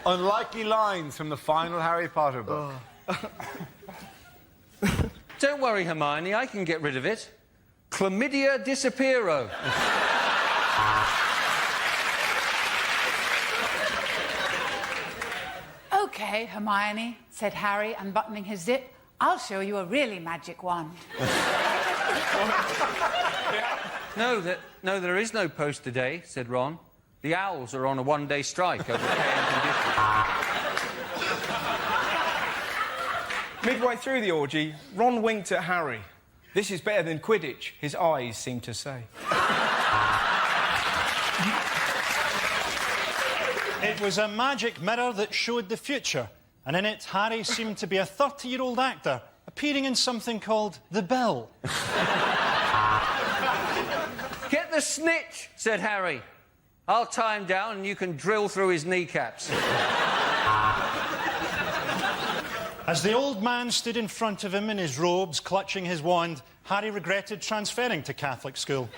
Unlikely lines from the final Harry Potter book. Don't worry, Hermione, I can get rid of it. Chlamydia disappearo. OK, Hermione, said Harry, unbuttoning his zip. I'll show you a really magic wand. No, there is no post today, said Ron. The Owls are on a one-day strike over pay and conditions. Midway through the orgy, Ron winked at Harry. This is better than Quidditch, his eyes seemed to say. It was a magic mirror that showed the future, and in it, Harry seemed to be a 30-year-old actor appearing in something called The Bill. Get the snitch, said Harry. I'll tie him down and you can drill through his kneecaps. As the old man stood in front of him in his robes, clutching his wand, Harry regretted transferring to Catholic school.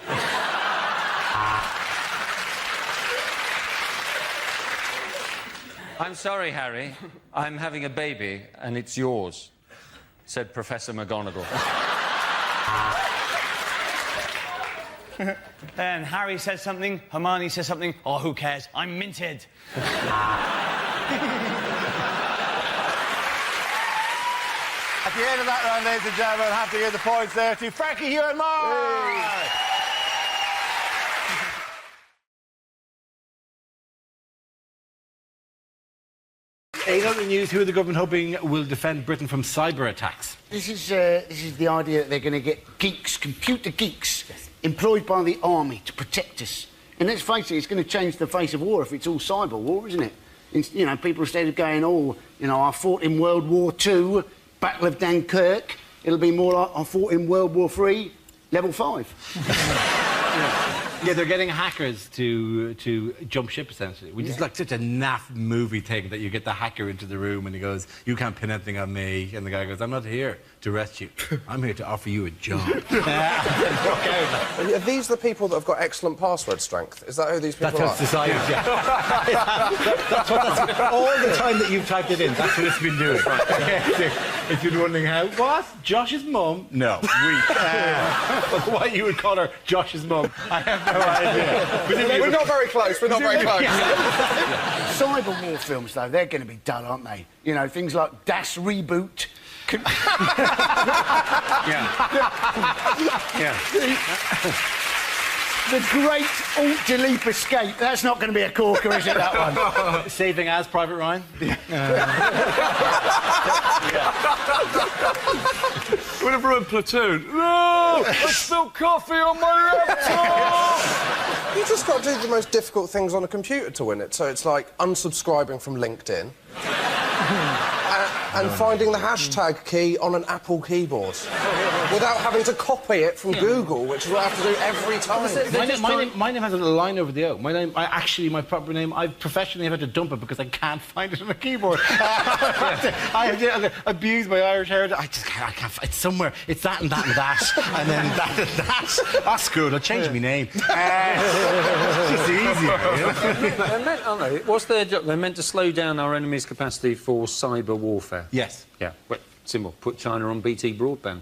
I'm sorry, Harry. I'm having a baby, and it's yours, said Professor McGonagall. Then Harry says something, Hermione says something. Oh, who cares? I'm minted. At the end of that round, ladies and gentlemen, I have to give the points there to Frankie Boyle Mock. In the news, who are the government hoping will defend Britain from cyber attacks? This is the idea that they're going to get geeks, computer geeks, employed by the army to protect us. And let's face it, it's going to change the face of war if it's all cyber war, isn't it? You know, people instead of going, oh, you know, I fought in World War II, Battle of Dunkirk, it'll be more like I fought in World War III, level 5. Yeah, they're getting hackers to jump ship, essentially. Which is like such a naff movie thing that you get the hacker into the room and he goes, you can't pin anything on me. And the guy goes, I'm not here to arrest you. I'm here to offer you a job. Are these the people that have got excellent password strength? Is that who these people are? That's society, yeah. that's all the time that you've typed it in, that's what it's been doing. It's been wondering how. What? Josh's mum? No. What you would call her Josh's mum? I have no idea. We're not very close. We're not very close. Cyber war films, though, they're going to be dull, aren't they? You know, things like Das Reboot. The Great Alt-Delete Escape. That's not going to be a corker, is it, that one? Saving as Private Ryan? Whenever in Platoon, no! I spilled coffee on my laptop! You just got to do the most difficult things on a computer to win it. So it's like unsubscribing from LinkedIn and finding the hashtag key on an Apple keyboard without having to copy it from Google, which is what I have to do every time. My name has a line over the O. My proper name, I professionally have had to dump it because I can't find it on a keyboard. I have to abuse my Irish heritage. I can't. It's somewhere. It's that and that and that, and then that and that. That's good. I'll change my name. It's just easier. They're meant, aren't they? What's their job? They're meant to slow down our enemy's capacity for cyber warfare. Yes. Yeah. Well, simple. Put China on BT broadband.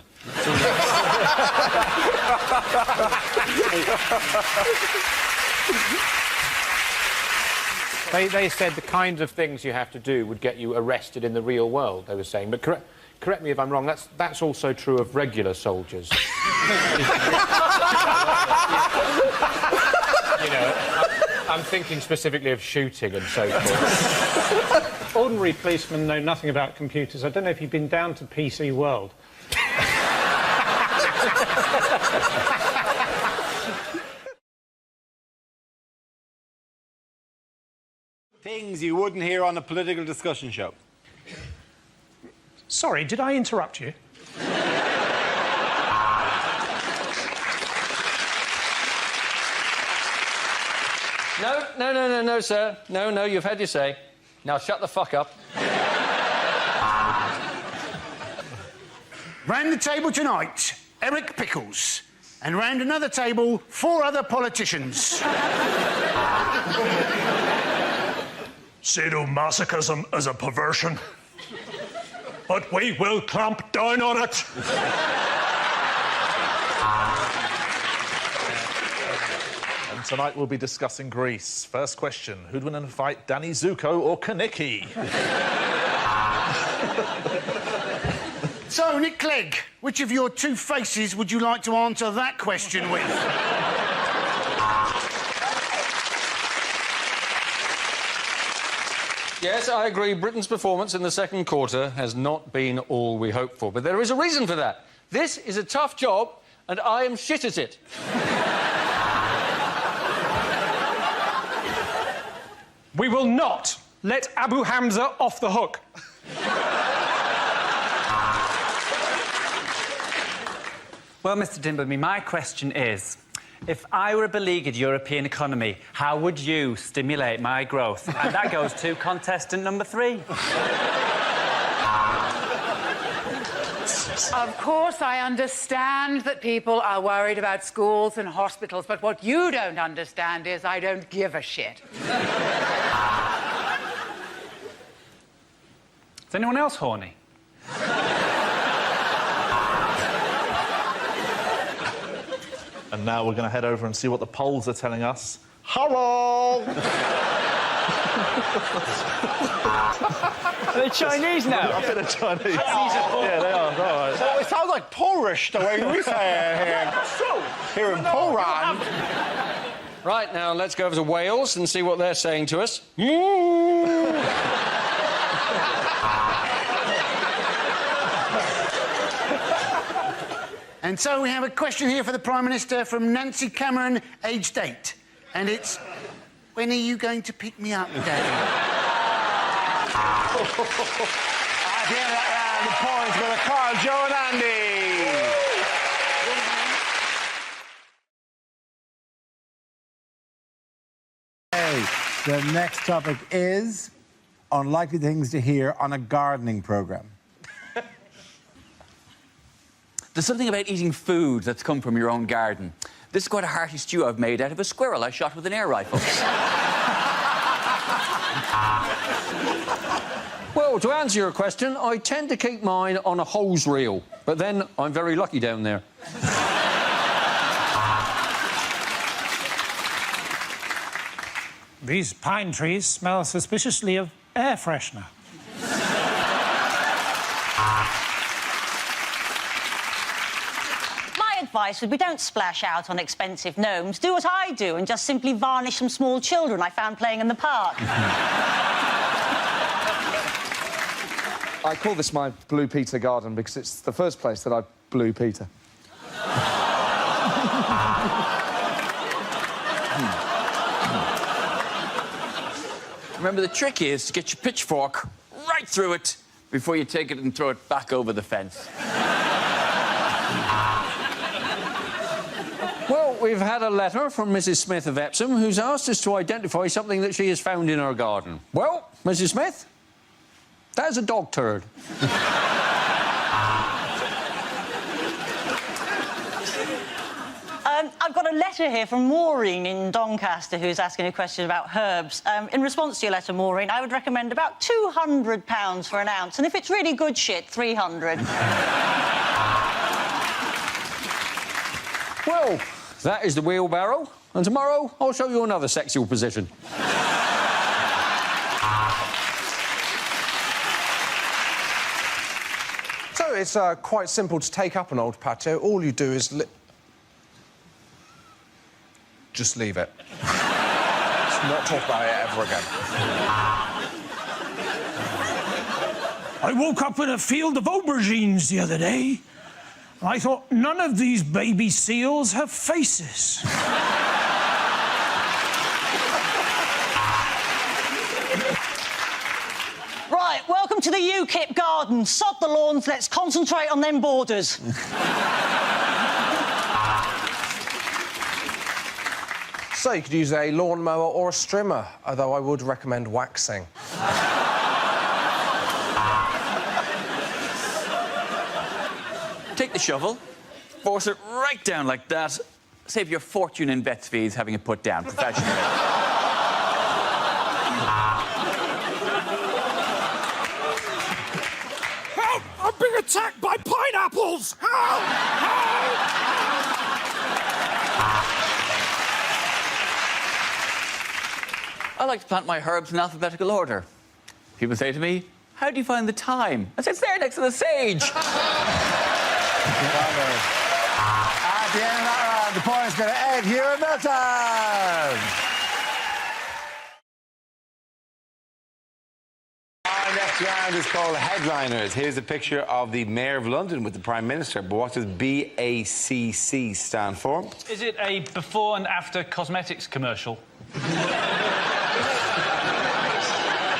They said the kind of things you have to do would get you arrested in the real world, they were saying. But correct me if I'm wrong, that's also true of regular soldiers. You know, I'm thinking specifically of shooting and so forth. Ordinary policemen know nothing about computers. I don't know if you've been down to PC World. Things you wouldn't hear on a political discussion show. Sorry, did I interrupt you? No, sir. No, you've had your say. Now shut the fuck up. Round the table tonight, Eric Pickles. And round another table, 4 other politicians. sadomasochism as a perversion. But we will clamp down on it. And tonight we'll be discussing Greece. First question, who'd win in a fight, Danny Zuko or Kaniki? So, Nick Clegg, which of your two faces would you like to answer that question with? Yes, I agree. Britain's performance in the second quarter has not been all we hoped for. But there is a reason for that. This is a tough job, and I am shit at it. We will not let Abu Hamza off the hook. Well, Mr Dimbleby, my question is, if I were a beleaguered European economy, how would you stimulate my growth? And that goes to contestant number 3. Of course, I understand that people are worried about schools and hospitals, but what you don't understand is I don't give a shit. Is anyone else horny? And now we're going to head over and see what the polls are telling us. Hello! Are they Chinese now? A bit of Chinese. Yeah, they are. All right. Well, it sounds like Polish, the way we say it here. Here in Poland. Right, now let's go over to Wales and see what they're saying to us. And so we have a question here for the Prime Minister from Nancy Cameron, aged 8. And it's, when are you going to pick me up, Daddy? At the end of that round, the points go to Carl, Joe and Andy. The next topic is unlikely things to hear on a gardening programme. There's something about eating food that's come from your own garden. This is quite a hearty stew I've made out of a squirrel I shot with an air rifle. Well, to answer your question, I tend to keep mine on a hose reel, but then I'm very lucky down there. These pine trees smell suspiciously of air freshener. Advice would be don't splash out on expensive gnomes. Do what I do and just simply varnish some small children I found playing in the park. I call this my Blue Peter garden because it's the first place that I blew Peter. Remember, the trick is to get your pitchfork right through it before you take it and throw it back over the fence. Well, we've had a letter from Mrs. Smith of Epsom who's asked us to identify something that she has found in her garden. Well, Mrs. Smith, that is a dog turd. I've got a letter here from Maureen in Doncaster who's asking a question about herbs. In response to your letter, Maureen, I would recommend about £200 for an ounce, and if it's really good shit, 300. Well, that is the wheelbarrow, and tomorrow I'll show you another sexual position. So it's quite simple to take up an old patio. All you do is just leave it. Let's not talk about it ever again. I woke up in a field of aubergines the other day. I thought, none of these baby seals have faces. Right, welcome to the UKIP garden. Sod the lawns, let's concentrate on them borders. So you could use a lawnmower or a strimmer, although I would recommend waxing. Take the shovel, force it right down like that. Save your fortune in vet's fees having it put down professionally. attacked by pineapples! Help! Help! I like to plant my herbs in alphabetical order. People say to me, how do you find the thyme? I say, it's there next to the sage. At the end of that round, the points go to Ed, Hugh and Milton. Our next round is called Headliners. Here's a picture of the Mayor of London with the Prime Minister. But what does BACC stand for? Is it a before and after cosmetics commercial?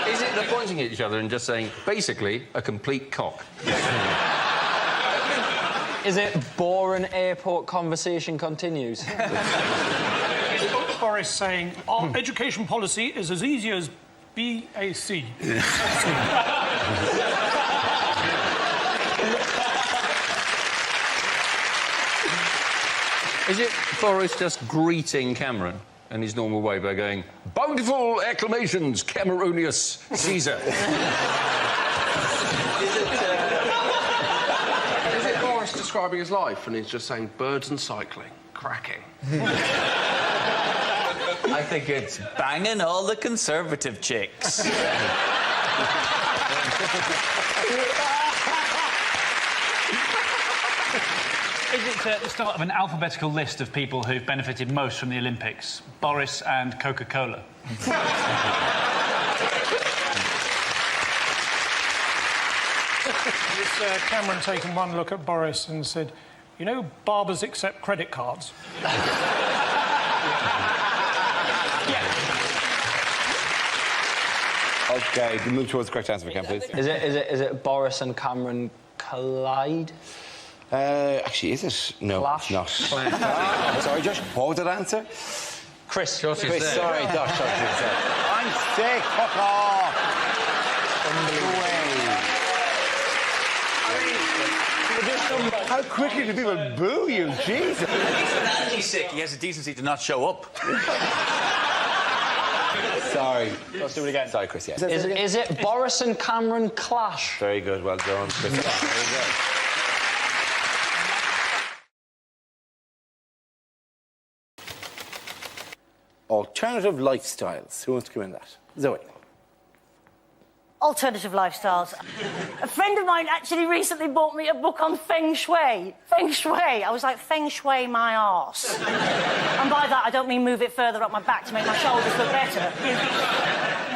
Is it they're pointing at each other and just saying, basically, a complete cock? Is it boring airport conversation continues? Boris saying, our education policy is as easy as BAC. Is it Boris just greeting Cameron in his normal way by going, bountiful acclamations, Cameronius Caesar? Is it Boris describing his life and he's just saying birds and cycling, cracking? I think it's banging all the Conservative chicks. Is it the start of an alphabetical list of people who've benefited most from the Olympics? Boris and Coca-Cola. It's Cameron taking one look at Boris and said, you know, barbers accept credit cards. OK, move towards the correct answer, if we can, please. Is it Boris and Cameron collide? Actually, is it? No, Clash? it's not. Sorry, Josh. What was that answer? Chris. Chris, sorry, Josh. I'm sick. Fuck off. How quickly do people boo you? Jesus. When he's sick, he has the decency to not show up. Sorry. Let's do it again. Sorry, Chris, yeah. Is it Boris and Cameron clash? Very good, well done, Chris. Very good. Alternative lifestyles. Who wants to come in that? Zoe. Alternative lifestyles. A friend of mine actually recently bought me a book on Feng Shui. Feng Shui. I was like, Feng Shui my arse. And by that, I don't mean move it further up my back to make my shoulders look better. You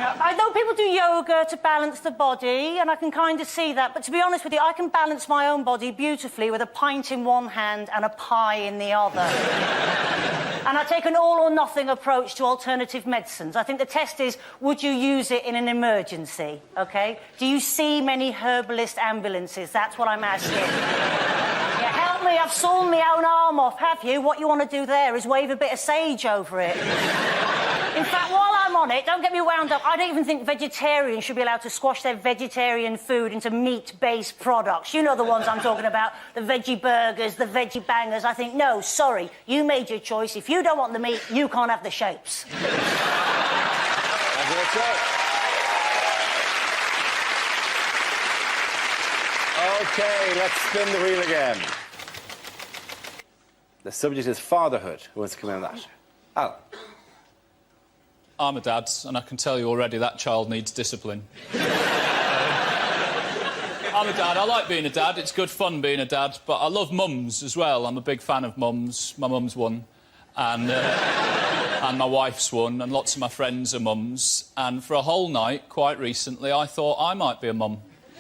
know, I know people do yoga to balance the body, and I can kind of see that. But to be honest with you, I can balance my own body beautifully with a pint in one hand and a pie in the other. And I take an all-or-nothing approach to alternative medicines. I think the test is, would you use it in an emergency, OK? Do you see many herbalist ambulances? That's what I'm asking. Yeah, help me, I've sawn my own arm off, have you? What you want to do there is wave a bit of sage over it. In fact, while I'm on it, don't get me wound up, I don't even think vegetarians should be allowed to squash their vegetarian food into meat-based products. You know the ones I'm talking about, the veggie burgers, the veggie bangers. I think, no, sorry, you made your choice. If you don't want the meat, you can't have the shapes. OK, let's spin the wheel again. The subject is fatherhood. Who wants to come in on that? Al. I'm a dad, and I can tell you already that child needs discipline. I'm a dad. I like being a dad. It's good fun being a dad, but I love mums as well. I'm a big fan of mums. My mum's one, and my wife's one, and lots of my friends are mums. And for a whole night, quite recently, I thought I might be a mum.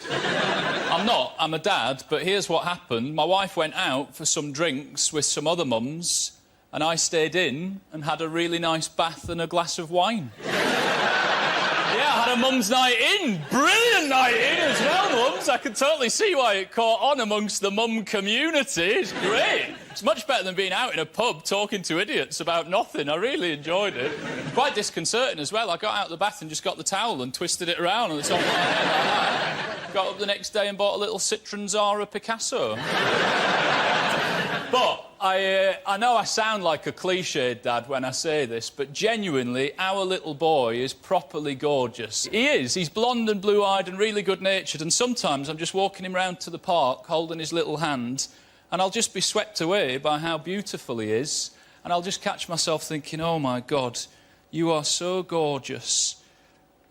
I'm not. I'm a dad, but here's what happened. My wife went out for some drinks with some other mums, and I stayed in and had a really nice bath and a glass of wine. Yeah, I had a mum's night in. Brilliant night in as well, mums. I can totally see why it caught on amongst the mum community. It's great. It's much better than being out in a pub talking to idiots about nothing. I really enjoyed it. Quite disconcerting as well. I got out of the bath and just got the towel and twisted it around on the top of my head like that. Got up the next day and bought a little Citroen Zara Picasso. But I know I sound like a cliched dad when I say this, but genuinely, our little boy is properly gorgeous. He is. He's blonde and blue-eyed and really good-natured, and sometimes I'm just walking him round to the park, holding his little hand, and I'll just be swept away by how beautiful he is, and I'll just catch myself thinking, oh, my God, you are so gorgeous.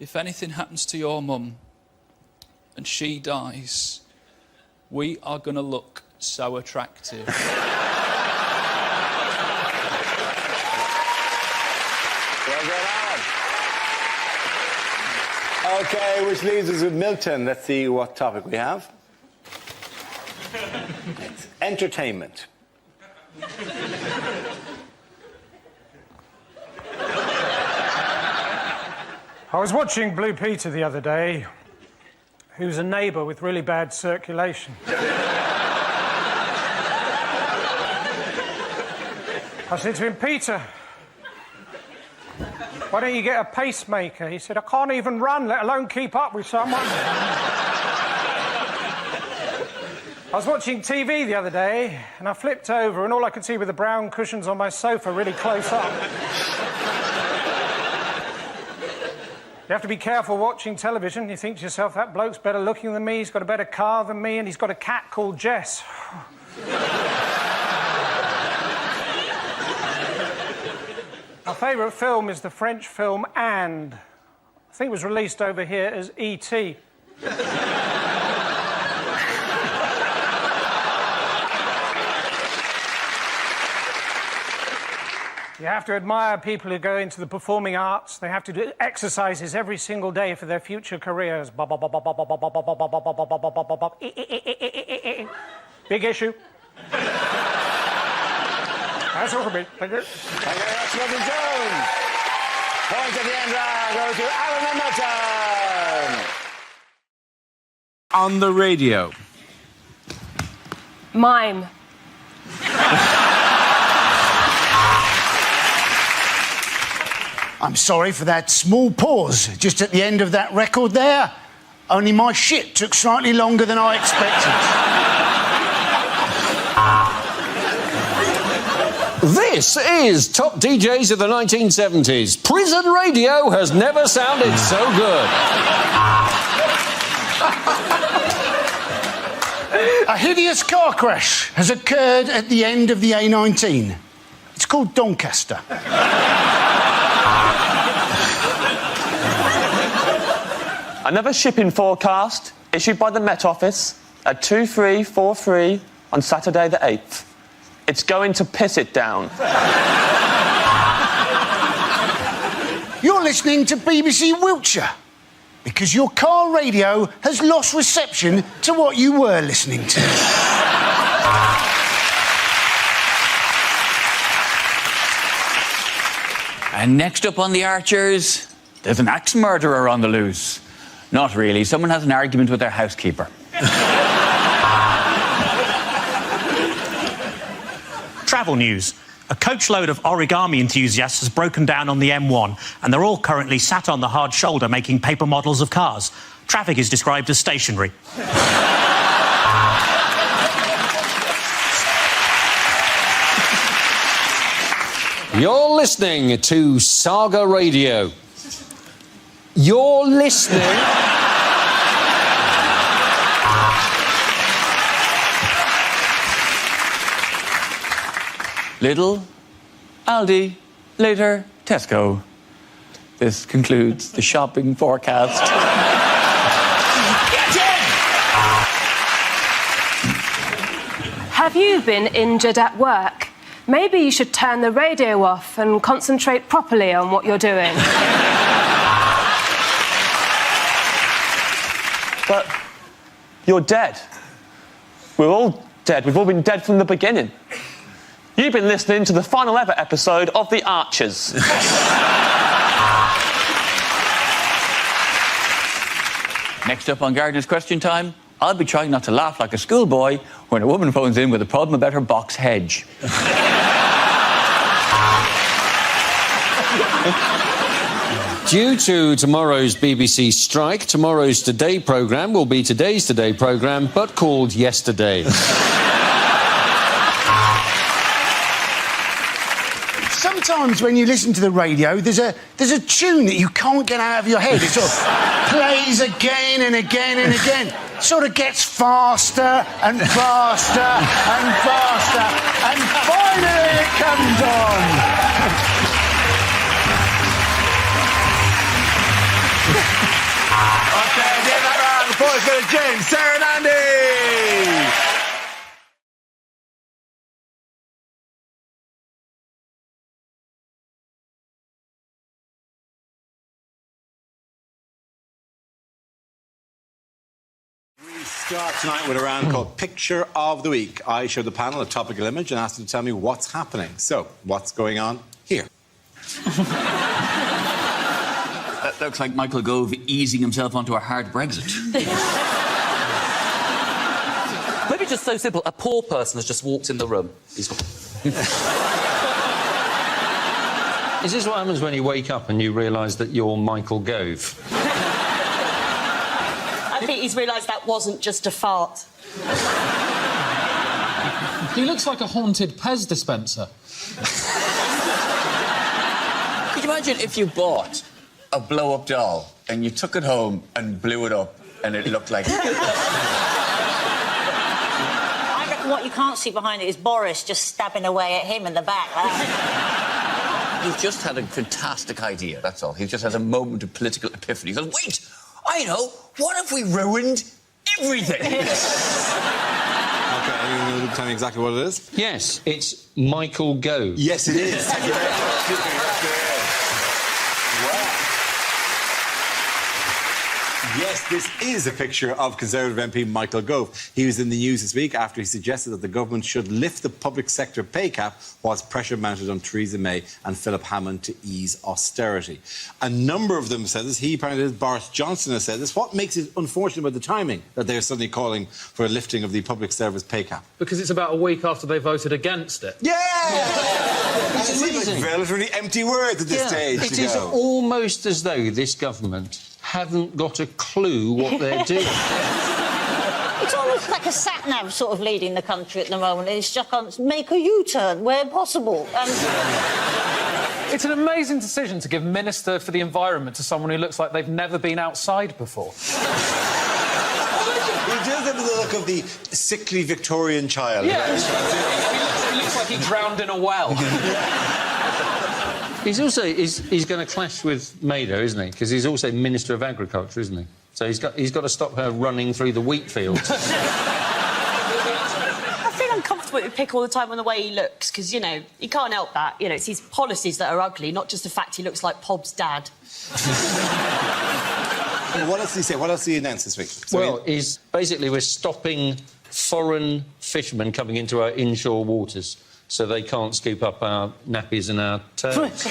If anything happens to your mum and she dies, we are going to look so attractive. Well done, Alan. OK, which leaves us with Milton. Let's see what topic we have. It's entertainment. I was watching Blue Peter the other day, who's a neighbour with really bad circulation. I said to him, Peter, why don't you get a pacemaker? He said, I can't even run, let alone keep up with someone. I was watching TV the other day, and I flipped over, and all I could see were the brown cushions on my sofa really close up. You have to be careful watching television. You think to yourself, that bloke's better looking than me, he's got a better car than me, and he's got a cat called Jess. My favourite film is the French film And. I think it was released over here as E.T. You have to admire people who go into the performing arts. They have to do exercises every single day for their future careers. Big issue. That's all for me. Thank you. Thank you very much, Milton Jones. Point at the end round goes to Alan and Milton. On the radio. Mime. I'm sorry for that small pause just at the end of that record there. Only my shit took slightly longer than I expected. This is Top DJs of the 1970s. Prison radio has never sounded so good. A hideous car crash has occurred at the end of the A19. It's called Doncaster. Another shipping forecast issued by the Met Office at 23:43 on Saturday the 8th. It's going to piss it down. You're listening to BBC Wiltshire because your car radio has lost reception to what you were listening to. And next up on the Archers, there's an axe murderer on the loose. Not really. Someone has an argument with their housekeeper. Travel news. A coachload of origami enthusiasts has broken down on the M1, and they're all currently sat on the hard shoulder making paper models of cars. Traffic is described as stationary. You're listening to Saga Radio. You're listening... Lidl, Aldi, later Tesco. This concludes the shopping forecast. Have you been injured at work? Maybe you should turn the radio off and concentrate properly on what you're doing. But you're dead. We're all dead. We've all been dead from the beginning. You've been listening to the final ever episode of The Archers. Next up on Gardener's Question Time, I'll be trying not to laugh like a schoolboy when a woman phones in with a problem about her box hedge. Due to tomorrow's BBC strike, tomorrow's Today programme will be today's Today programme, but called Yesterday. sometimes when you listen to the radio, there's a tune that you can't get out of your head. It sort of plays again and again and again. Sort of gets faster and faster and faster, and finally it comes on. Okay, give that round of applause for James, Sarah and Andy. We start tonight with a round called Picture of the Week. I show the panel a topical image and ask them to tell me what's happening. So, what's going on here? That looks like Michael Gove easing himself onto a hard Brexit. Maybe just so simple. A poor person has just walked in the room. Is this what happens when you wake up and you realise that you're Michael Gove? I think he's realised that wasn't just a fart. He looks like a haunted Pez dispenser. Could you imagine if you bought a blow-up doll and you took it home and blew it up and it looked like... I reckon what you can't see behind it is Boris just stabbing away at him in the back. He's just had a fantastic idea, that's all. He's just had a moment of political epiphany. He goes, wait, I know, what if we ruined everything? Okay, anyone going to tell me exactly what it is? Yes, it's Michael Gove. Yes, it is. Yes, this is a picture of Conservative MP Michael Gove. He was in the news this week after he suggested that the government should lift the public sector pay cap whilst pressure mounted on Theresa May and Philip Hammond to ease austerity. A number of them said this. He apparently did. Boris Johnson has said this. What makes it unfortunate about the timing that they're suddenly calling for a lifting of the public service pay cap? Because it's about a week after they voted against it. Yeah! It seems like relatively empty words at this stage. It is almost as though this government haven't got a clue what they're doing. It's almost like a sat-nav sort of leading the country at the moment. It's just on make a U-turn where possible. It's an amazing decision to give Minister for the Environment to someone who looks like they've never been outside before. He does have the look of the sickly Victorian child. Yeah, he looks like he drowned in a well. He's also he's going to clash with Maida, isn't he? Because he's also Minister of Agriculture, isn't he? So he's got to stop her running through the wheat fields. I feel uncomfortable with Pick all the time on the way he looks because, you know, he can't help that. You know, it's his policies that are ugly, not just the fact he looks like Pob's dad. What else did he say? What else did he announce this week? Well, basically we're stopping foreign fishermen coming into our inshore waters so they can't scoop up our nappies and our turds.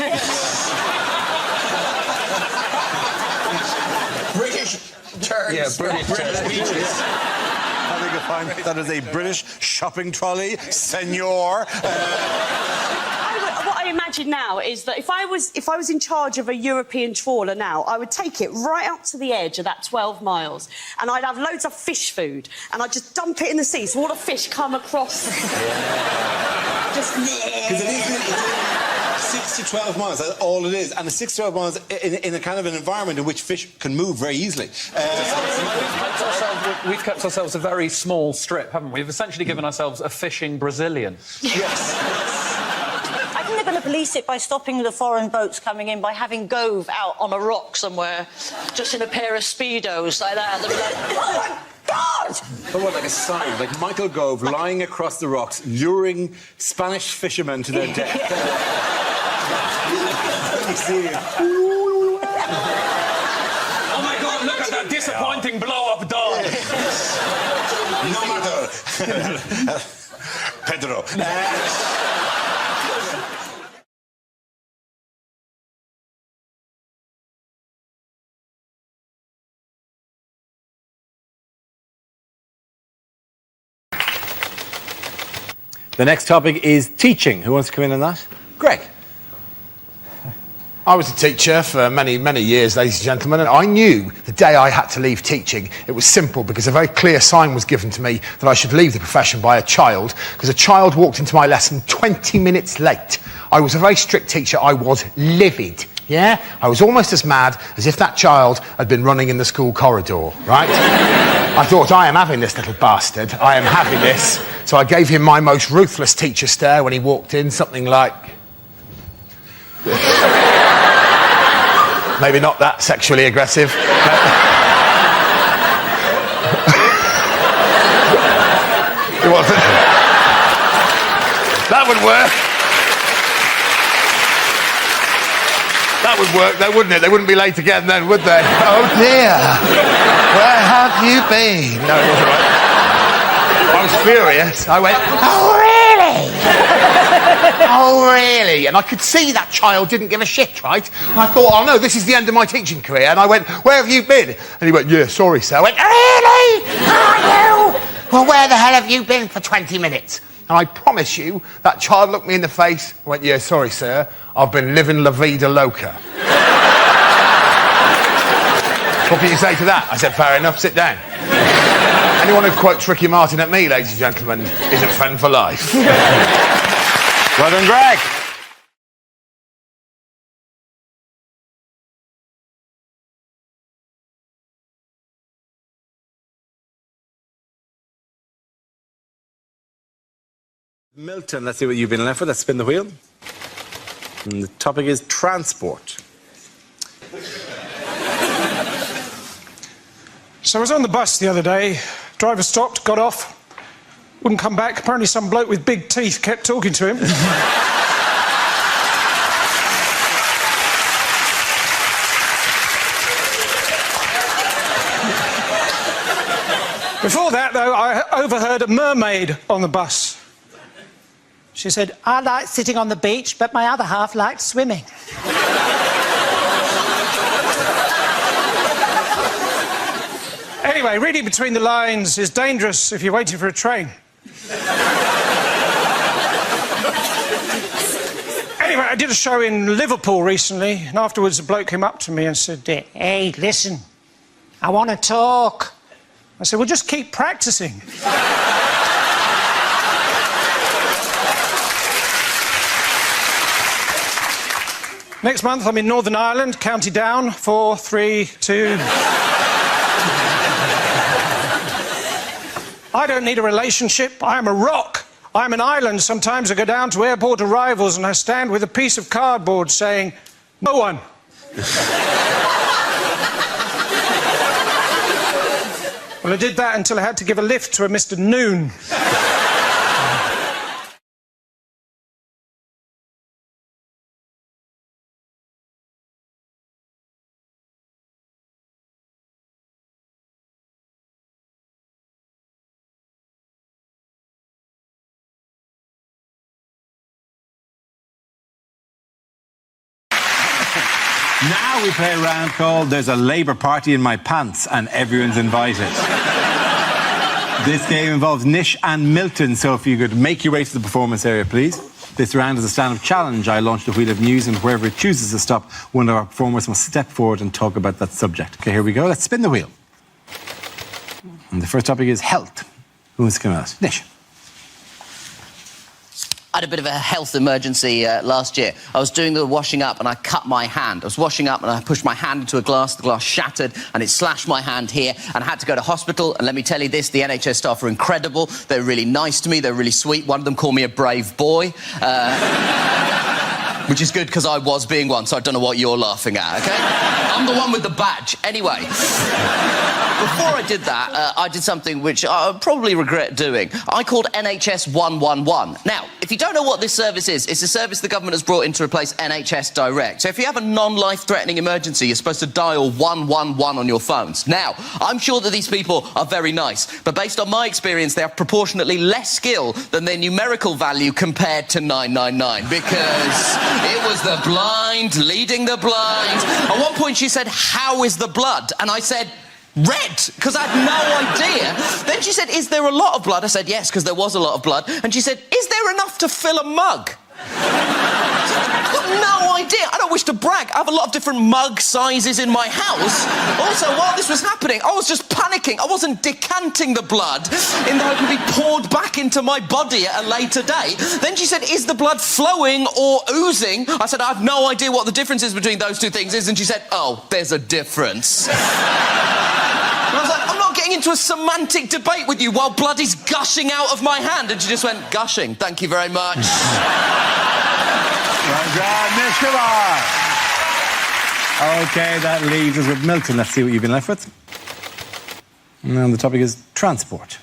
British turds. Yeah, British beaches. I think you'll find that is a British shopping trolley, senor. What I imagine now is that if I was in charge of a European trawler now, I would take it right up to the edge of that 12 miles and I'd have loads of fish food and I'd just dump it in the sea so all the fish come across. Just... Because it is 6 to 12 miles, that's all it is. And it's 6 to 12 miles in a kind of an environment in which fish can move very easily. We've kept ourselves a very small strip, haven't we? We've essentially given ourselves a fishing Brazilian. Yes. I think they're going to police it by stopping the foreign boats coming in by having Gove out on a rock somewhere, just in a pair of Speedos like that. They'll be like, oh my God! But what, like a sign, like Michael Gove lying across the rocks, luring Spanish fishermen to their death. Let me see it. Oh my God, look at that disappointing blow-up doll. No matter. Pedro. The next topic is teaching. Who wants to come in on that? Greg. I was a teacher for many, many years, ladies and gentlemen, and I knew the day I had to leave teaching, it was simple because a very clear sign was given to me that I should leave the profession by a child, because a child walked into my lesson 20 minutes late. I was a very strict teacher. I was livid, yeah? I was almost as mad as if that child had been running in the school corridor, right? I thought, I am having this little bastard. I am having this. So I gave him my most ruthless teacher stare when he walked in, something like... Maybe not that sexually aggressive. It wasn't. That would work. That would work, though, wouldn't it? They wouldn't be late again then, would they? Oh, dear. Where have you been? No, it wasn't right. I was furious. I went, oh, really? Oh, really? And I could see that child didn't give a shit, right? And I thought, oh, no, this is the end of my teaching career. And I went, where have you been? And he went, yeah, sorry, sir. I went, really? Are you? Well, where the hell have you been for 20 minutes? And I promise you, that child looked me in the face and went, yeah, sorry, sir. I've been living La Vida Loca. What can you say to that? I said, fair enough, sit down. Anyone who quotes Ricky Martin at me, ladies and gentlemen, isn't friend for life. Well done, Greg. Milton, let's see what you've been left with. Let's spin the wheel. And the topic is transport. So I was on the bus the other day. Driver stopped, got off, wouldn't come back. Apparently some bloke with big teeth kept talking to him. Before that, though, I overheard a mermaid on the bus. She said, I like sitting on the beach, but my other half liked swimming. Anyway, reading between the lines is dangerous if you're waiting for a train. Anyway, I did a show in Liverpool recently, and afterwards a bloke came up to me and said, hey, listen, I want to talk. I said, well, just keep practicing. Next month, I'm in Northern Ireland, County Down, 4, 3, 2... I don't need a relationship. I am a rock. I am an island. Sometimes I go down to airport arrivals and I stand with a piece of cardboard saying, no one. Well, I did that until I had to give a lift to a Mr. Noon. Now we play a round called There's a Labour Party in My Pants and Everyone's Invited. This game involves Nish and Milton, so if you could make your way to the performance area, please. This round is a stand-up challenge. I launched a wheel of news, and wherever it chooses to stop, one of our performers must step forward and talk about that subject. OK, here we go. Let's spin the wheel. And the first topic is health. Who wants to come out? Nish. I had a bit of a health emergency last year. I was doing the washing up and I cut my hand. I was washing up and I pushed my hand into a glass. The glass shattered and it slashed my hand here and I had to go to hospital. And let me tell you this, the NHS staff are incredible. They're really nice to me. They're really sweet. One of them called me a brave boy. Which is good because I was being one, so I don't know what you're laughing at, OK? I'm the one with the badge. Anyway, before I did that, I did something which I probably regret doing. I called NHS 111. Now, if you don't know what this service is, it's a service the government has brought in to replace NHS Direct. So if you have a non-life-threatening emergency, you're supposed to dial 111 on your phones. Now, I'm sure that these people are very nice, but based on my experience, they have proportionately less skill than their numerical value compared to 999, because it was the blind leading the blind. At one point, she said, how is the blood? And I said, red, because I had no idea. Then she said, is there a lot of blood? I said, yes, because there was a lot of blood. And she said, is there enough to fill a mug? I said, no idea. I don't wish to brag. I have a lot of different mug sizes in my house. Also, while this was happening, I was just panicking. I wasn't decanting the blood in the hope it would be poured back into my body at a later date. Then she said, is the blood flowing or oozing? I said, I have no idea what the difference is between those two things is. And she said, oh, there's a difference. And I was like, I'm not getting into a semantic debate with you while blood is gushing out of my hand. And she just went, gushing. Thank you very much. OK, that leaves us with Milton. Let's see what you've been left with. And the topic is transport.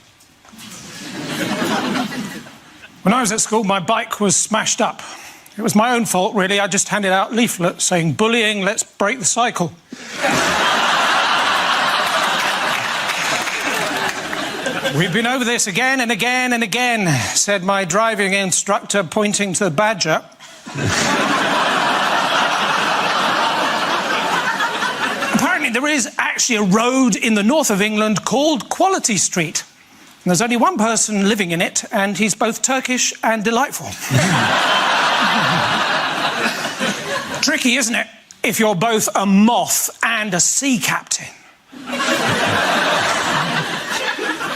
When I was at school, my bike was smashed up. It was my own fault, really. I just handed out leaflets saying, bullying, let's break the cycle. We've been over this again and again and again, said my driving instructor, pointing to the badger. Apparently, there is actually a road in the north of England called Quality Street. And there's only one person living in it, and he's both Turkish and delightful. Tricky, isn't it? If you're both a moth and a sea captain.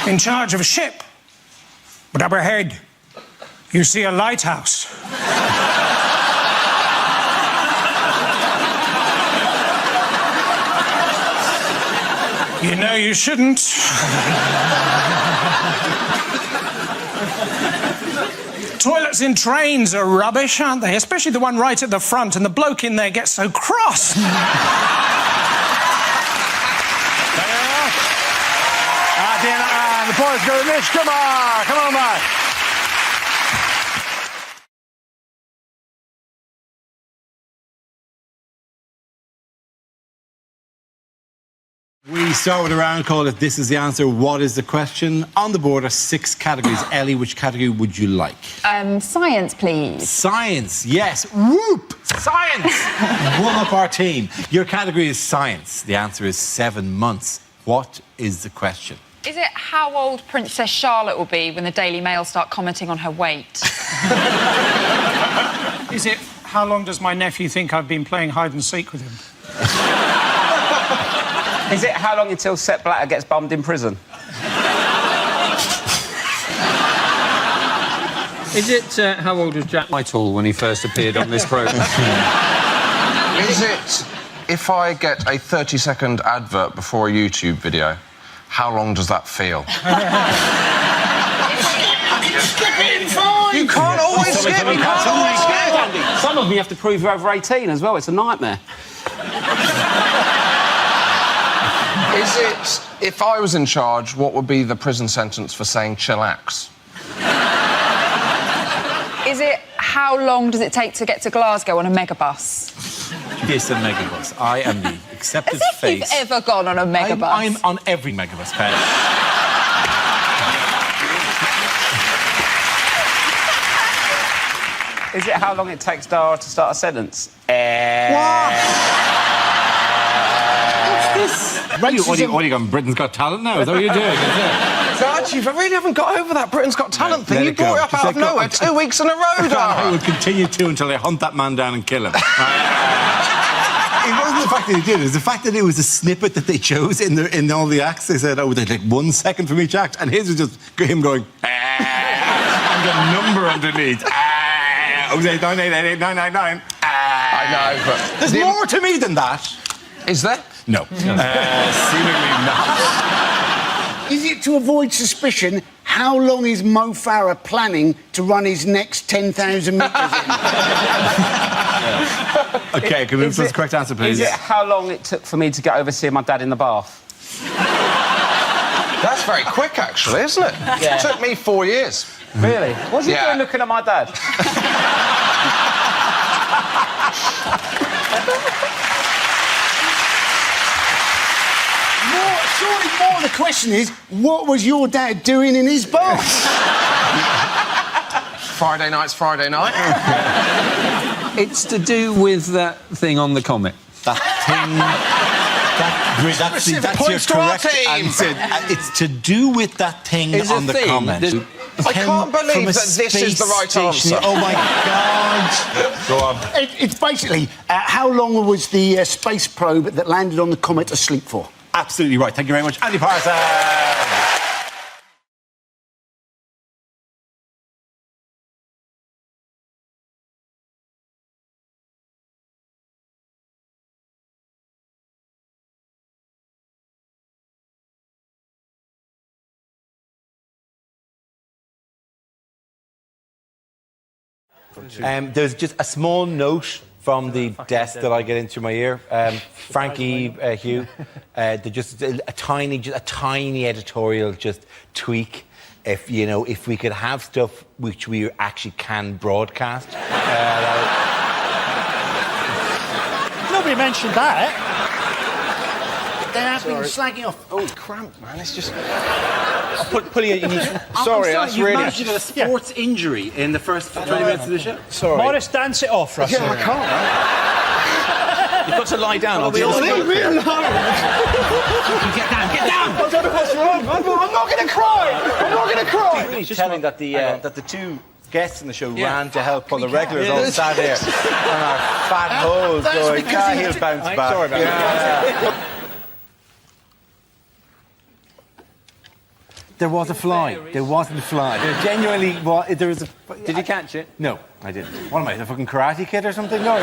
In charge of a ship. But up ahead, you see a lighthouse. You know you shouldn't. Toilets in trains are rubbish, aren't they? Especially the one right at the front, and the bloke in there gets so cross. The boys go to Mitch. Come on, Mike. We start with a round called it This Is the Answer, What is the Question? On the board are 6 categories. Ellie, which category would you like? Science, please. Science, yes. Whoop! Science! One up our team. Your category is science. The answer is 7 months. What is the question? Is it how old Princess Charlotte will be when the Daily Mail start commenting on her weight? Is it how long does my nephew think I've been playing hide and seek with him? Is it how long until Sepp Blatter gets bummed in prison? Is it how old was Jack Whitehall when he first appeared on this programme? Is it if I get a 30-second advert before a YouTube video, how long does that feel? Skip it in 5! You can't always skip. You can't always skip. Some of them you have to prove you're over 18 as well. It's a nightmare. Is it, if I was in charge, what would be the prison sentence for saying chillax? Is it how long does it take to get to Glasgow on a megabus? Yes, a megabus. I am the accepted As if face. you've ever gone on a megabus. I'm on every megabus, Pat. Is it how long it takes Dara to start a sentence? What's this? What are you going, Britain's Got Talent now? Is that what you're doing? So actually, I really haven't got over that Britain's Got Talent thing. Let You it go. brought it up Just out of let go. nowhere 2 weeks in a row, Dara. I will continue to until they hunt that man down and kill him. It wasn't the fact that he did it. It was the fact that it was a snippet that they chose in all the acts. They said, oh, they'd like 1 second from each act. And his was just him going, and the number underneath. 9888999. I know, but... There's more to me than that. Is there? No. Seemingly not. Is it to avoid suspicion? How long is Mo Farah planning to run his next 10,000 metres in? OK, can we move to the correct answer, please? Is it how long it took for me to get over seeing my dad in the bath? That's very quick, actually, isn't it? Yeah. It took me 4 years. Really? What's he doing looking at my dad? Surely more the question is, what was your dad doing in his bath? Friday night's Friday night. It's to do with that thing on the comet. That thing... That's your points to our correct team. answer. It's to do with that thing on the comment. I can't believe that this is the right answer. Oh, my God. Go on. It's basically, how long was the space probe that landed on the comet asleep for? Absolutely right. Thank you very much, Andy Parsons. There's just a small note from the desk that I get into my ear. Frankie, Hugh, just a tiny editorial just tweak. If we could have stuff which we actually can broadcast. Nobody mentioned that. There have been slagging off. Oh, cramp, man. It's just... Pulling it in each... Sorry, that's really... You managed to get a sports injury in the first 20 minutes of the show. Sorry. Morris, dance it off, Russell. Yeah, I can't, man. You've got to lie down. Leave me alone. Get down, get down! I don't know what's wrong. I'm not going to cry. I'm not going to cry. It's really telling that the two guests in the show ran to help while the regulars all sat here on our fat holes going, he'll bounce back. Sorry about that. There was a fly. There wasn't a fly. There genuinely was. There was a... Did you catch it? No, I didn't. What am I, the fucking Karate Kid or something? No,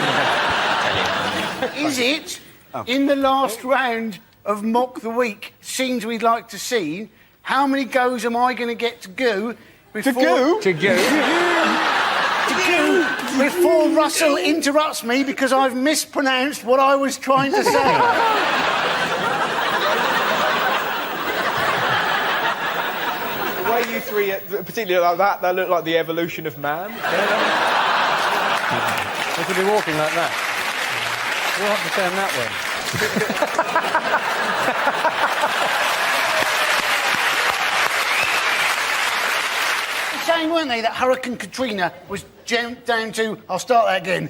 Is it, in the last round of Mock the Week, scenes we'd like to see, how many goes am I going to get to go before... To go? Before Russell interrupts me because I've mispronounced what I was trying to say. The way you three, particularly like that looked like the evolution of man. They could be walking like that. We'll have to turn that way. Saying, weren't they, that Hurricane Katrina was down to... I'll start that again.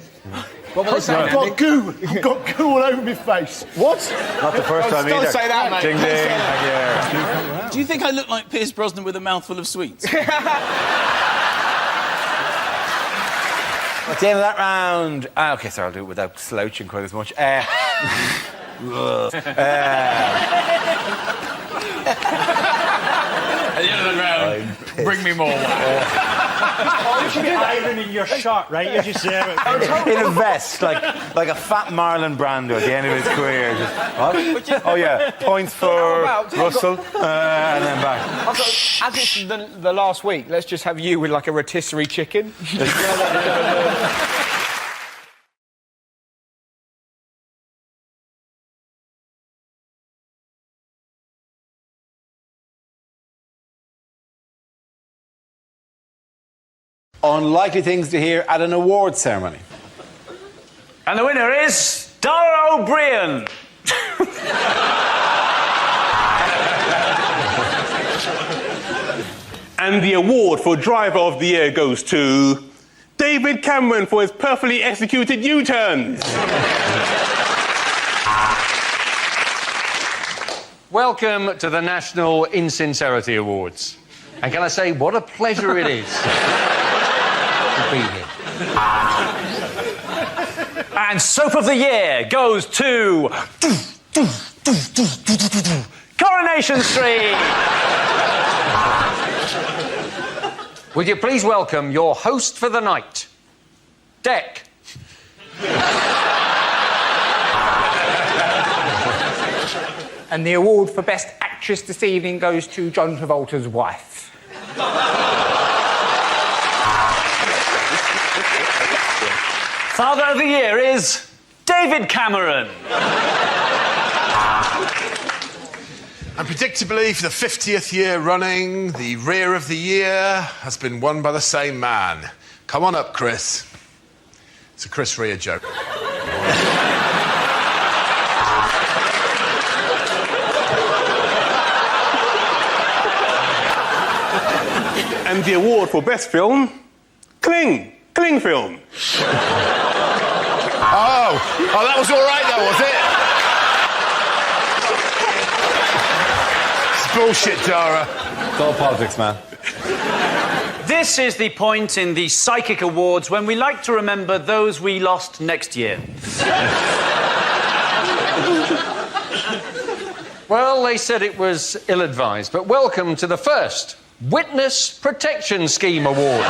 What were they saying, I've got goo. I've got goo all over my face. What? Not the first time either. Don't say that, mate. Ding, ding. Yeah. Do you think I look like Pierce Brosnan with a mouthful of sweets? At the end of that round... OK, sorry, I'll do it without slouching quite as much. At the end of the round, bring me more wine. You should be ironing your shirt, right? You just say it. In a vest, like a fat Marlon Brando at the end of his career. Just, oh, yeah, points for Russell, and then back. As it's the last week, let's just have you with, like, a rotisserie chicken. Unlikely things to hear at an awards ceremony. And the winner is Dara O'Brien. And the award for Driver of the Year goes to David Cameron for his perfectly executed U-turns. Welcome to the National Insincerity Awards. And can I say, what a pleasure it is to be here. And Soap of the Year goes to... Coronation Street! Would you please welcome your host for the night, Deck. And the award for Best Actress this evening goes to John Travolta's wife. Father of the Year is David Cameron. And predictably, for the 50th year running, the Rear of the Year has been won by the same man. Come on up, Chris. It's a Chris Rea joke. And the award for Best Film, Cling Film. Oh, that was all right, though, was it? It's bullshit, Dara. It's all politics, man. This is the point in the Psychic Awards when we like to remember those we lost next year. Well, they said it was ill-advised, but welcome to the first Witness Protection Scheme Award.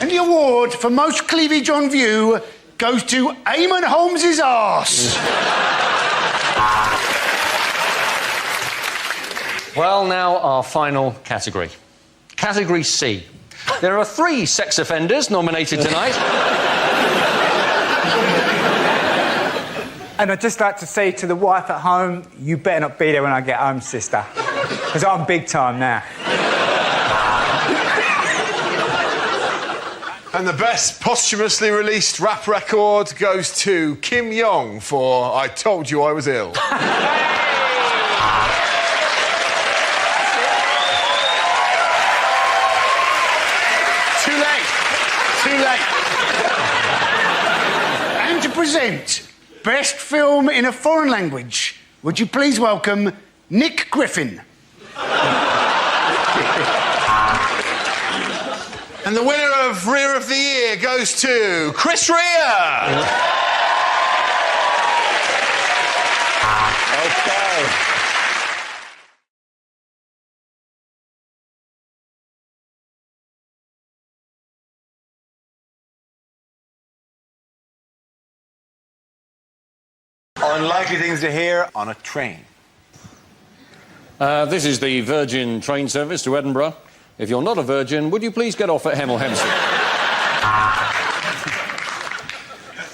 And the award for most cleavage on view goes to Eamon Holmes's arse. Well, now our final category. Category C. There are 3 sex offenders nominated tonight. And I'd just like to say to the wife at home, you better not be there when I get home, sister. Because I'm big time now. And the best posthumously released rap record goes to Kim Yong for I Told You I Was Ill. Too late. And to present Best Film in a Foreign Language, would you please welcome Nick Griffin. And the winner of Rear of the Year goes to Chris Rea. Okay. Unlikely things to hear on a train. This is the Virgin train service to Edinburgh. If you're not a virgin, would you please get off at Hemel Hempstead?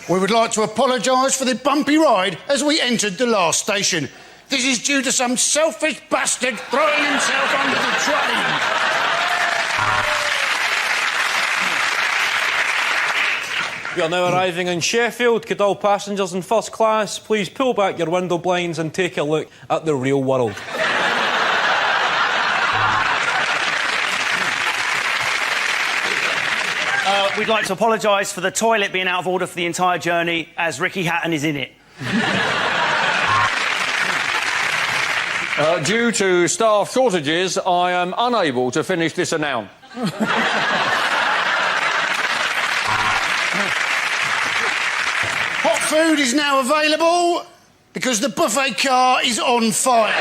We would like to apologise for the bumpy ride as we entered the last station. This is due to some selfish bastard throwing himself under the train. We are now arriving in Sheffield. Could all passengers in first class please pull back your window blinds and take a look at the real world? We'd like to apologise for the toilet being out of order for the entire journey, as Ricky Hatton is in it. Due to staff shortages, I am unable to finish this announcement. Hot food is now available because the buffet car is on fire.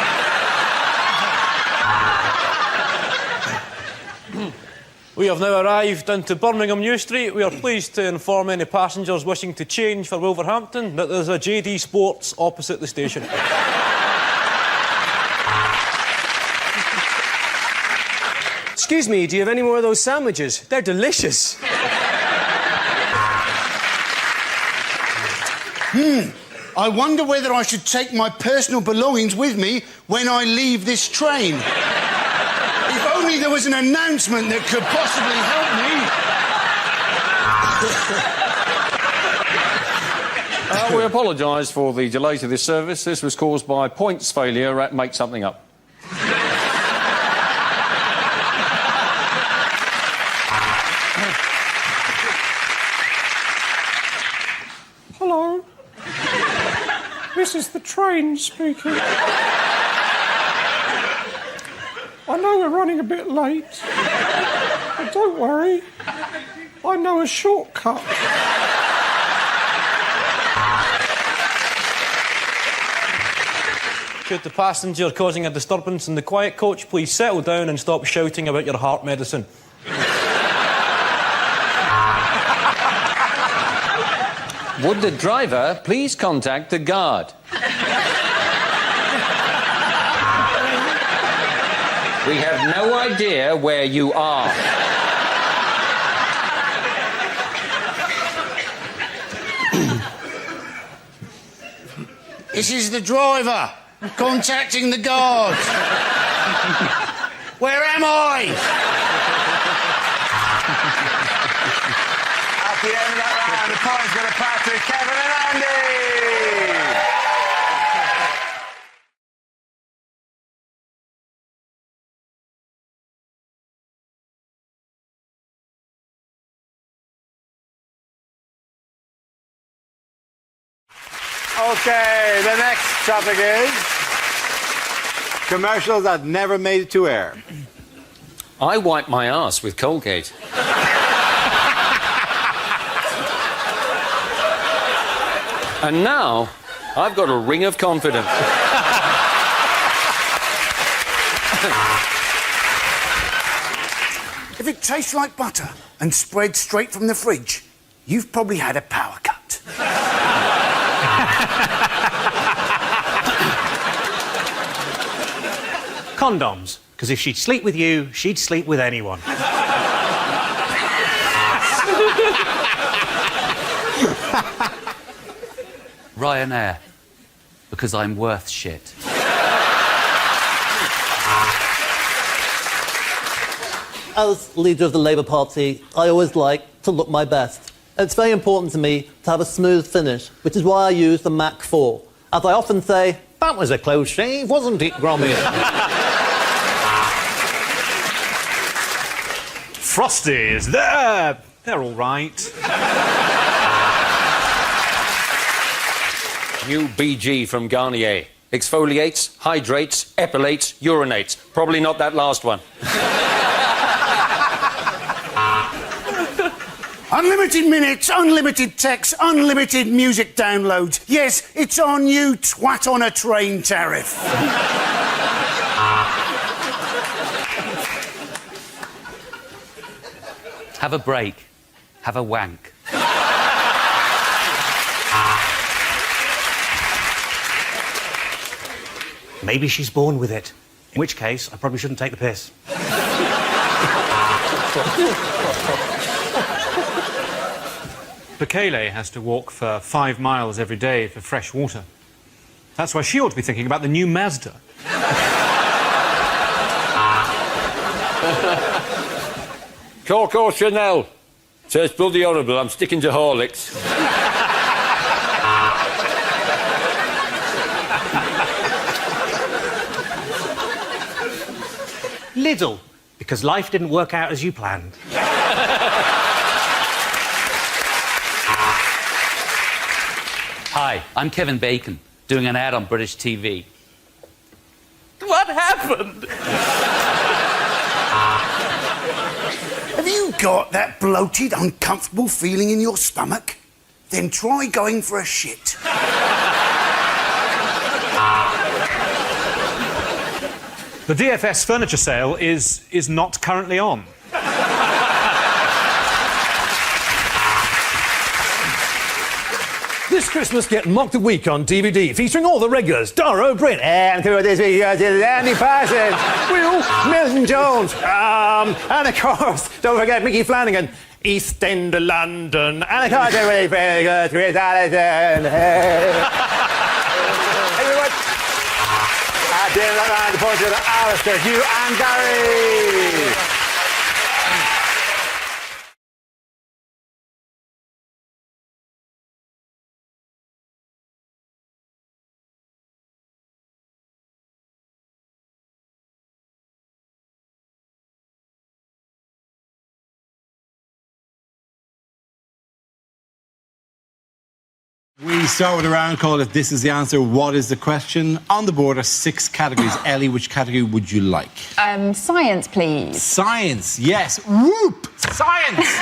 We have now arrived into Birmingham New Street. We are pleased to inform any passengers wishing to change for Wolverhampton that there's a JD Sports opposite the station. Excuse me, do you have any more of those sandwiches? They're delicious. I wonder whether I should take my personal belongings with me when I leave this train. If only there was an announcement that could possibly help me. We apologise for the delay to this service. This was caused by points failure at Make Something Up. Hello. This is the train speaking. I know we're running a bit late, but don't worry. I know a shortcut. Could the passenger causing a disturbance in the quiet coach please settle down and stop shouting about your heart medicine? Would the driver please contact the guard? We have no idea where you are. This is the driver contacting the guard. Where am I? At the end of that round, the point's going to pass to Kevin and Andy. OK, the next topic is Commercials that never made it to air. I wipe my arse with Colgate. And now, I've got a ring of confidence. If it tastes like butter and spreads straight from the fridge, you've probably had a power cut. Condoms. Because if she'd sleep with you, she'd sleep with anyone. Ryanair. Because I'm worth shit. As leader of the Labour Party, I always like to look my best. It's very important to me to have a smooth finish, which is why I use the Mach 4. As I often say, that was a close shave, wasn't it, Grommy? Frosties, they're all right. New BG from Garnier. Exfoliates, hydrates, epilates, urinates. Probably not that last one. Unlimited minutes, unlimited text, unlimited music downloads. Yes, it's our new twat on a train tariff. Have a break. Have a wank. Maybe she's born with it. In which case, I probably shouldn't take the piss. Bekele has to walk for 5 miles every day for fresh water. That's why she ought to be thinking about the new Mazda. Coco Chanel. Says bloody horrible, I'm sticking to Horlicks. Lidl. Because life didn't work out as you planned. Hi, I'm Kevin Bacon, doing an ad on British TV. What happened? Have you got that bloated, uncomfortable feeling in your stomach? Then try going for a shit. The DFS furniture sale is not currently on. This Christmas, get Mocked a Week on DVD, featuring all the regulars, Dara O'Brien, And through this week, Andy Parsons, Will, Milton Jones, and of course, don't forget Mickey Flanagan, East End of London, and of course, everybody very good, Chris Allison. Everyone, dinner around the portrait of Alistair, Hugh, and Gary. We start with a round called If This Is the Answer, What is the Question? On the board are 6 categories. Ellie, which category would you like? Science, please. Science, yes. Whoop! Science!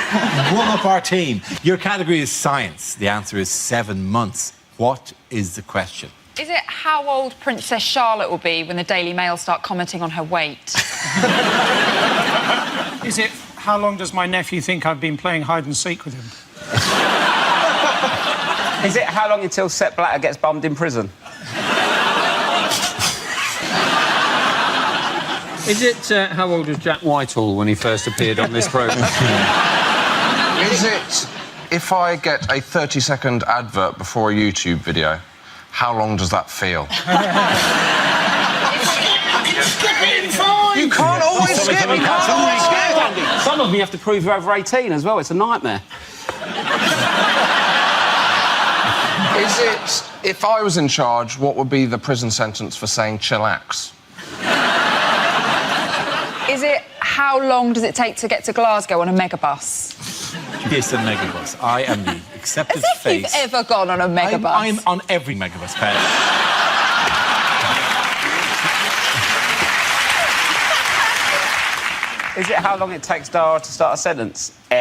One up our team. Your category is science. The answer is 7 months. What is the question? Is it how old Princess Charlotte will be when the Daily Mail start commenting on her weight? Is it how long does my nephew think I've been playing hide and seek with him? Is it how long until Sepp Blatter gets bummed in prison? Is it how old was Jack Whitehall when he first appeared on this programme? Is it if I get a 30-second advert before a YouTube video, how long does that feel? You can't always skip! You can't always skip! Some of them you have to prove you're over 18 as well. It's a nightmare. Is it, if I was in charge, what would be the prison sentence for saying chillax? Is it how long does it take to get to Glasgow on a megabus? Yes, a megabus. I am the accepted As if face. you've ever gone on a megabus. I'm on every megabus, Pat. Is it how long it takes Dara to start a sentence? What's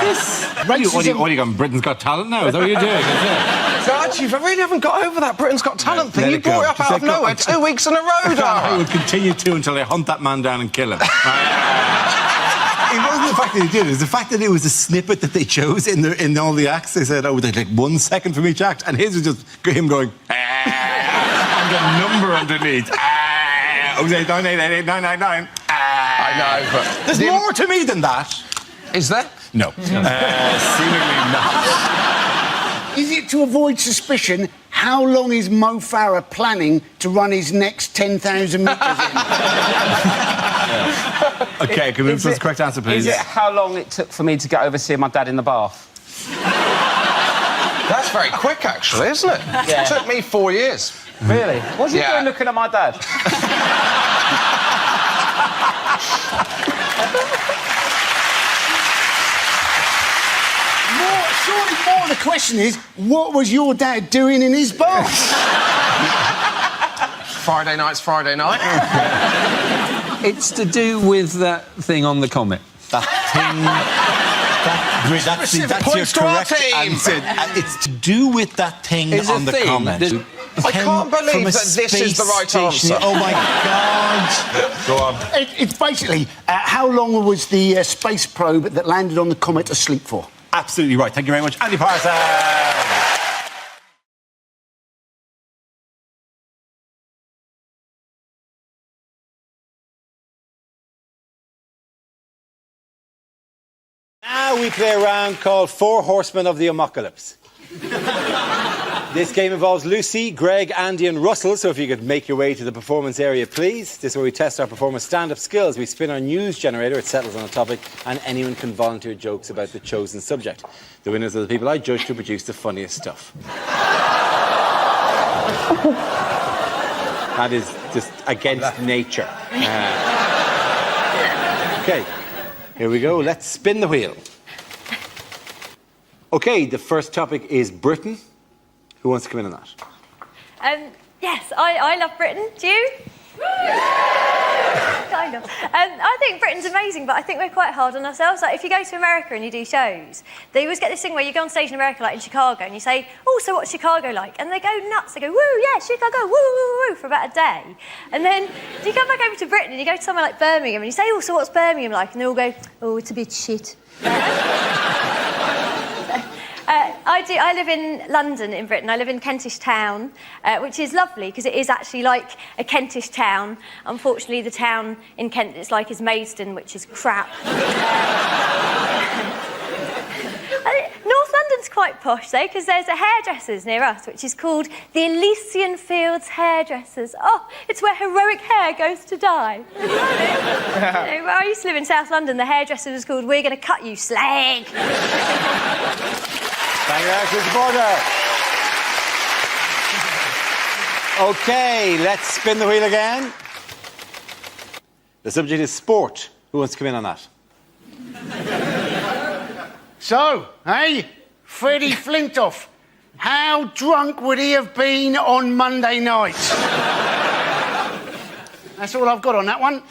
this? What are you going, Britain's Got Talent now? Is that what you're doing? So actually, I really haven't got over that Britain's Got Talent thing. You brought it up out of nowhere 2 weeks in a row, Dara. I will continue to until I hunt that man down and kill him. It wasn't the fact that he did it. It was the fact that it was a snippet that they chose in all the acts. They said, oh, they'd like 1 second from each act. And his was just him going, and the number underneath. 9888999. I know, but... There's more to me than that. Is there? No. Seemingly not. Is it to avoid suspicion? How long is Mo Farah planning to run his next 10,000 metres in? OK, can we move to the correct answer, please? Is it how long it took for me to get over seeing my dad in the bath? That's very quick, actually, isn't it? Yeah. It took me 4 years. Really? What's he doing looking at my dad? Surely more the question is, what was your dad doing in his bath? Friday night's Friday night. It's to do with that thing on the comet. That thing... That's your correct answer. It's to do with that thing on the comment. I can't believe that this is the right answer. Oh, my God. Go on. It's basically, how long was the space probe that landed on the comet asleep for? Absolutely right. Thank you very much, Andy Parsons. Now we play a round called Four Horsemen of the Apocalypse. This game involves Lucy, Greg, Andy and Russell, so if you could make your way to the performance area, please. This is where we test our performers' stand-up skills. We spin our news generator, it settles on a topic, and anyone can volunteer jokes about the chosen subject. The winners are the people I judge to produce the funniest stuff. That is just against nature. OK, here we go. Let's spin the wheel. OK, the first topic is Britain. Who wants to come in on that? Yes, I love Britain. Do you? Kind of. I think Britain's amazing, but I think we're quite hard on ourselves. Like, if you go to America and you do shows, they always get this thing where you go on stage in America, like in Chicago, and you say, oh, so what's Chicago like? And they go nuts. They go, woo, yeah, Chicago, woo, woo, woo, for about a day. And then you come back over to Britain and you go to somewhere like Birmingham and you say, oh, so what's Birmingham like? And they all go, oh, it's a bit shit. I live in London, in Britain. I live in Kentish Town, which is lovely because it is actually like a Kentish town. Unfortunately, the town in Kent it's like is Maidstone, which is crap. North London's quite posh, though, because there's a hairdressers near us, which is called the Elysian Fields Hairdressers. Oh, it's where heroic hair goes to die. Where I used to live in South London, the hairdresser was called We're Going to Cut You, Slag. Thank you, Mr. Porter. OK, let's spin the wheel again. The subject is sport. Who wants to come in on that? So, Freddie Flintoff, how drunk would he have been on Monday night? That's all I've got on that one.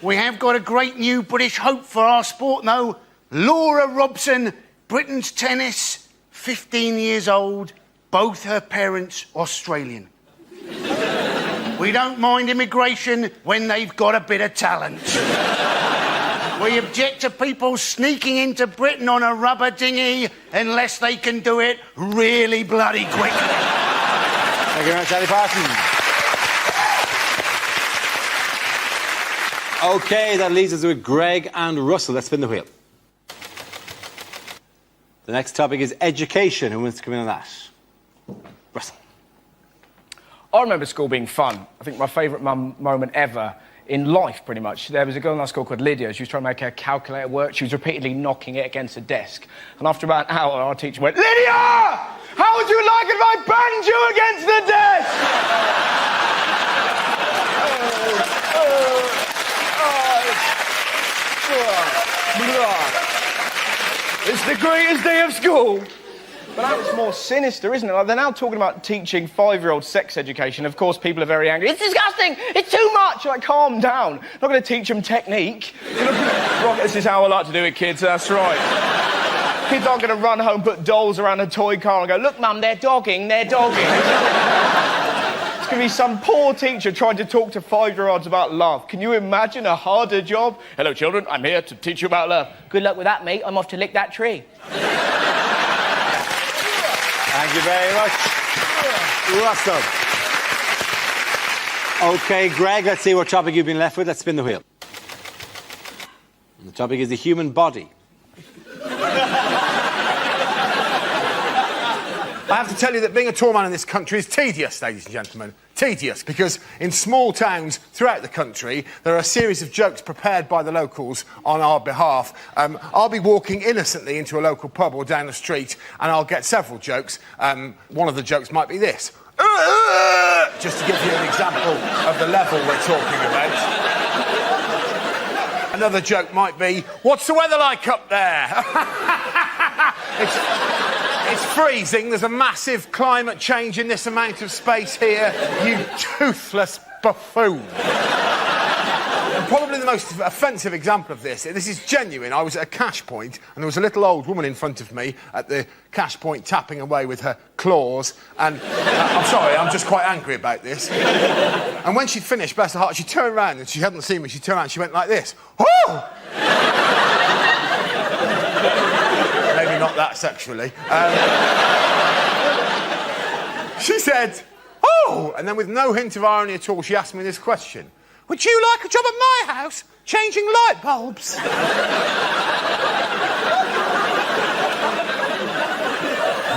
We have got a great new British hope for our sport, though. Laura Robson, Britain's tennis, 15 years old, both her parents Australian. We don't mind immigration when they've got a bit of talent. We object to people sneaking into Britain on a rubber dinghy unless they can do it really bloody quickly. Thank you very much, Andy Parsons. OK, that leaves us with Greg and Russell. Let's spin the wheel. The next topic is education. Who wants to come in on that? Russell. I remember school being fun. I think my favourite moment ever in life, pretty much. There was a girl in our school called Lydia. She was trying to make her calculator work. She was repeatedly knocking it against a desk. And after about an hour, our teacher went, Lydia! How would you like if I banged you against the desk? It's the greatest day of school. But now it's more sinister, isn't it? Like, they're now talking about teaching 5-year-olds sex education. Of course, people are very angry. It's disgusting! It's too much! Like, calm down. Not going to teach them technique. Right, this is how I like to do it, kids. That's right. Kids aren't going to run home, put dolls around a toy car and go, look, Mum, they're dogging, they're dogging. It's going to be some poor teacher trying to talk to 5-year-olds about love. Can you imagine a harder job? Hello, children, I'm here to teach you about love. Good luck with that, mate. I'm off to lick that tree. Thank you very much, Russell. OK, Greg, let's see what topic you've been left with. Let's spin the wheel. And the topic is the human body. I have to tell you that being a tall man in this country is tedious, ladies and gentlemen. Tedious, because in small towns throughout the country, there are a series of jokes prepared by the locals on our behalf. I'll be walking innocently into a local pub or down the street, and I'll get several jokes. One of the jokes might be this. Just to give you an example of the level we're talking about. Another joke might be, what's the weather like up there? It's freezing. There's a massive climate change in this amount of space here. You toothless buffoon. And probably the most offensive example of this is genuine. I was at a cash point and there was a little old woman in front of me at the cash point tapping away with her claws. And I'm sorry, I'm just quite angry about this. And when she'd finished, bless her heart, she turned around and she hadn't seen me. She turned around and she went like this. Oh! Maybe not that sexually. She said, oh! And then with no hint of irony at all, she asked me this question. Would you like a job at my house, changing light bulbs?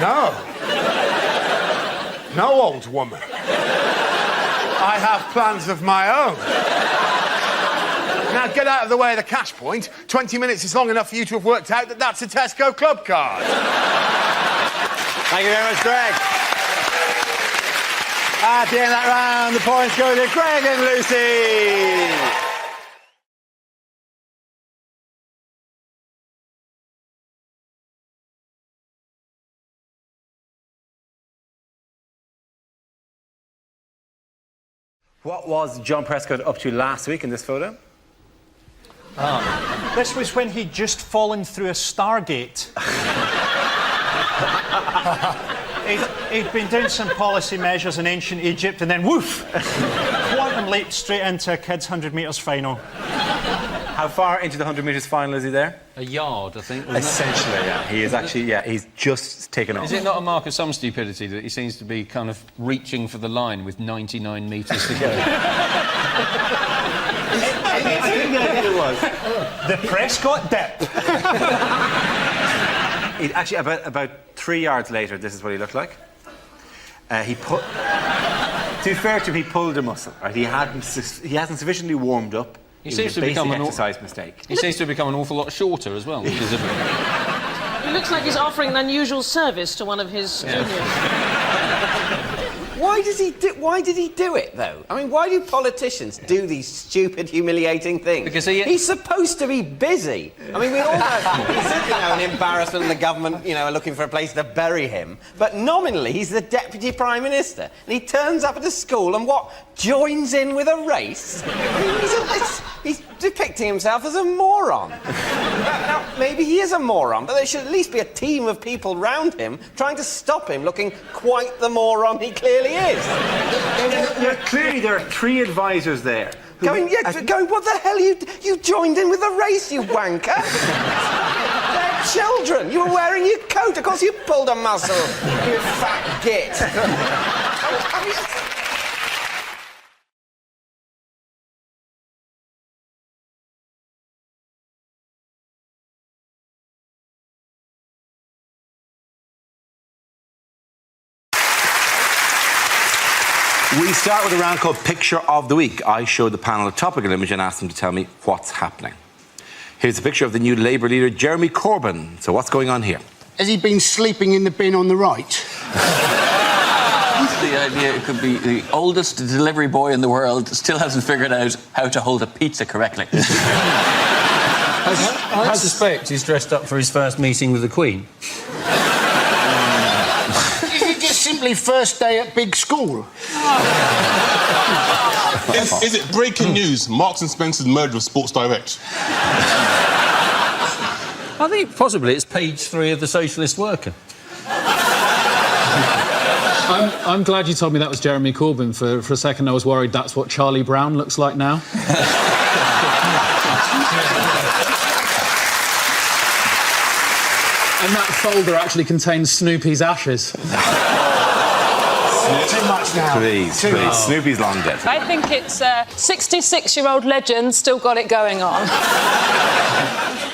No. No, old woman. I have plans of my own. Now, get out of the way of the cash point. 20 minutes is long enough for you to have worked out that that's a Tesco club card. Thank you very much, Greg. At the end of that round, the points go to Greg and Lucy. What was John Prescott up to last week in this photo? This was when he'd just fallen through a Stargate. He'd been doing some policy measures in ancient Egypt and then woof! Quantum leap straight into a kids' 100 metres final. How far into the 100 metres final is he there? A yard, I think. Essentially, yeah. He is actually, he's just taken off. Is it not a mark of some stupidity that he seems to be kind of reaching for the line with 99 metres to go? I think the idea was the Prescott dip. Actually, about 3 yards later, this is what he looked like. To be fair to him, he pulled a muscle. Right? He hasn't sufficiently warmed up. He seems to become an exercise mistake. He seems to have become an awful lot shorter as well. Which is He looks like he's offering an unusual service to one of his juniors. Why did he do it, though? I mean, why do politicians do these stupid, humiliating things? Because he's supposed to be busy. I mean, we all know he's an embarrassment and the government, are looking for a place to bury him. But nominally, he's the Deputy Prime Minister. And he turns up at a school and joins in with a race? I mean, he's depicting himself as a moron. Now, maybe he is a moron, but there should at least be a team of people round him trying to stop him looking quite the moron he clearly is. Clearly, there are 3 advisors there. Going, what the hell? You joined in with the race, you wanker. They're children. You were wearing your coat. Of course you pulled a muscle, you fat git. We start with a round called Picture of the Week. I show the panel a topical image and ask them to tell me what's happening. Here's a picture of the new Labour leader, Jeremy Corbyn. So what's going on here? Has he been sleeping in the bin on the right? The idea it could be the oldest delivery boy in the world still hasn't figured out how to hold a pizza correctly. I suspect he's dressed up for his first meeting with the Queen. simply first day at big school? Is it breaking news? Marks and Spencer's merger with Sports Direct. I think possibly it's page 3 of the Socialist Worker. I'm glad you told me that was Jeremy Corbyn. For a second, I was worried that's what Charlie Brown looks like now. And that folder actually contains Snoopy's ashes. Too much now. Please. Snoopy's long dead. I think it's a 66-year-old legend still got it going on.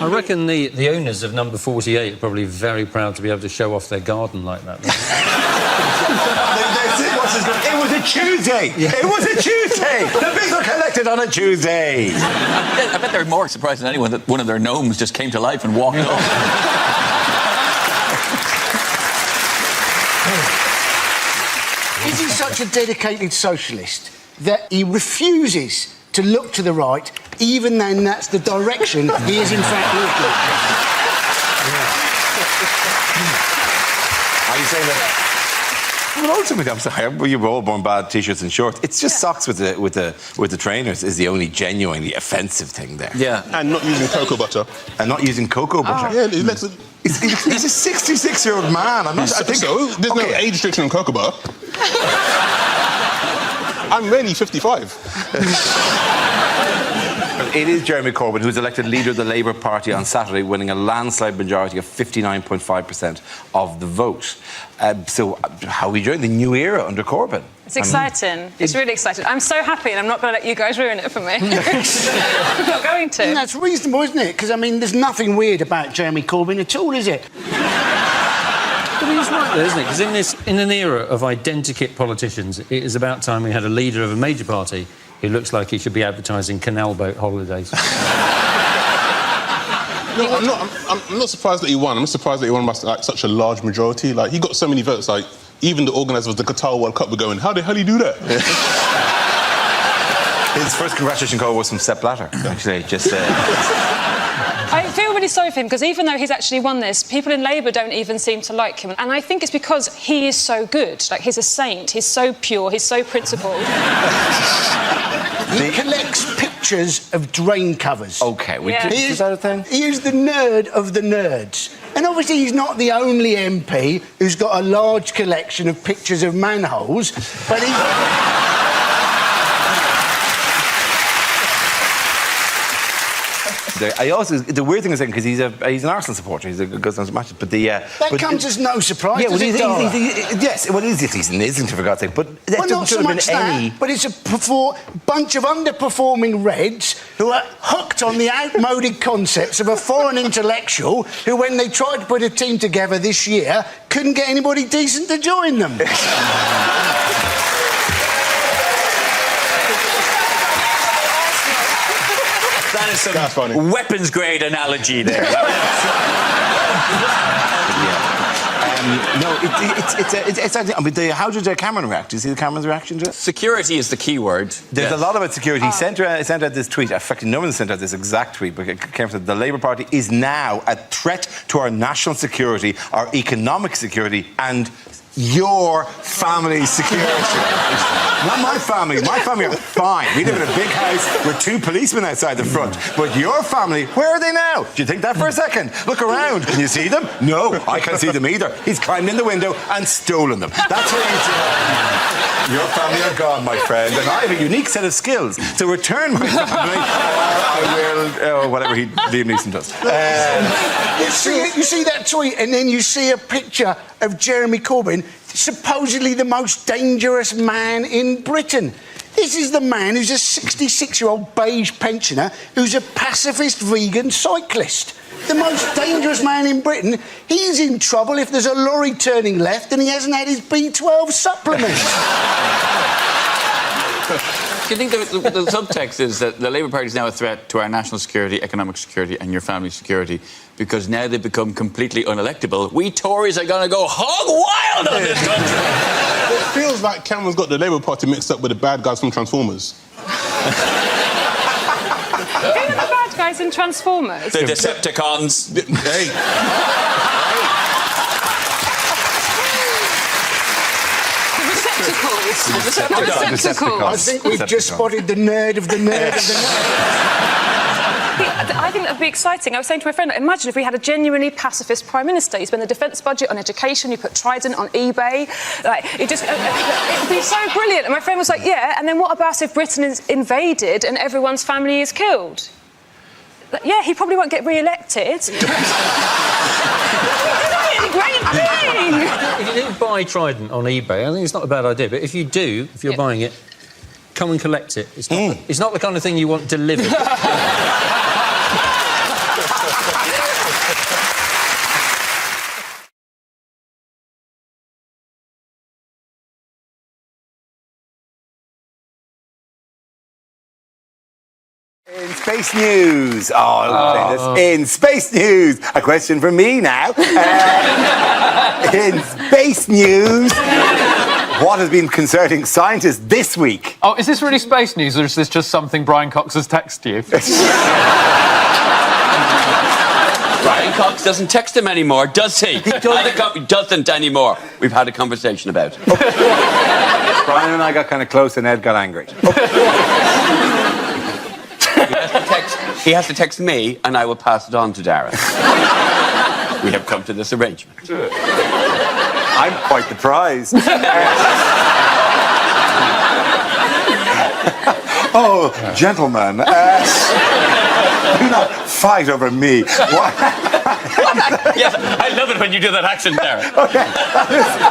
I reckon the owners of number 48 are probably very proud to be able to show off their garden like that. It was a Tuesday! It was a Tuesday! The bigs were collected on a Tuesday! I bet they're more surprised than anyone that one of their gnomes just came to life and walked off. Is he such a dedicated socialist that he refuses to look to the right, even then that's the direction he is in fact looking? Are you saying that? Well, ultimately, I'm sorry, you were all born bad t-shirts and shorts. It's just socks with the trainers is the only genuinely offensive thing there. Yeah. And not using cocoa butter. And not using cocoa butter. Yeah, he's a 66-year-old man. I think so. There's no age restriction on cocoa butter. I'm really 55. It is Jeremy Corbyn who's elected leader of the Labour Party on Saturday, winning a landslide majority of 59.5% of the vote. So how are we enjoying the new era under Corbyn? It's exciting. It's really exciting. I'm so happy, and I'm not going to let you guys ruin it for me. I'm not going to. And that's reasonable, isn't it? Because, I mean, there's nothing weird about Jeremy Corbyn at all, is it? I mean, it's right there, isn't it? Because in an era of identikit politicians, it is about time we had a leader of a major party who looks like he should be advertising canal boat holidays. No, I'm not surprised that he won. I'm surprised that he won by such a large majority. Like, he got so many votes. Like, even the organisers of the Qatar World Cup were going, "How the hell did he do that?" His first congratulation call was from Sepp Blatter, actually. I feel really sorry for him, because even though he's actually won this, people in Labour don't even seem to like him. And I think it's because he is so good. Like, he's a saint. He's so pure. He's so principled. He collects pictures of drain covers. OK, is that a thing? He is the nerd of the nerds. And obviously he's not the only MP who's got a large collection of pictures of manholes, but he... The weird thing is because he's an Arsenal supporter, he goes on to matches, but that comes as no surprise. Yeah, well, yes, well, he's in Islington, for God's sake, but well, not so much that, but it's a bunch of underperforming Reds who are hooked on the outmoded concepts of a foreign intellectual who, when they tried to put a team together this year, couldn't get anybody decent to join them. That is some weapons-grade analogy there. No, it's I mean, how did Cameron react? Do you see Cameron's reaction to it? Security is the key word. There's a lot about security. He sent out this tweet. In fact, no one sent out this exact tweet, but it came from the Labour Party is now a threat to our national security, our economic security, and your family's security. Not my family. My family are fine. We live in a big house with 2 policemen outside the front. But your family, where are they now? Do you think that for a second? Look around. Can you see them? No, I can't see them either. He's climbed in the window and stolen them. That's what he's doing. Your family are gone, my friend, and I have a unique set of skills to return my family. I will, whatever Liam Neeson does. You see that tweet, and then you see a picture of Jeremy Corbyn, supposedly the most dangerous man in Britain. This is the man who's a 66-year-old beige pensioner who's a pacifist vegan cyclist. The most dangerous man in Britain. He's in trouble if there's a lorry turning left and he hasn't had his B12 supplement. Do you think the subtext is that the Labour Party is now a threat to our national security, economic security and your family security because now they've become completely unelectable? We Tories are going to go hog wild on this country! It feels like Cameron's got the Labour Party mixed up with the bad guys from Transformers. Who are the bad guys in Transformers? The Decepticons. Hey. Receptacles. I think we've just spotted the nerd of the nerd of the nerd. I think that would be exciting. I was saying to my friend, imagine if we had a genuinely pacifist Prime Minister. You spend the defence budget on education, you put Trident on eBay. Like, it'd be so brilliant. And my friend was like, yeah, and then what about if Britain is invaded and everyone's family is killed? Like, yeah, he probably won't get re-elected. If you do buy Trident on eBay, I think it's not a bad idea. But if you do, if you're buying it, come and collect it. It's not the kind of thing you want delivered. In space news, in space news, a question for me now. In space news, what has been concerning scientists this week? Oh, is this really space news, or is this just something Brian Cox has texted you? Brian Cox doesn't text him anymore, does he? He doesn't anymore. We've had a conversation about it. Brian and I got kind of close and Ed got angry. He has to text me, and I will pass it on to Dara. We have come to this arrangement. I'm quite the prize. Oh, gentlemen, do not fight over me. Yes, I love it when you do that accent, Dara. Okay,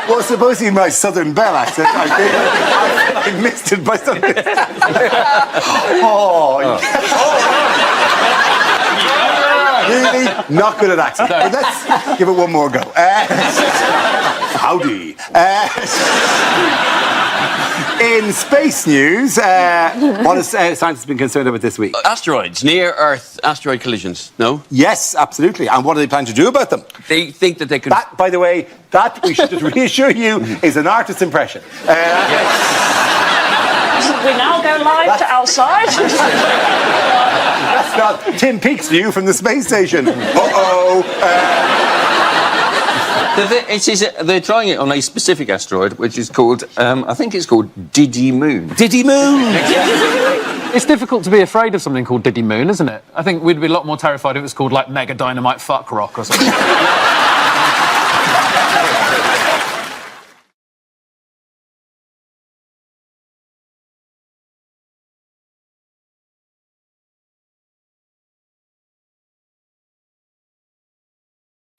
well, supposing my Southern Belle accent, I missed it by some distance. Really not good at accents. But let's give it one more go. Howdy. In space news, what has scientists been concerned about this week? Asteroids, near-Earth asteroid collisions, no? Yes, absolutely. And what do they plan to do about them? They think that they can... That, by the way, that, we should just reassure you, is an artist's impression. We now go live to outside. That's not Tim Peake's view from the space station. They're trying it on a specific asteroid, which is called, I think it's called Diddy Moon. Diddy Moon! It's difficult to be afraid of something called Diddy Moon, isn't it? I think we'd be a lot more terrified if it was called, like, Mega Dynamite Fuck Rock or something.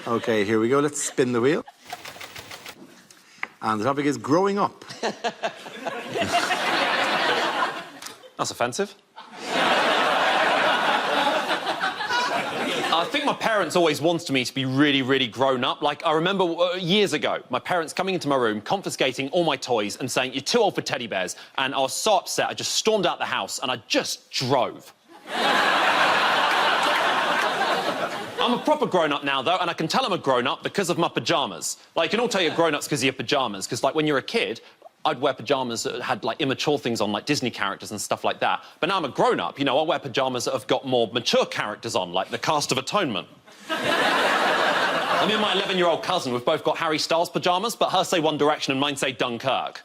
Okay, here we go. Let's spin the wheel. And the topic is growing up. That's offensive. I think my parents always wanted me to be really, really grown up. Like, I remember years ago, my parents coming into my room, confiscating all my toys and saying, "You're too old for teddy bears." And I was so upset, I just stormed out the house and I just drove. I'm a proper grown-up now, though, and I can tell I'm a grown-up because of my pyjamas. Like, you can all tell you're grown-ups because of your pyjamas, because, like, when you're a kid, I'd wear pyjamas that had, like, immature things on, like Disney characters and stuff like that. But now I'm a grown-up, you know, I wear pyjamas that have got more mature characters on, like the Cast of Atonement. I mean, my 11-year-old cousin, we've both got Harry Styles pyjamas, but hers say One Direction and mine say Dunkirk.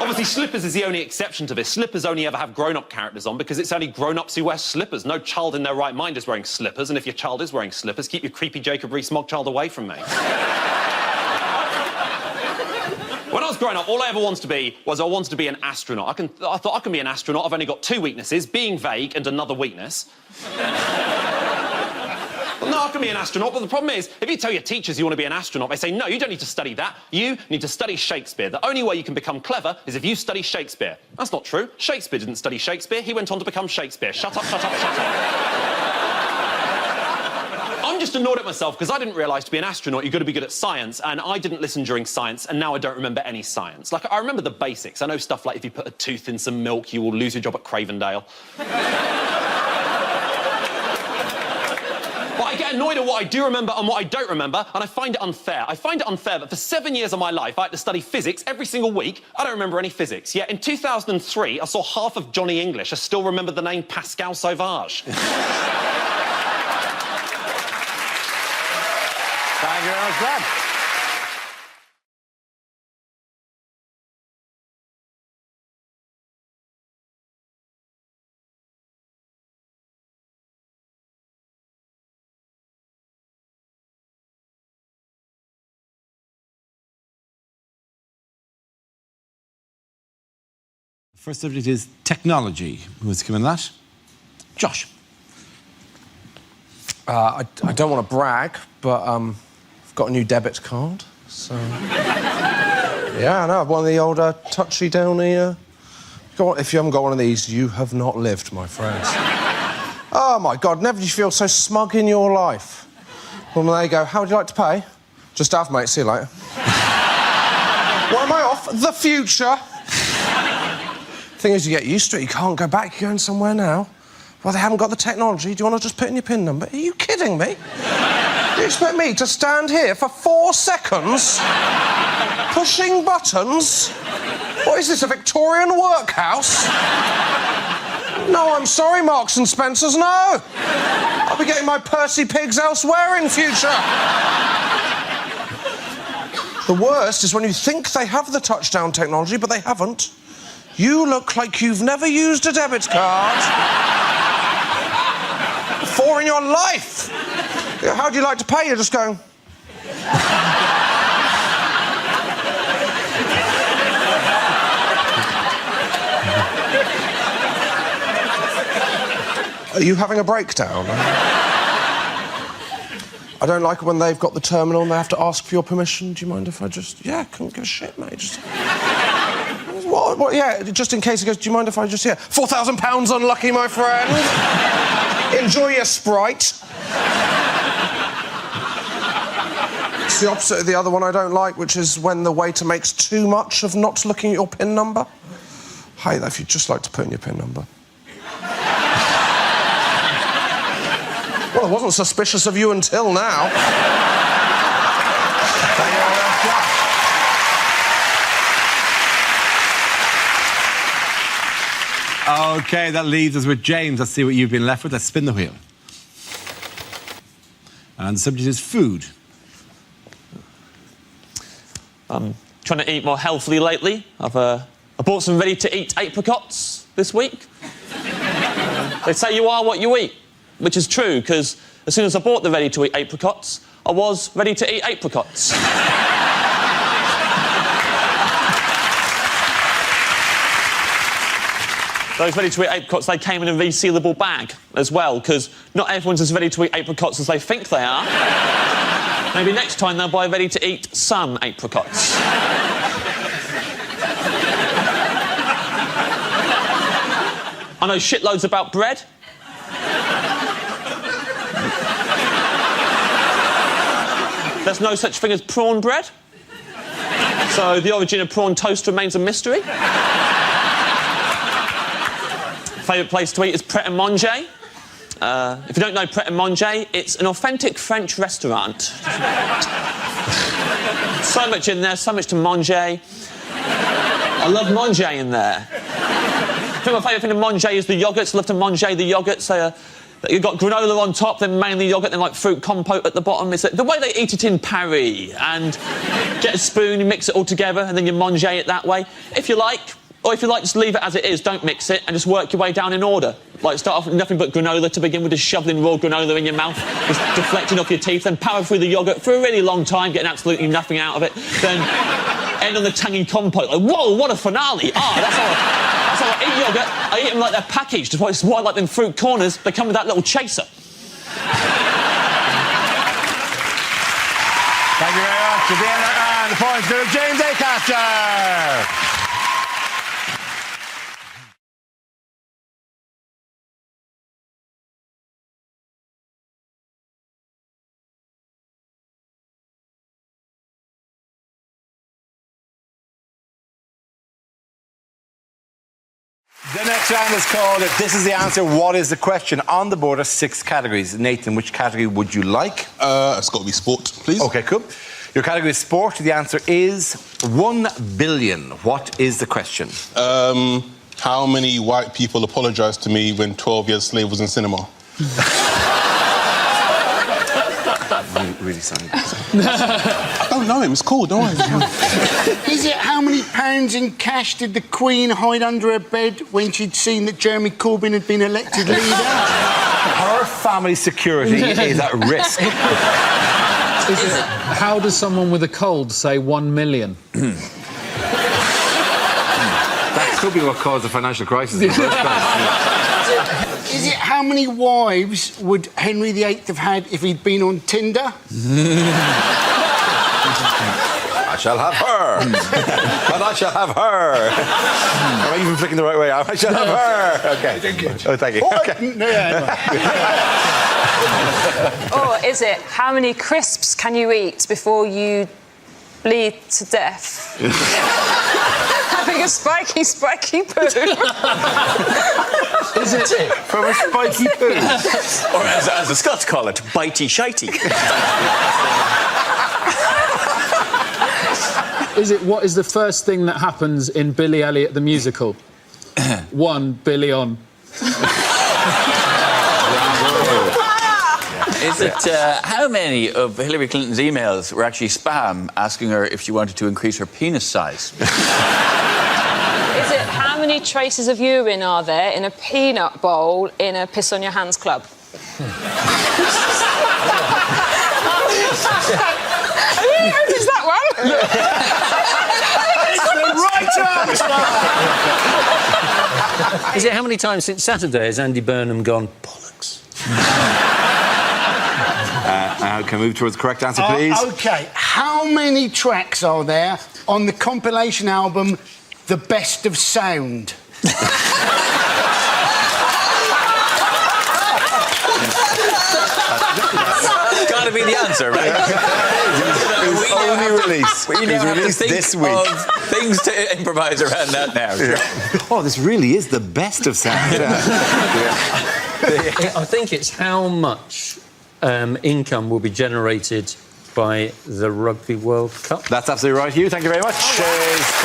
Obviously, slippers is the only exception to this. Slippers only ever have grown-up characters on because it's only grown-ups who wear slippers. No child in their right mind is wearing slippers, and if your child is wearing slippers, keep your creepy Jacob Rees-Mogg child away from me. When I was growing up, all I ever wanted to be was I wanted to be an astronaut. I thought I can be an astronaut. I've only got two weaknesses, being vague and another weakness. No, I can be an astronaut, but the problem is, if you tell your teachers you want to be an astronaut, they say, no, you don't need to study that. You need to study Shakespeare. The only way you can become clever is if you study Shakespeare. That's not true. Shakespeare didn't study Shakespeare. He went on to become Shakespeare. Shut up, shut up, shut up. I'm just annoyed at myself because I didn't realise to be an astronaut you've got to be good at science, and I didn't listen during science, and now I don't remember any science. Like, I remember the basics. I know stuff like if you put a tooth in some milk, you will lose your job at Cravendale. But I get annoyed at what I do remember and what I don't remember, and I find it unfair. I find it unfair that for 7 years of my life, I had to study physics every single week. I don't remember any physics. Yet in 2003, I saw half of Johnny English. I still remember the name Pascal Sauvage. Thank you very much, Brad. First subject is technology. Who's coming on that? Josh. I don't want to brag, but I've got a new debit card, so... Yeah, I know, I've one of the old touchy-downy... If you haven't got one of these, you have not lived, my friends. Oh, my God, never did you feel so smug in your life. Well, there you go. How would you like to pay? Just have, mate. See you later. Why am I off? The future. Thing is, you get used to it. You can't go back. You're going somewhere now. Well, they haven't got the technology. Do you want to just put in your PIN number? Are you kidding me? You expect me to stand here for 4 seconds pushing buttons? What is this, a Victorian workhouse? No, I'm sorry, Marks and Spencers, no. I'll be getting my Percy Pigs elsewhere in future. The worst is when you think they have the touchdown technology, but they haven't. You look like you've never used a debit card before in your life. How do you like to pay? You're just going... Are you having a breakdown? I don't like it when they've got the terminal and they have to ask for your permission. Do you mind if I just... Yeah, couldn't give a shit, mate. Just... What? Yeah, just in case he goes, do you mind if I just... Yeah, £4,000 unlucky, my friend. Enjoy your Sprite. It's the opposite of the other one I don't like, which is when the waiter makes too much of not looking at your PIN number. Hey, though, if you'd just like to put in your PIN number. Well, I wasn't suspicious of you until now. OK, that leaves us with James. Let's see what you've been left with. Let's spin the wheel. And the subject is food. I'm trying to eat more healthily lately. I bought some ready-to-eat apricots this week. They say you are what you eat, which is true, because as soon as I bought the ready-to-eat apricots, I was ready to eat apricots. Those ready-to-eat apricots, they came in a resealable bag as well, because not everyone's as ready to eat apricots as they think they are. Maybe next time they'll buy ready-to-eat some apricots. I know shitloads about bread. There's no such thing as prawn bread. So the origin of prawn toast remains a mystery. Favourite place to eat is Pret a Manger. If you don't know Pret a Manger, it's an authentic French restaurant. So much in there, so much to manger. I love manger in there. I think my favourite thing to manger is the yoghurts. I love to manger the yoghurts. You've got granola on top, then mainly yoghurt, then like fruit compote at the bottom. It's the way they eat it in Paris. And get a spoon, you mix it all together, and then you manger it that way. If you like. Or if you like, just leave it as it is, don't mix it, and just work your way down in order. Like, start off with nothing but granola to begin with, just shoveling raw granola in your mouth, just deflecting off your teeth, then power through the yoghurt for a really long time, getting absolutely nothing out of it, then end on the tangy compote. Like, whoa, what a finale! That's how I eat yoghurt. I eat them like they're packaged. That's why I like them fruit corners. They come with that little chaser. Thank you very much. At the end of that round, the points go to James Acaster. The next round is called This Is the Answer, What is the Question? On the board are 6 categories. Nathan, which category would you like? It's got to be sport, please. OK, cool. Your category is sport. The answer is 1 billion. What is the question? How many white people apologised to me when 12 Years Slave was in cinema? Really sounding. I don't know him. It's cool, don't worry. Is it how many pounds in cash did the Queen hide under her bed when she'd seen that Jeremy Corbyn had been elected leader? Her family security is at risk. How does someone with a cold say 1 million? That's Could be what caused the financial crisis in the first place. Is it how many wives would Henry VIII have had if he'd been on Tinder? I shall have her. And I shall have her. Am I even flicking the right way out? I shall have her. Okay. Oh, thank you. Okay. Or is it how many crisps can you eat before you bleed to death? Having a spiky poo. Is it from a spiky poo? Or as the Scots call it, bitey shitey. Is it what is the first thing that happens in Billy Elliot the musical? 1 billion. Is it how many of Hillary Clinton's emails were actually spam asking her if she wanted to increase her penis size? Is it how many traces of urine are there in a peanut bowl in a piss on your hands club? Is that one? It's the right answer! Is it how many times since Saturday has Andy Burnham gone, bollocks? Can we move towards the correct answer, please? OK, how many tracks are there on the compilation album The Best of Sound? That's got to be the answer, right? It was only released. We now have to think this week. of things to improvise around that now. Oh, this really is the best of sound. I think it's how much income will be generated by the Rugby World Cup. That's absolutely right, Hugh. Thank you very much. Cheers.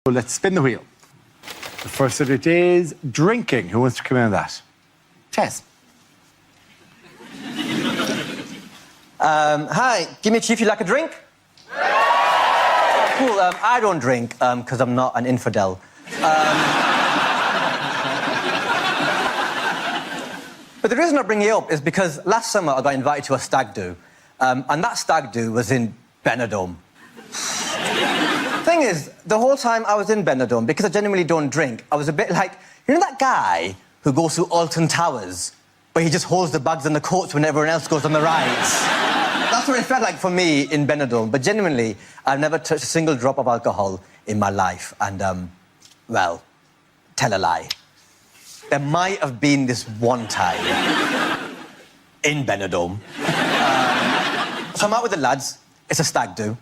Well, let's spin the wheel. The first subject is drinking. Who wants to come in on that? Tess. Hi, give me a chief, you like a drink? Cool, I don't drink because I'm not an infidel. But the reason I bring it up is because last summer I got invited to a stag do, and that stag do was in Benidorm. Thing is, the whole time I was in Benidorm, because I genuinely don't drink, I was a bit like, you know that guy who goes through Alton Towers, but he just holds the bags and the coats when everyone else goes on the rides? That's what it felt like for me in Benidorm. But genuinely, I've never touched a single drop of alcohol in my life. And, well, tell a lie. There might have been this one time in Benidorm. So I'm out with the lads. It's a stag do.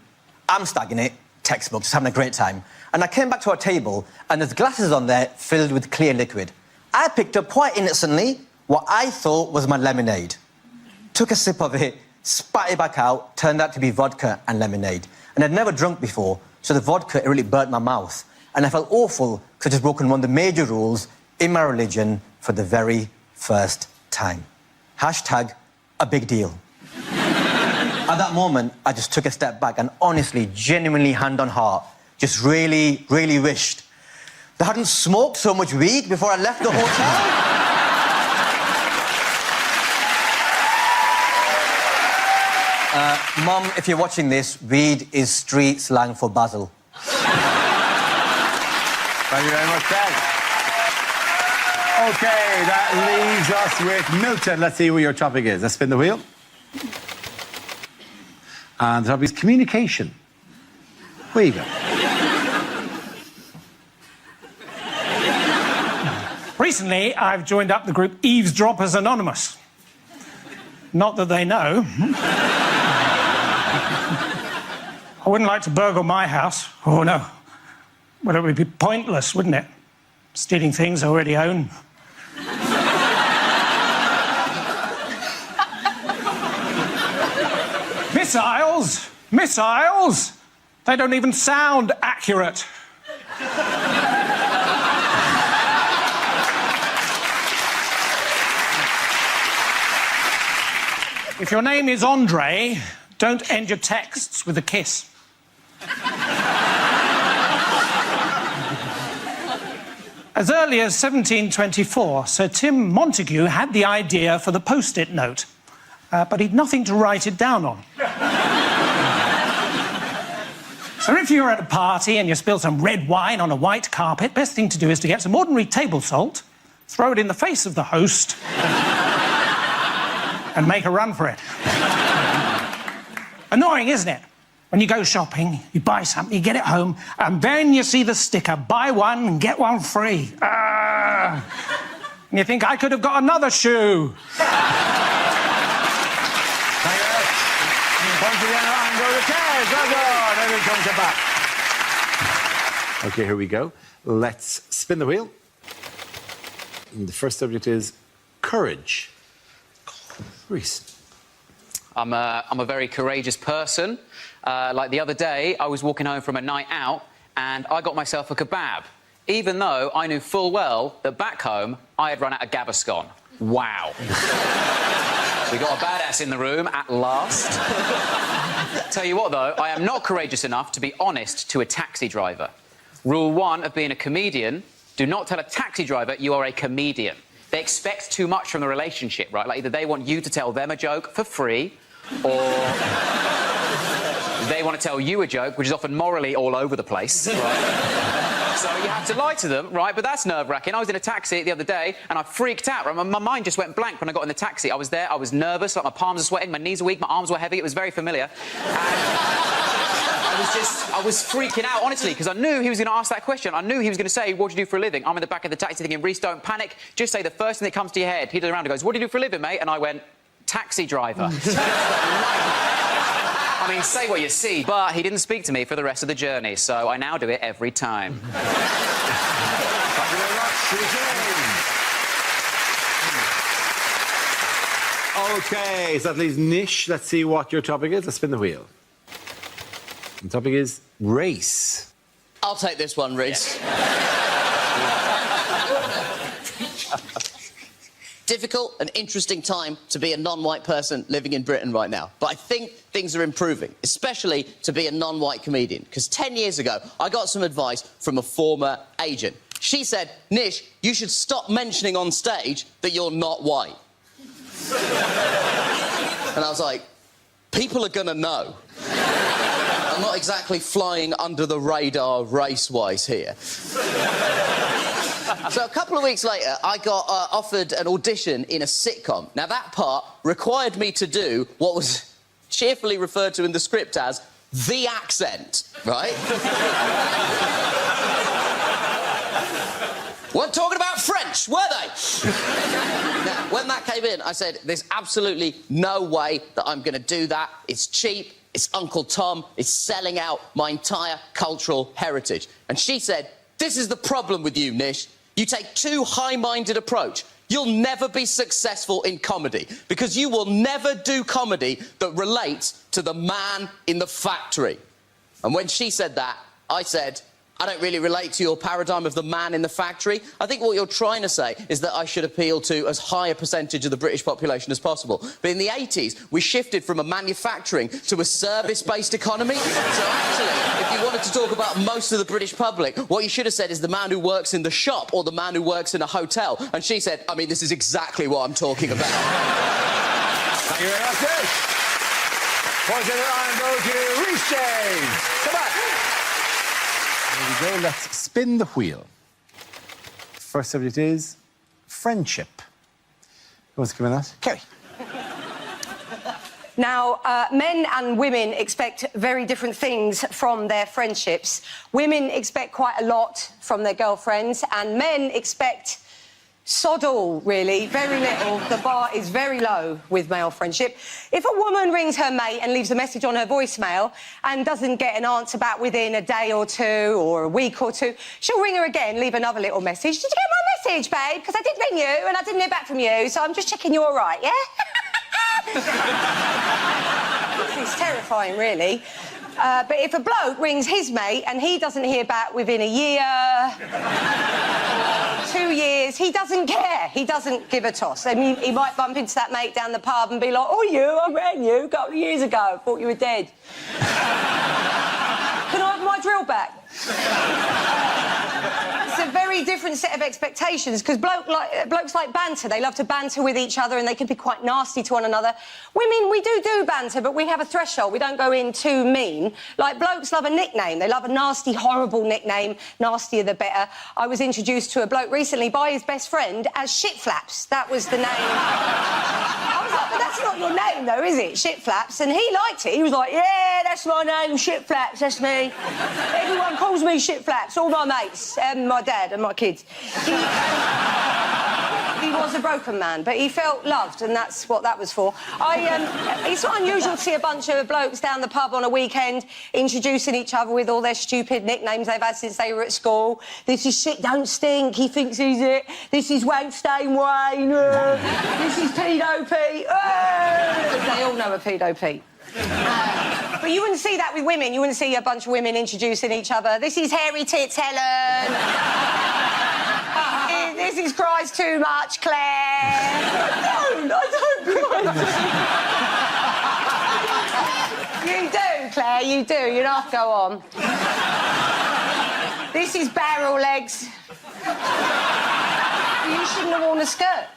I'm stagging it. Textbook, just having a great time. And I came back to our table, and there's glasses on there filled with clear liquid. I picked up quite innocently what I thought was my lemonade. Took a sip of it, spat it back out, turned out to be vodka and lemonade. And I'd never drunk before, so the vodka, it really burnt my mouth. And I felt awful because I'd just broken one of the major rules in my religion for the very first time. # a big deal. At that moment, I just took a step back and honestly, genuinely, hand on heart, just really, really wished that I hadn't smoked so much weed before I left the hotel. Mum, if you're watching this, weed is street slang for Basil. Thank you very much, Dad. OK, that leaves us with Milton. Let's see what your topic is. Let's spin the wheel. And the topic is communication. Where you go? Recently, I've joined up the group Eavesdroppers Anonymous. Not that they know. I wouldn't like to burgle my house. Oh, no. Well, it would be pointless, wouldn't it? Stealing things I already own. Missiles? Missiles? They don't even sound accurate. If your name is Andre, Don't end your texts with a kiss. As early as 1724, Sir Tim Montagu had the idea for the post-it note, but he'd nothing to write it down on. So if you're at a party and you spill some red wine on a white carpet, best thing to do is to get some ordinary table salt, throw it in the face of the host, and make a run for it. Annoying, isn't it? When you go shopping, you buy something, you get it home, and then you see the sticker, buy one and get one free. And you think, I could have got another shoe. Once again, around go the chairs. Well done. Everyone comes back. Okay, here we go. Let's spin the wheel. And the first subject is courage. Reese. I'm a very courageous person. Like the other day, I was walking home from a night out and I got myself a kebab, even though I knew full well that back home I had run out of Gaviscon. Wow. We got a badass in the room at last. Tell you what, though, I am not courageous enough to be honest to a taxi driver. Rule 1 of being a comedian, do not tell a taxi driver you are a comedian. They expect too much from the relationship, right? Like either they want you to tell them a joke for free, or they want to tell you a joke, which is often morally all over the place, right? So you have to lie to them, right? But that's nerve-wracking. I was in a taxi the other day, and I freaked out, right? My mind just went blank when I got in the taxi. I was there, I was nervous, like my palms are sweating, my knees are weak, my arms were heavy. It was very familiar. I was freaking out, honestly, because I knew he was going to ask that question. I knew he was going to say, what do you do for a living? I'm in the back of the taxi thinking, Reece, don't panic. Just say the first thing that comes to your head. He turned around and goes, what do you do for a living, mate? And I went, taxi driver. I mean, say what you see. But he didn't speak to me for the rest of the journey, so I now do it every time. Thank you very much. Okay, so that leaves Nish. Let's see what your topic is. Let's spin the wheel. The topic is race. I'll take this one, Reece. Difficult and interesting time to be a non-white person living in Britain right now. But I think things are improving, especially to be a non-white comedian. Because 10 years ago, I got some advice from a former agent. She said, Nish, you should stop mentioning on stage that you're not white. And I was like, people are gonna know. I'm not exactly flying under the radar race-wise here. So a couple of weeks later, I got offered an audition in a sitcom. Now, that part required me to do what was cheerfully referred to in the script as the accent, right? Weren't talking about French, were they? Now, when that came in, I said, there's absolutely no way that I'm going to do that. It's cheap. It's Uncle Tom. It's selling out my entire cultural heritage. And she said, this is the problem with you, Nish. You take too high-minded approach. You'll never be successful in comedy because you will never do comedy that relates to the man in the factory. And when she said that, I said, I don't really relate to your paradigm of the man in the factory. I think what you're trying to say is that I should appeal to as high a percentage of the British population as possible. But in the 80s, we shifted from a manufacturing to a service-based economy. So actually, if you wanted to talk about most of the British public, what you should have said is the man who works in the shop or the man who works in a hotel. And she said, I mean, this is exactly what I'm talking about. Thank you very much, Nish. Points it around, go to Reece James. Come back. There we go. Let's spin the wheel. First subject is friendship. Who wants to come in that? Kerry. Now, men and women expect very different things from their friendships. Women expect quite a lot from their girlfriends, and men expect sod all, really, very little. The bar is very low with male friendship. If a woman rings her mate and leaves a message on her voicemail and doesn't get an answer back within a day or two or a week or two, she'll ring her again, leave another little message. Did you get my message, babe? Because I did ring you and I didn't hear back from you, so I'm just checking you're all right, yeah? It's terrifying, really. But if a bloke rings his mate and he doesn't hear back within a year, 2 years. He doesn't care. He doesn't give a toss. I mean, he might bump into that mate down the pub and be like, oh, I ran you a couple of years ago. Thought you were dead. Can I have my drill back? It's a very different set of expectations, because blokes like banter. They love to banter with each other and they can be quite nasty to one another. Women, we do banter, but we have a threshold. We don't go in too mean. Like, blokes love a nickname. They love a nasty, horrible nickname. Nastier the better. I was introduced to a bloke recently by his best friend as Shitflaps. That was the name. I was like, but that's not your name, though, is it? Shitflaps. And he liked it. He was like, yeah, that's my name, Shitflaps, that's me. Everyone calls me Shitflaps, all my mates, and my dad and my kids. He was a broken man, but he felt loved, and that's what that was for. It's not unusual to see a bunch of blokes down the pub on a weekend introducing each other with all their stupid nicknames they've had since they were at school. This is Shit Don't Stink, he thinks he's it. This is Won't Stain Wayne. This is Pedo Pete. They all know a Pedo Pete. But you wouldn't see that with women. You wouldn't see a bunch of women introducing each other. This is Hairy Tits Helen. This is Cries Too Much Claire. I don't cry. You do, Claire, you do. You don't have to go on. This is Barrel Legs. You shouldn't have worn a skirt.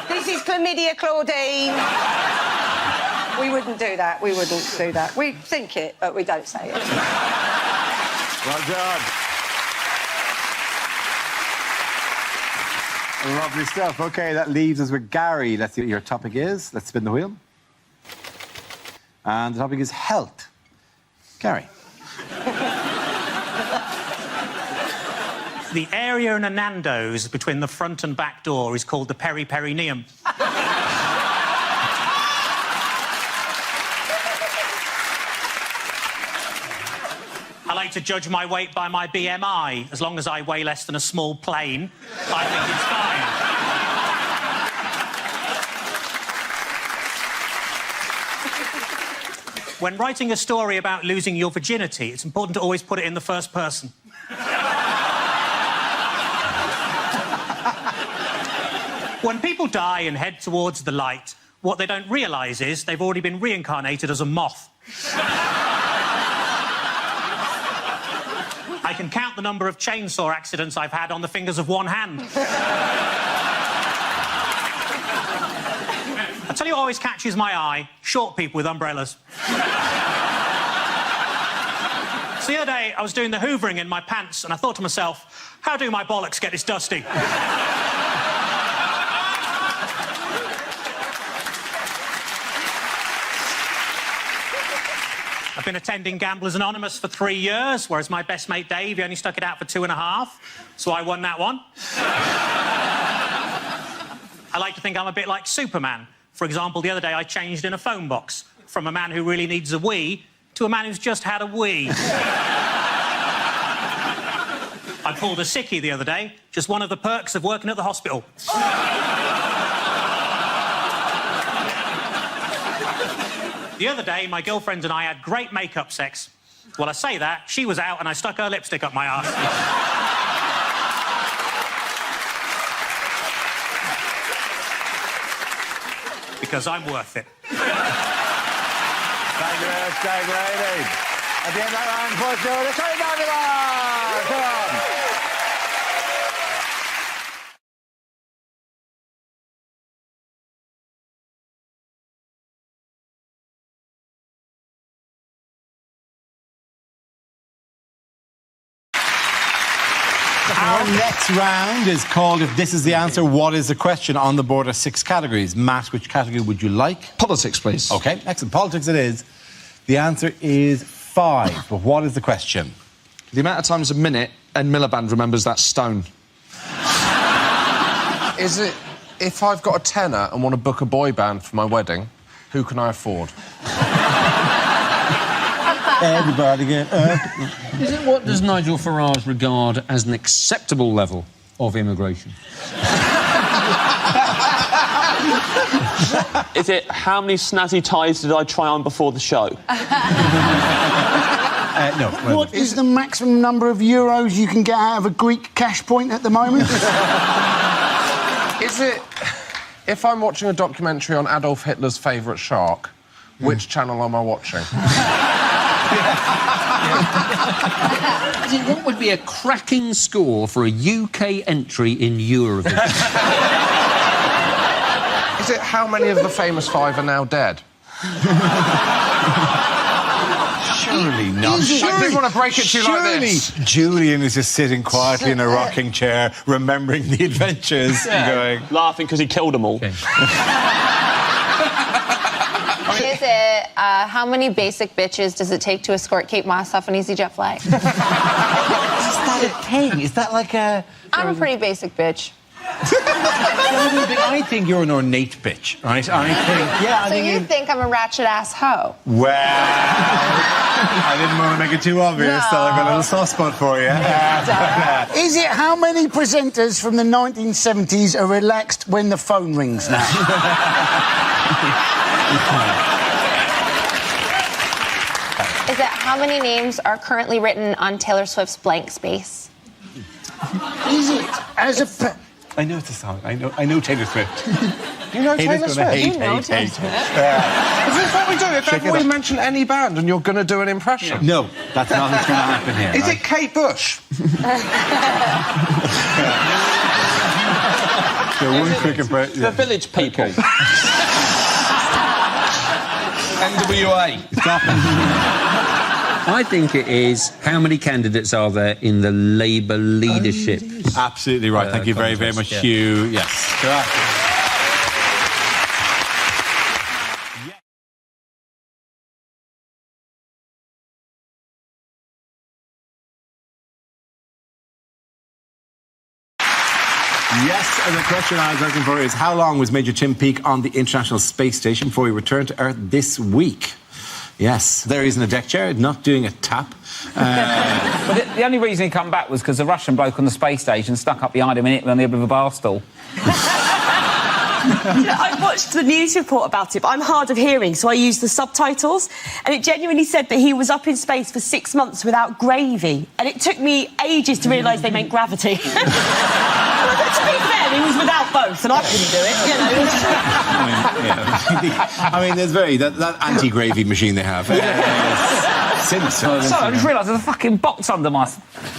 This is Chlamydia Claudine. We wouldn't do that. We wouldn't do that. We think it, but we don't say it. Well done. Lovely stuff. OK, that leaves us with Gary. Let's see what your topic is. Let's spin the wheel. And the topic is health. Gary. The area in a Nando's between the front and back door is called the peri-perineum. I like to judge my weight by my BMI. As long as I weigh less than a small plane, I think it's fine. When writing a story about losing your virginity, it's important to always put it in the first person. When people die and head towards the light, what they don't realise is they've already been reincarnated as a moth. I can count the number of chainsaw accidents I've had on the fingers of one hand. I tell you what always catches my eye, short people with umbrellas. So the other day, I was doing the hoovering in my pants, and I thought to myself, how do my bollocks get this dusty? I've been attending Gamblers Anonymous for 3 years, whereas my best mate Dave, he only stuck it out for 2.5, so I won that one. I like to think I'm a bit like Superman. For example, the other day I changed in a phone box from a man who really needs a wee to a man who's just had a wee. I pulled a sickie the other day, just one of the perks of working at the hospital. The other day, my girlfriend and I had great make-up sex. Well, I say that, she was out and I stuck her lipstick up my arse. Because I'm worth it. Thank you very much, Dave Lady. At the end of that round, unforgettable, the Come on! Our next round is called If This Is the Answer, What is the Question? On the board are 6 categories. Matt, which category would you like? Politics, please. OK, excellent. Politics it is. The answer is 5. But what is the question? The amount of times a minute Ed Miliband remembers that stone. Is it, if I've got a tenner and want to book a boy band for my wedding, who can I afford? Everybody get up. Is it what does Nigel Farage regard as an acceptable level of immigration? Is it how many snazzy ties did I try on before the show? No. What is the maximum number of euros you can get out of a Greek cash point at the moment? Is it... If I'm watching a documentary on Adolf Hitler's favourite shark, which channel am I watching? What would be a cracking score for a UK entry in Eurovision? Is it how many of the famous five are now dead? Surely not. I didn't want to break it to you like this. Julian is just sitting quietly in a rocking chair, remembering the adventures and going... Laughing because he killed them all. Is it how many basic bitches does it take to escort Kate Moss off an EasyJet flight? Is that a thing? Is that like a... I'm a pretty basic bitch. I think you're an ornate bitch, right? I think You think I'm a ratchet-ass hoe? Well, I didn't want to make it too obvious that I've got a little soft spot for you. Is it how many presenters from the 1970s are relaxed when the phone rings now? Is it how many names are currently written on Taylor Swift's blank space? Is it as a... I know it's a song. I know Taylor Swift. You know Taylor Swift? Hate. Is this what we do? If ever we mention any band and you're going to do an impression? No, that's not what's going to happen here. Is it Kate Bush? One quick impression. The Village People. NWA. Stop it. I think it is how many candidates are there in the Labour leadership? Absolutely right. Thank you very, very much, Hugh. Yes. Yes, and the question I was looking for is how long was Major Tim Peake on the International Space Station before he returned to Earth this week? Yes, there he's in a deck chair, not doing a tap. But the only reason he come back was because the Russian bloke on the space station stuck up behind him in it on the end of a bar stool. I watched the news report about it, but I'm hard of hearing, so I used the subtitles, and it genuinely said that he was up in space for 6 months without gravy, and it took me ages to realise they meant gravity. To be fair, he was without both, and I couldn't do it, you know. I mean, there's that anti-gravy machine they have. So I just realised there's a fucking box under my...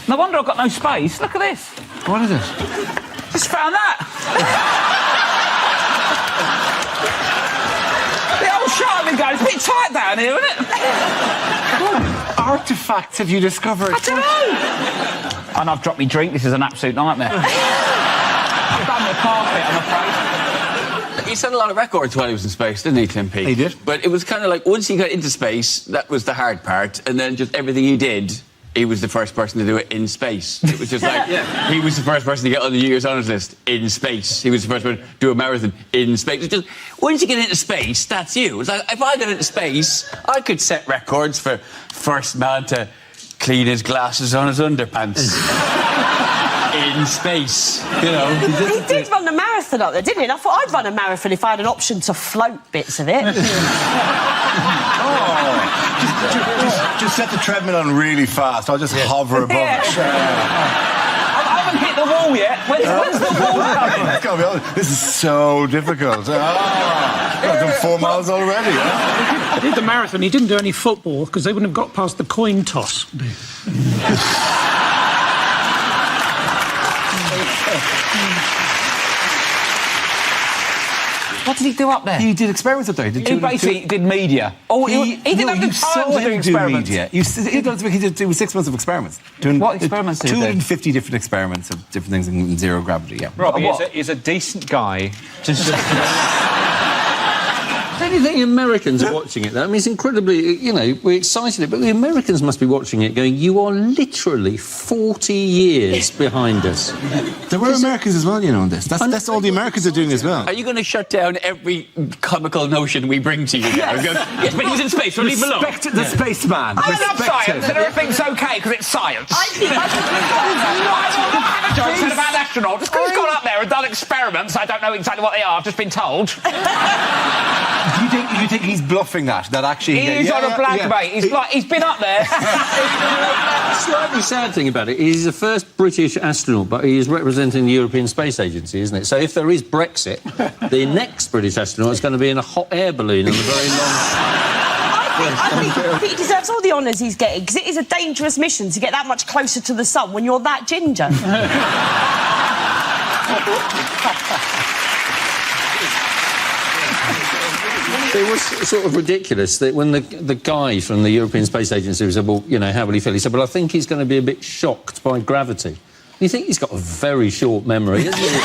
No wonder I've got no space. Look at this. What is it? Just found that. The old shark guy, it's a bit tight down here, isn't it? What artefacts have you discovered? I don't know. And I've dropped my drink. This is an absolute nightmare. I've done the carpet, I'm afraid. He set a lot of records while he was in space, didn't he, Tim Peake? He did. But it was kind of like, once he got into space, that was the hard part, and then just everything he did, he was the first person to do it in space. It was just like, he was the first person to get on the New Year's Honours list in space. He was the first person to do a marathon in space. It's just, once you get into space, that's you. It's like, if I got into space, I could set records for first man to clean his glasses on his underpants. In space, you know. He did run a marathon up there, didn't he? And I thought I'd run a marathon if I had an option to float bits of it. Just set the treadmill on really fast. I'll just hover above it. I haven't hit the wall yet. When's the wall coming? It's gotta be honest, this is so difficult. I've done 4 miles already. I did the marathon. He didn't do any football because they wouldn't have got past the coin toss. What did he do up there? He did experiments up there. He basically did media. Oh, he didn't have the time to do experiments. Media. He did 6 months of experiments. What experiments did he do? 250 different experiments of different things in zero gravity, yeah. Robbie is a decent guy. I don't think Americans are watching it, though. I mean, it's incredibly, you know, we're excited, but the Americans must be watching it going, you are literally 40 years behind us. There were Americans as well, you know, on this. That's all the Americans are doing as well. Are you going to shut down every comical notion we bring to you now? Yes, but he's in space, so leave him alone. Respect the spaceman. I love science, and everything's OK because it's science. I think I have a joke said about astronauts. Just because he's gone up there and done experiments, I don't know exactly what they are, I've just been told. You think he's bluffing that? That actually... He's on a blank, mate. He's been up there. The slightly sad thing about it, he's the first British astronaut, but he is representing the European Space Agency, isn't it? So if there is Brexit, the next British astronaut is going to be in a hot air balloon on a very long... I think he deserves all the honours he's getting, because it is a dangerous mission to get that much closer to the sun when you're that ginger. It was sort of ridiculous that when the guy from the European Space Agency said, well, you know, how will he feel? He said, well, I think he's going to be a bit shocked by gravity. You think he's got a very short memory, isn't he?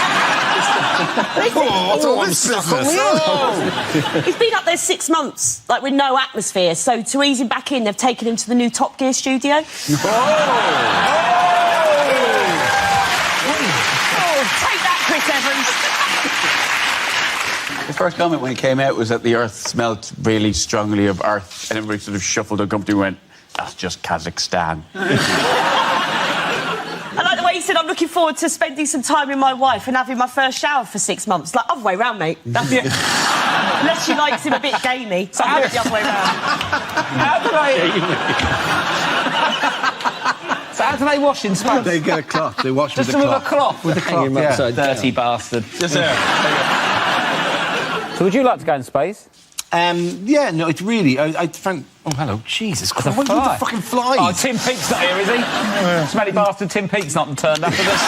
He's been up there 6 months, like, with no atmosphere, so to ease him back in, they've taken him to the new Top Gear studio. Take that, Chris Evans. The first comment when he came out was that the Earth smelled really strongly of Earth, and everybody sort of shuffled uncomfortably and went, that's just Kazakhstan. I like the way he said, I'm looking forward to spending some time with my wife and having my first shower for 6 months. Like, other way round, mate. That's it. Unless she likes him a bit gamey. So I'm the other way round. So how do they wash in space? They get a cloth. They wash just with the cloth. With the cloth, yeah. Dirty bastard. Just there. So would you like to go in space? Yeah, no, it's really... I found... Oh, hello. Jesus Christ. What's with the fucking flies? Oh, Tim Peake's not here, is he? Smelly bastard Tim Peake's not turned up for this.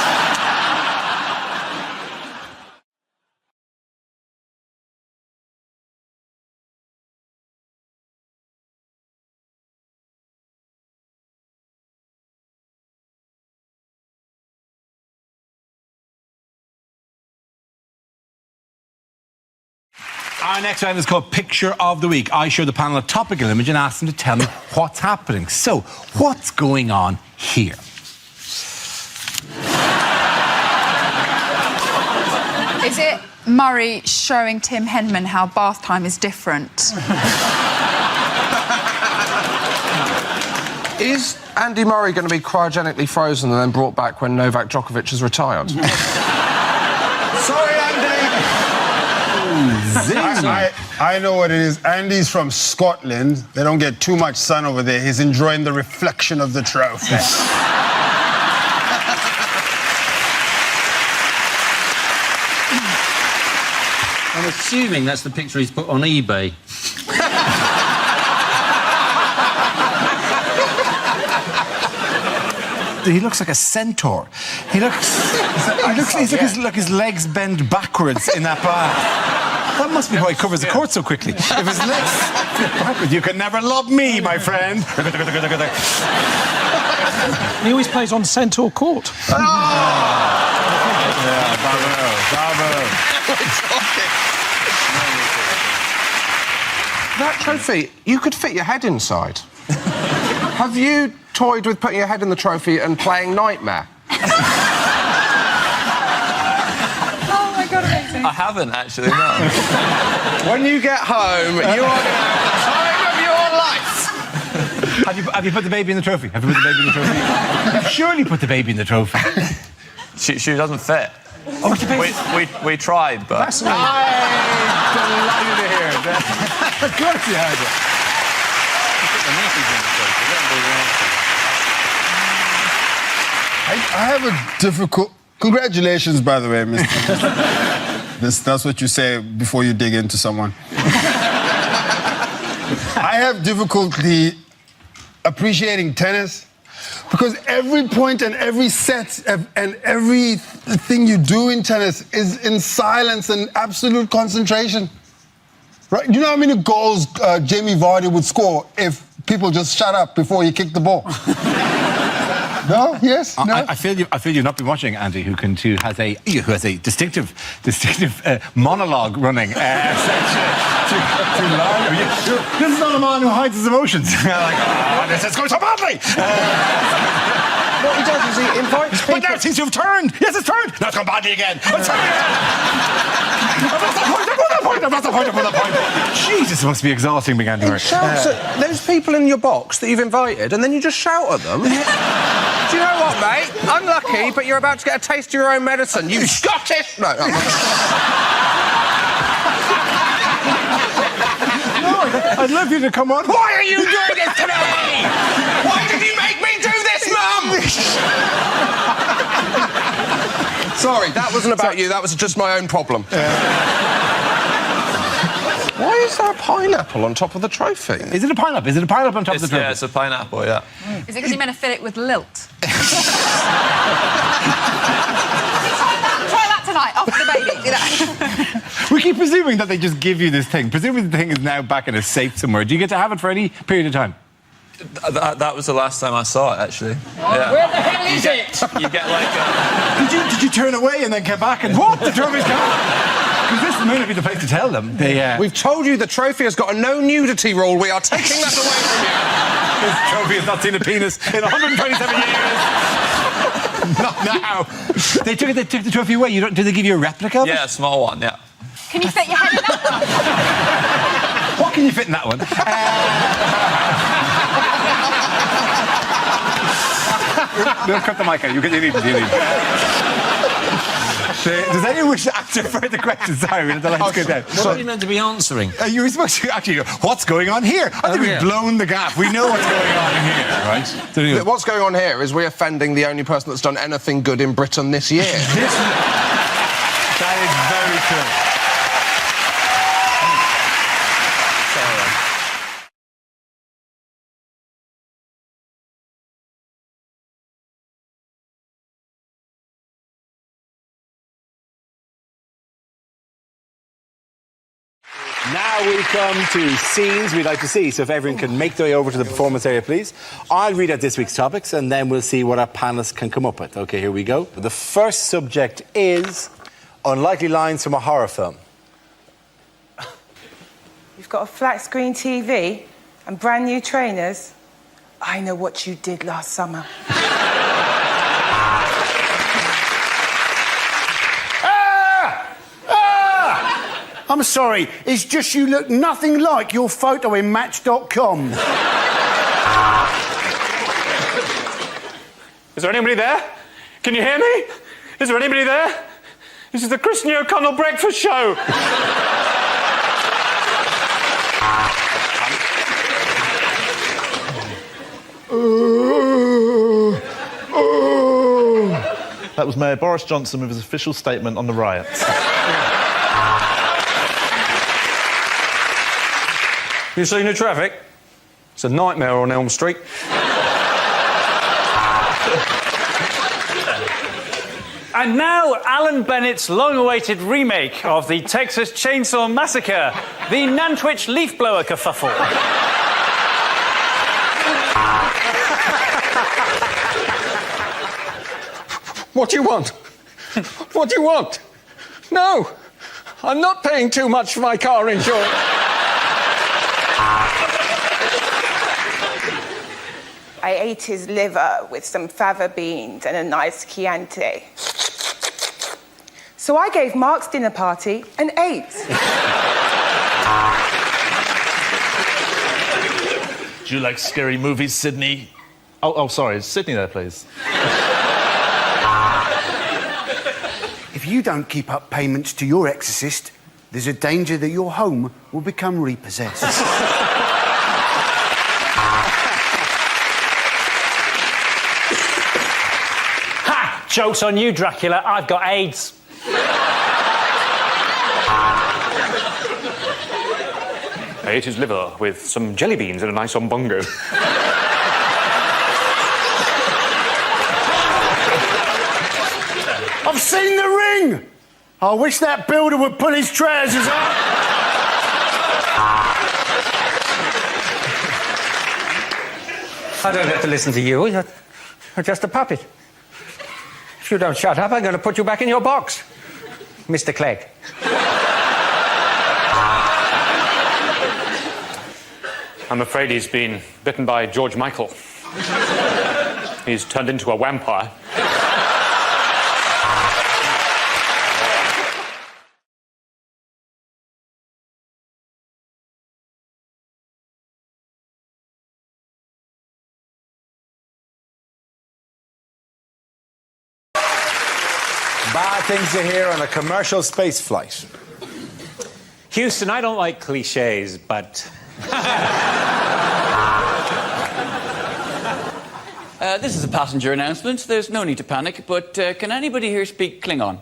Our next round is called Picture of the Week. I show the panel a topical image and ask them to tell me what's happening. So, what's going on here? Is it Murray showing Tim Henman how bath time is different? Is Andy Murray going to be cryogenically frozen and then brought back when Novak Djokovic has retired? Sorry, Andy. I know what it is. Andy's from Scotland. They don't get too much sun over there. He's enjoying the reflection of the trophy. I'm assuming that's the picture he's put on eBay. He looks like a centaur. He looks like his legs bend backwards in that bath. That must be why he covers the court so quickly. If his legs backwards, you can never love me, my friend. He always plays on Centaur Court. That trophy, you could fit your head inside. Have you toyed with putting your head in the trophy and playing Nightmare? Oh my God, amazing. I haven't, actually, no. When you get home, you are going to have the time of your life. Have you put the baby in the trophy? Have you put the baby in the trophy? You've surely put the baby in the trophy. She doesn't fit. Oh, it's a baby. We tried, but... I'm delighted to hear it. Of course you had it. I have a difficult... Congratulations, by the way, Mr. That's what you say before you dig into someone. I have difficulty appreciating tennis because every point and every set and everything you do in tennis is in silence and absolute concentration. Right? You know how many goals Jamie Vardy would score if people just shut up before he kicked the ball? No? Yes? No? I feel you've not been watching Andy, who has a distinctive monologue running. This is not a man who hides his emotions. This is going so badly. What he does is he invites people... But now it seems to have turned. Yes, it's turned. Now it's gone badly again. I've lost the point. Jesus, it must be exhausting being Andy Murray. There's people in your box that you've invited, and then you just shout at them. Do you know what, mate? Unlucky, but you're about to get a taste of your own medicine. You Scottish... No. I'd love you to come on. Why are you doing this to me? Why did you make me do this, Mum? Sorry, that wasn't about you. That was just my own problem. Why is there a pineapple on top of the trophy? Is it a pineapple? Is it a pineapple on top of the trophy? Yeah, it's a pineapple, yeah. Is it because you're meant to fill it with lilt? Try that tonight, after the baby. Do that. We keep presuming that they just give you this thing. Presumably the thing is now back in a safe somewhere. Do you get to have it for any period of time? That was the last time I saw it, actually. Yeah. Where the hell is it? You get like... Did you turn away and then come back and what? The trophy's gone? Because this may not be the place to tell them. We've told you the trophy has got a no nudity rule. We are taking that away from you. This trophy has not seen a penis in 127 years. Not now. They took the trophy away. Did they give you a replica of it? Yeah, a small one, yeah. Can you fit your head in that one? What can you fit in that one? No, cut the mic out. You need it. Does anyone wish to answer further questions? Sorry, we'll let the lights go down. What are you meant to be answering? You were supposed to actually go, what's going on here? I think we've blown the gap. We know what's going on in here, right? So anyway. What's going on here is we're offending the only person that's done anything good in Britain this year. That is very true. Now we come to scenes we'd like to see. So if everyone can make their way over to the performance area, please. I'll read out this week's topics and then we'll see what our panelists can come up with. OK, here we go. The first subject is unlikely lines from a horror film. You've got a flat screen TV and brand new trainers. I know what you did last summer. I'm sorry, it's just you look nothing like your photo in Match.com. Is there anybody there? Can you hear me? Is there anybody there? This is the Christian O'Connell Breakfast Show. That was Mayor Boris Johnson with his official statement on the riots. You seen the traffic? It's a nightmare on Elm Street. And now, Alan Bennett's long-awaited remake of the Texas Chainsaw Massacre, the Nantwich Leaf Blower kerfuffle. What do you want? What do you want? No, I'm not paying too much for my car insurance. I ate his liver with some fava beans and a nice Chianti. So I gave Mark's dinner party an 8. Do you like scary movies, Sydney? Oh, sorry, is Sydney there, please? If you don't keep up payments to your exorcist, there's a danger that your home will become repossessed. Joke's on you, Dracula. I've got AIDS. I ate his liver with some jelly beans and a nice ombongo. I've seen the ring! I wish that builder would pull his trousers up. I don't have to listen to you. You're just a puppet. If you don't shut up, I'm going to put you back in your box, Mr. Clegg. I'm afraid he's been bitten by George Michael. He's turned into a vampire. Bad things to hear on a commercial space flight. Houston, I don't like cliches, but This is a passenger announcement. There's no need to panic, but can anybody here speak Klingon?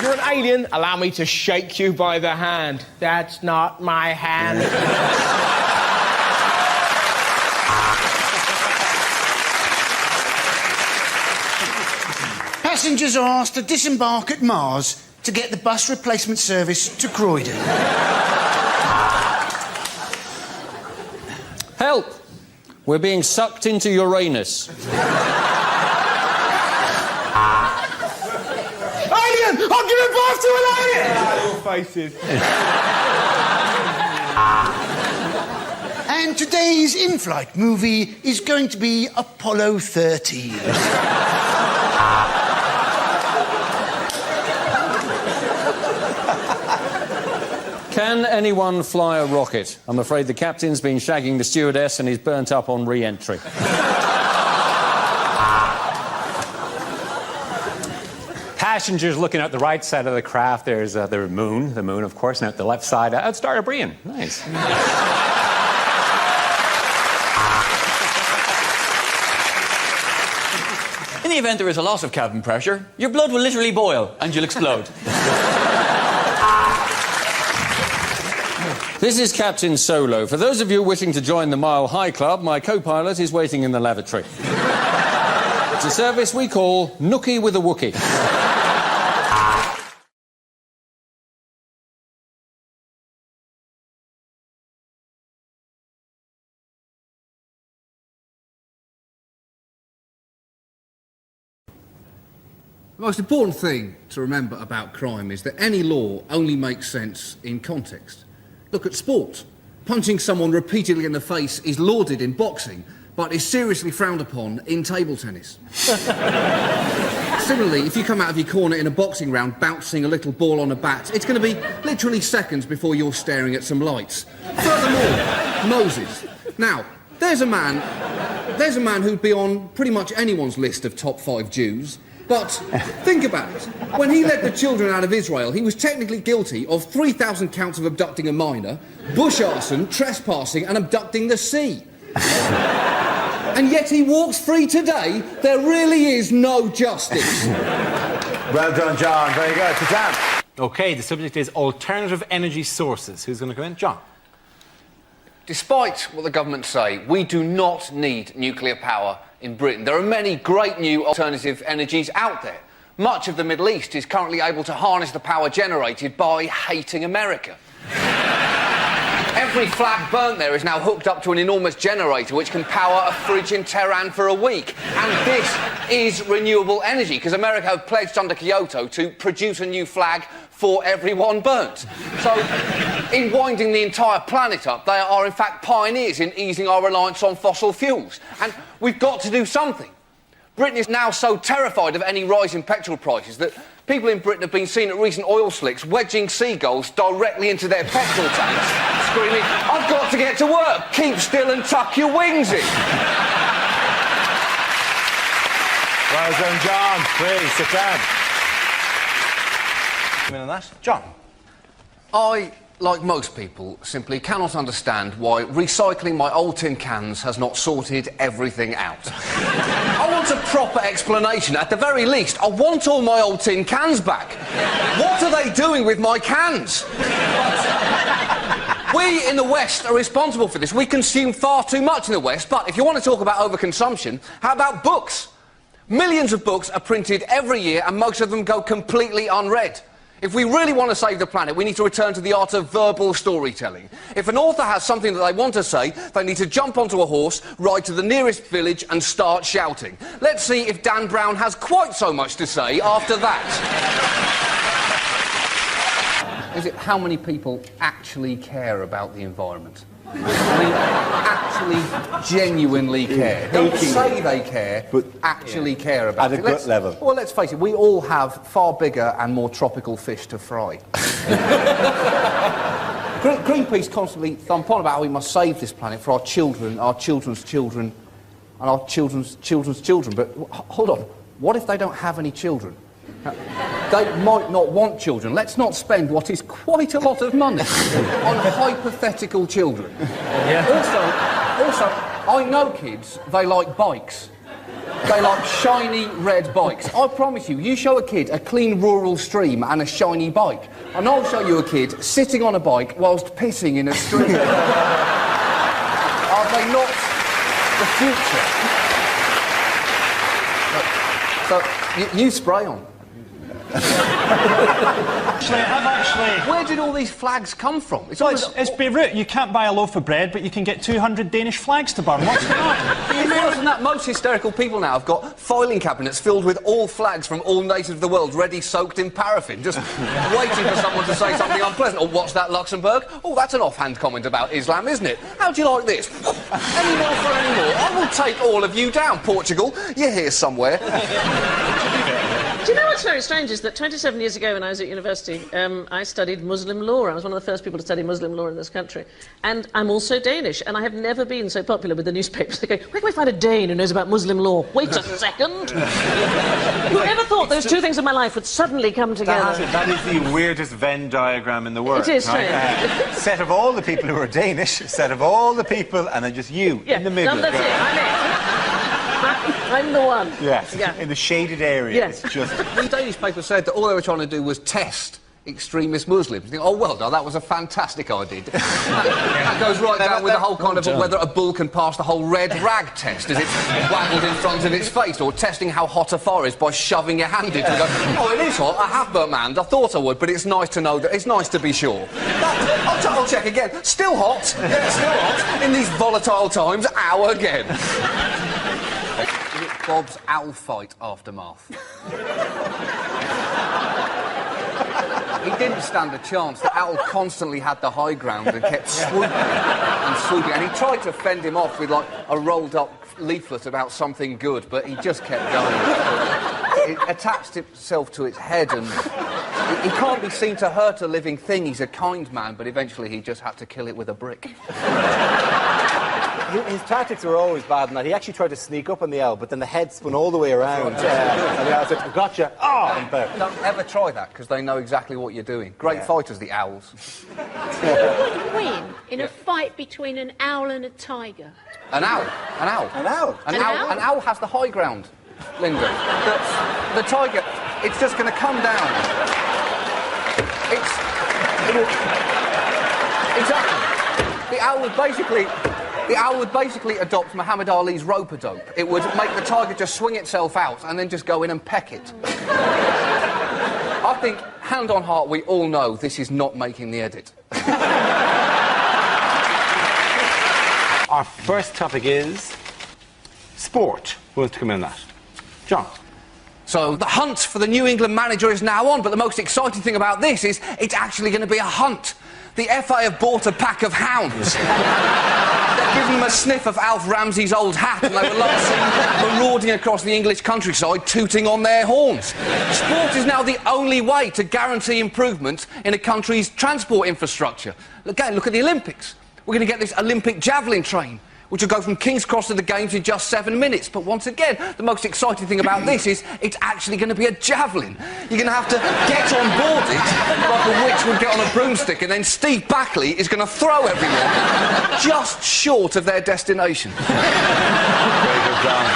You're an alien, allow me to shake you by the hand. That's not my hand. Passengers are asked to disembark at Mars to get the bus replacement service to Croydon. Help! We're being sucked into Uranus. Alien! I'm giving birth to an alien! Your faces. And today's in-flight movie is going to be Apollo 13. Can anyone fly a rocket? I'm afraid the captain's been shagging the stewardess and he's burnt up on re-entry. Passengers looking out the right side of the craft, there's the moon, of course, and out the left side, out Star of Brian. Nice. In the event there is a loss of cabin pressure, your blood will literally boil and you'll explode. This is Captain Solo. For those of you wishing to join the Mile High Club, my co-pilot is waiting in the lavatory. It's a service we call Nookie with a Wookie. The most important thing to remember about crime is that any law only makes sense in context. Look at sport. Punching someone repeatedly in the face is lauded in boxing, but is seriously frowned upon in table tennis. Similarly, if you come out of your corner in a boxing round bouncing a little ball on a bat, it's going to be literally seconds before you're staring at some lights. Furthermore, Moses. Now, there's a man who'd be on pretty much anyone's list of top 5 Jews. But think about it. When he led the children out of Israel, he was technically guilty of 3,000 counts of abducting a minor, bush arson, trespassing, and abducting the sea. And yet he walks free today. There really is no justice. Well done, John. Very good. Sit down. OK, the subject is alternative energy sources. Who's going to come in? John. Despite what the government say, we do not need nuclear power in Britain. There are many great new alternative energies out there. Much of the Middle East is currently able to harness the power generated by hating America. Every flat burnt there is now hooked up to an enormous generator which can power a fridge in Tehran for a week. And this is renewable energy, because America have pledged under Kyoto to produce a new flag for everyone burnt. So, in winding the entire planet up, they are in fact pioneers in easing our reliance on fossil fuels. And we've got to do something. Britain is now so terrified of any rise in petrol prices that people in Britain have been seen at recent oil slicks wedging seagulls directly into their petrol tanks, screaming, "I've got to get to work, keep still and tuck your wings in." Well done, John. Please, sit down. On that. John. I, like most people, simply cannot understand why recycling my old tin cans has not sorted everything out. I want a proper explanation. At the very least, I want all my old tin cans back. What are they doing with my cans? We in the West are responsible for this. We consume far too much in the West, but if you want to talk about overconsumption, how about books? Millions of books are printed every year and most of them go completely unread. If we really want to save the planet, we need to return to the art of verbal storytelling. If an author has something that they want to say, they need to jump onto a horse, ride to the nearest village and start shouting. Let's see if Dan Brown has quite so much to say after that. Is it how many people actually care about the environment? I mean, actually, genuinely care. Don't say they care, but actually care about it. At a gut level. Well, let's face it, we all have far bigger and more tropical fish to fry. Greenpeace constantly thump on about how we must save this planet for our children, our children's children, and our children's children's children. But hold on, what if they don't have any children? They might not want children. Let's not spend what is quite a lot of money on hypothetical children. Yeah. Also, I know kids, they like bikes. They like shiny red bikes. I promise you, you show a kid a clean rural stream and a shiny bike, and I'll show you a kid sitting on a bike whilst pissing in a stream. Are they not the future? So you spray on. Where did all these flags come from? It's Beirut. You can't buy a loaf of bread, but you can get 200 Danish flags to burn. What's going on? It wasn't that most hysterical people now have got filing cabinets filled with all flags from all nations of the world, ready soaked in paraffin, just waiting for someone to say something unpleasant. Oh, what's that, Luxembourg? Oh, that's an offhand comment about Islam, isn't it? How do you like this? Any more for any more? I will take all of you down, Portugal. You're here somewhere. Do you know what's very strange is that 27 years ago when I was at university, I studied Muslim law. I was one of the first people to study Muslim law in this country. And I'm also Danish, and I have never been so popular with the newspapers. They go, where can we find a Dane who knows about Muslim law? Wait a second. Whoever thought those two things in my life would suddenly come together? That is the weirdest Venn diagram in the world. It is right? strange. Set of all the people who are Danish, set of all the people, and then just you in the middle. No, that's it. I'm the one. Yes, yeah. in the shaded area. Yes. It's just... The Danish paper said that all they were trying to do was test extremist Muslims. You think, oh, well done, that was a fantastic idea. That goes right down with the whole kind of whether a bull can pass the whole red rag test as it's waggled in front of its face, or testing how hot a fire is by shoving your hand into it and go, oh, it is hot, I have burnt my hand, I thought I would, but it's nice to know that, it's nice to be sure. I'll check again. Still hot. Yeah, still hot. In these volatile times, ow again. Bob's owl fight aftermath. He didn't stand a chance. The owl constantly had the high ground and kept swooping and swooping. And he tried to fend him off with, like, a rolled-up leaflet about something good, but he just kept going. It attached itself to its head, and he can't be seen to hurt a living thing. He's a kind man, but eventually he just had to kill it with a brick. His tactics were always bad in that he actually tried to sneak up on the owl, but then the head spun all the way around. And the owl said, gotcha. Oh! Don't ever try that, because they know exactly what you're doing. Great fighters, the owls. Who would win in a fight between an owl and a tiger? An owl. An owl. An owl. An owl has the high ground, Linda. The tiger, it's just going to come down. Exactly. The owl would basically adopt Muhammad Ali's rope-a-dope. It would make the tiger just swing itself out and then just go in and peck it. I think, hand on heart, we all know this is not making the edit. Our first topic is sport. Who wants to come in on that? John. So, the hunt for the New England manager is now on, but the most exciting thing about this is it's actually going to be a hunt. The FA have bought a pack of hounds. They've given them a sniff of Alf Ramsey's old hat, and they were last seen marauding across the English countryside, tooting on their horns. Sport is now the only way to guarantee improvement in a country's transport infrastructure. Again, look at the Olympics. We're going to get this Olympic javelin train, which will go from King's Cross to the Games in just 7 minutes. But once again, the most exciting thing about this is it's actually going to be a javelin. You're going to have to get on board it like a witch would get on a broomstick, and then Steve Backley is going to throw everyone just short of their destination. Very good, John.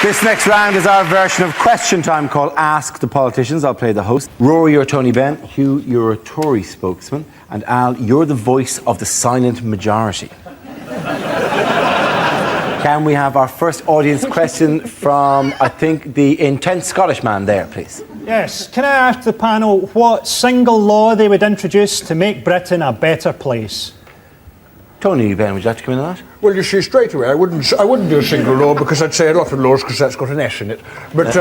This next round is our version of Question Time called Ask the Politicians. I'll play the host. Rory, you're Tony Benn. Hugh, you're a Tory spokesman. And Al, you're the voice of the silent majority. Can we have our first audience question from, I think, the intense Scottish man there, please? Yes. Can I ask the panel what single law they would introduce to make Britain a better place? Tony Benn, would you like to come in on that? Well, you see, straight away, I wouldn't do a single law because I'd say a lot of laws because that's got an S in it. But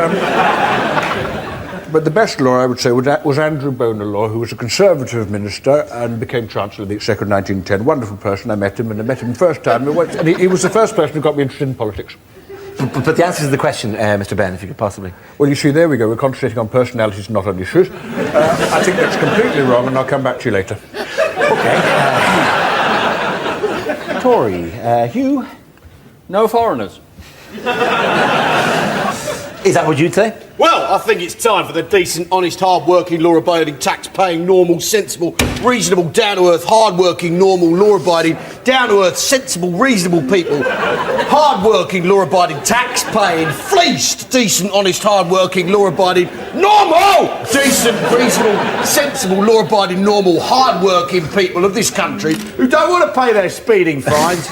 But the best law, I would say, was Andrew Bonar Law, who was a Conservative minister and became Chancellor of the Exchequer in 1910. Wonderful person. I met him the first time. And he was the first person who got me interested in politics. But the answer to the question, Mr. Benn, if you could possibly... Well, you see, there we go. We're concentrating on personalities, not on issues. I think that's completely wrong, and I'll come back to you later. OK. Tory, Hugh? No foreigners. Is that what you'd say? Well, I think it's time for the decent, honest, hard-working, law-abiding, tax-paying, normal, sensible, reasonable, down-to-earth, hard-working, normal, law-abiding, down-to-earth, sensible, reasonable people, hard-working, law-abiding, tax-paying, fleeced, decent, honest, hard-working, law-abiding, normal, decent, reasonable, sensible, law-abiding, normal, hard-working people of this country who don't want to pay their speeding fines,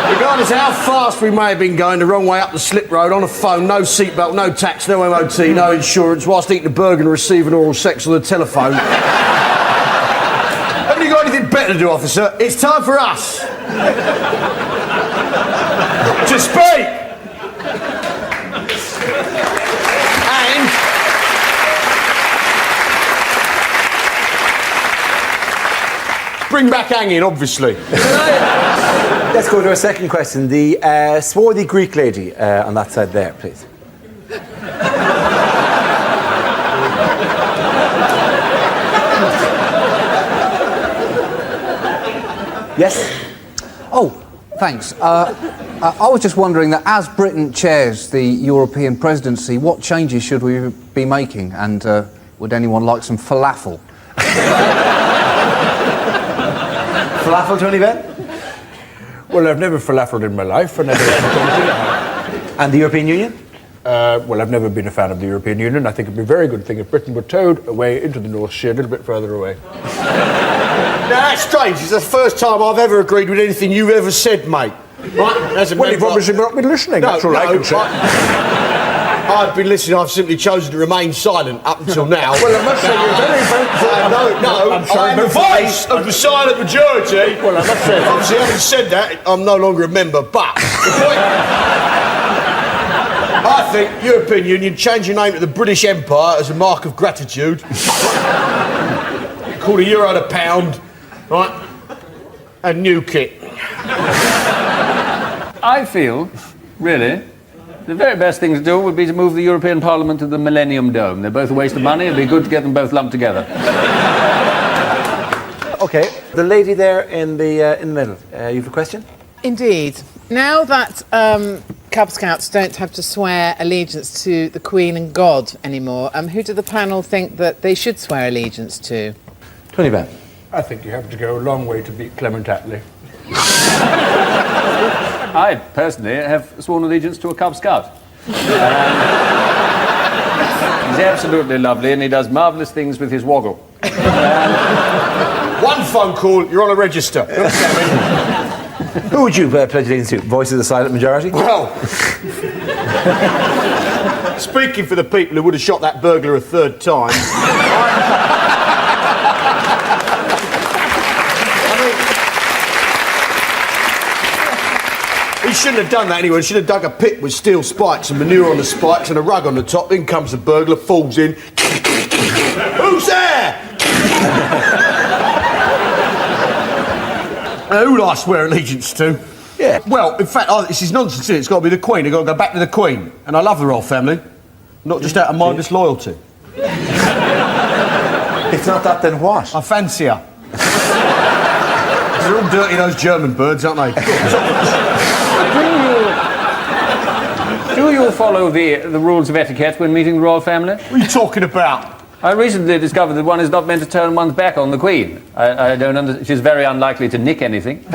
regardless of how fast we may have been going the wrong way up the slip road, on a phone, no seatbelt, no tax, no MOT, no insurance, whilst eating a burger and receiving oral sex on the telephone. Haven't you got anything better to do, officer? It's time for us to speak. And bring back hanging, obviously. Let's go to our second question. The swarthy Greek lady on that side there, please. Yes? Oh, thanks. I was just wondering that as Britain chairs the European presidency, what changes should we be making? And would anyone like some falafel? Falafel, Tony Benn? Well, I've never falafeled in my life. And the European Union? Well, I've never been a fan of the European Union. I think it'd be a very good thing if Britain were towed away into the North Sea, a little bit further away. Now, that's strange. It's the first time I've ever agreed with anything you've ever said, mate. Right? Well, you've obviously not been listening. That's all I can say. I've been listening. I've simply chosen to remain silent up until now. Well, I must say you're very... I'm the voice of the silent majority. Well, I must say... Obviously, having said that, I'm no longer a member, but... The point... I think European Union, change your name to the British Empire as a mark of gratitude. Call the euro the pound, right? And new kit. I feel, really, the very best thing to do would be to move the European Parliament to the Millennium Dome. They're both a waste of money. It'd be good to get them both lumped together. OK, the lady there in the middle. You have a question? Indeed. Now that Cub Scouts don't have to swear allegiance to the Queen and God anymore, who do the panel think that they should swear allegiance to? Tony Benn. I think you have to go a long way to beat Clement Attlee. I personally have sworn allegiance to a Cub Scout. He's absolutely lovely and he does marvellous things with his woggle. One phone call, you're on a register. Who would you pledge allegiance to? Voice of the silent majority? Well, speaking for the people who would have shot that burglar a third time, he shouldn't have done that anyway. He should have dug a pit with steel spikes and manure on the spikes and a rug on the top. In comes the burglar, falls in. Who's there? Who would I swear allegiance to? Yeah. Well, in fact, this is nonsense, isn't it? It's got to be the Queen. I've got to go back to the Queen. And I love the royal family. Not just out of mindless loyalty. If not that, then what? I fancy her. They're all dirty, those German birds, aren't they? Do you follow the rules of etiquette when meeting the royal family? What are you talking about? I recently discovered that one is not meant to turn one's back on the Queen. I don't understand. She's very unlikely to nick anything.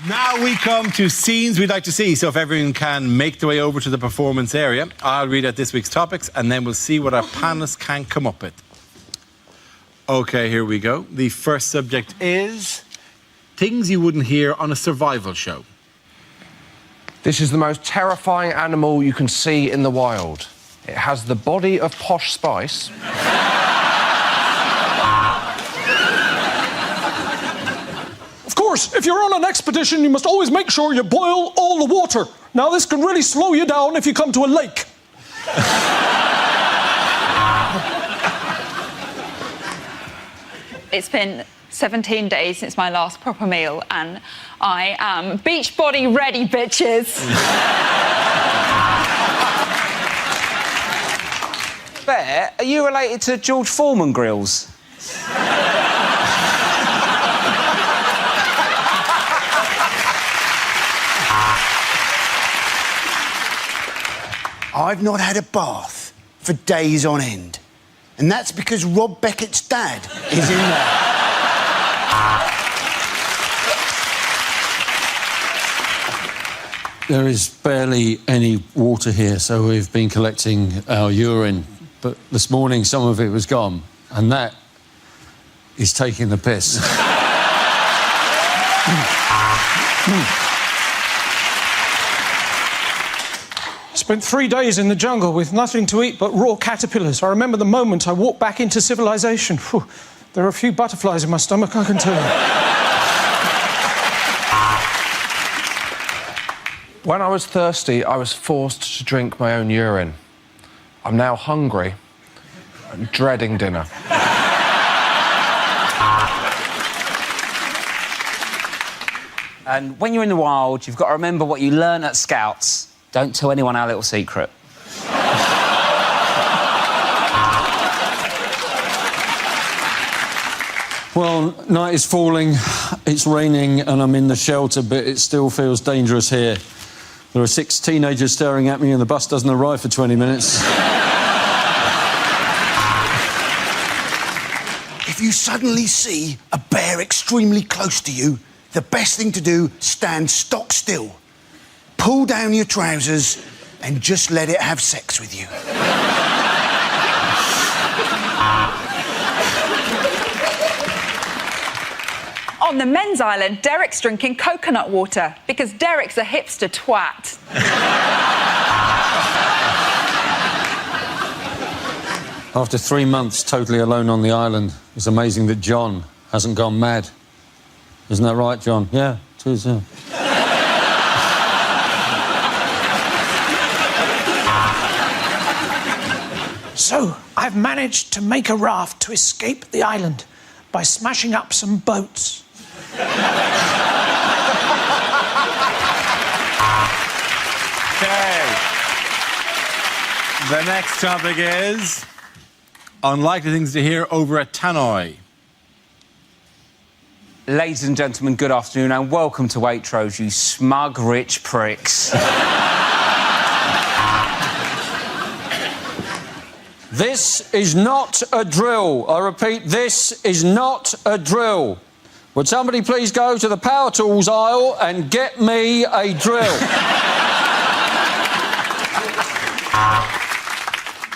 Now we come to scenes we'd like to see. So if everyone can make their way over to the performance area, I'll read out this week's topics and then we'll see what our panelists can come up with. Okay, here we go. The first subject is things you wouldn't hear on a survival show. This is the most terrifying animal you can see in the wild. It has the body of Posh Spice. course, if you're on an expedition, you must always make sure you boil all the water. Now, this can really slow you down if you come to a lake. It's been 17 days since my last proper meal, and I am beach body ready, bitches. Bear, are you related to George Foreman grills? I've not had a bath for days on end. And that's because Rob Beckett's dad is in there. There is barely any water here, so we've been collecting our urine. But this morning, some of it was gone, and that is taking the piss. Spent 3 days in the jungle with nothing to eat but raw caterpillars. I remember the moment I walked back into civilization. Whew, there are a few butterflies in my stomach, I can tell you. When I was thirsty, I was forced to drink my own urine. I'm now hungry and dreading dinner. And when you're in the wild, you've got to remember what you learn at Scouts. Don't tell anyone our little secret. Well, night is falling, it's raining, and I'm in the shelter, but it still feels dangerous here. There are 6 teenagers staring at me, and the bus doesn't arrive for 20 minutes. If you suddenly see a bear extremely close to you, the best thing to do, stand stock still. Pull down your trousers and just let it have sex with you. On the men's island, Derek's drinking coconut water because Derek's a hipster twat. After 3 months totally alone on the island, it's amazing that John hasn't gone mad. Isn't that right, John? Yeah, it is, yeah. So, I've managed to make a raft to escape the island by smashing up some boats. Okay. The next topic is unlikely things to hear over a tannoy. Ladies and gentlemen, good afternoon and welcome to Waitrose, you smug rich pricks. This is not a drill. I repeat, this is not a drill. Would somebody please go to the power tools aisle and get me a drill?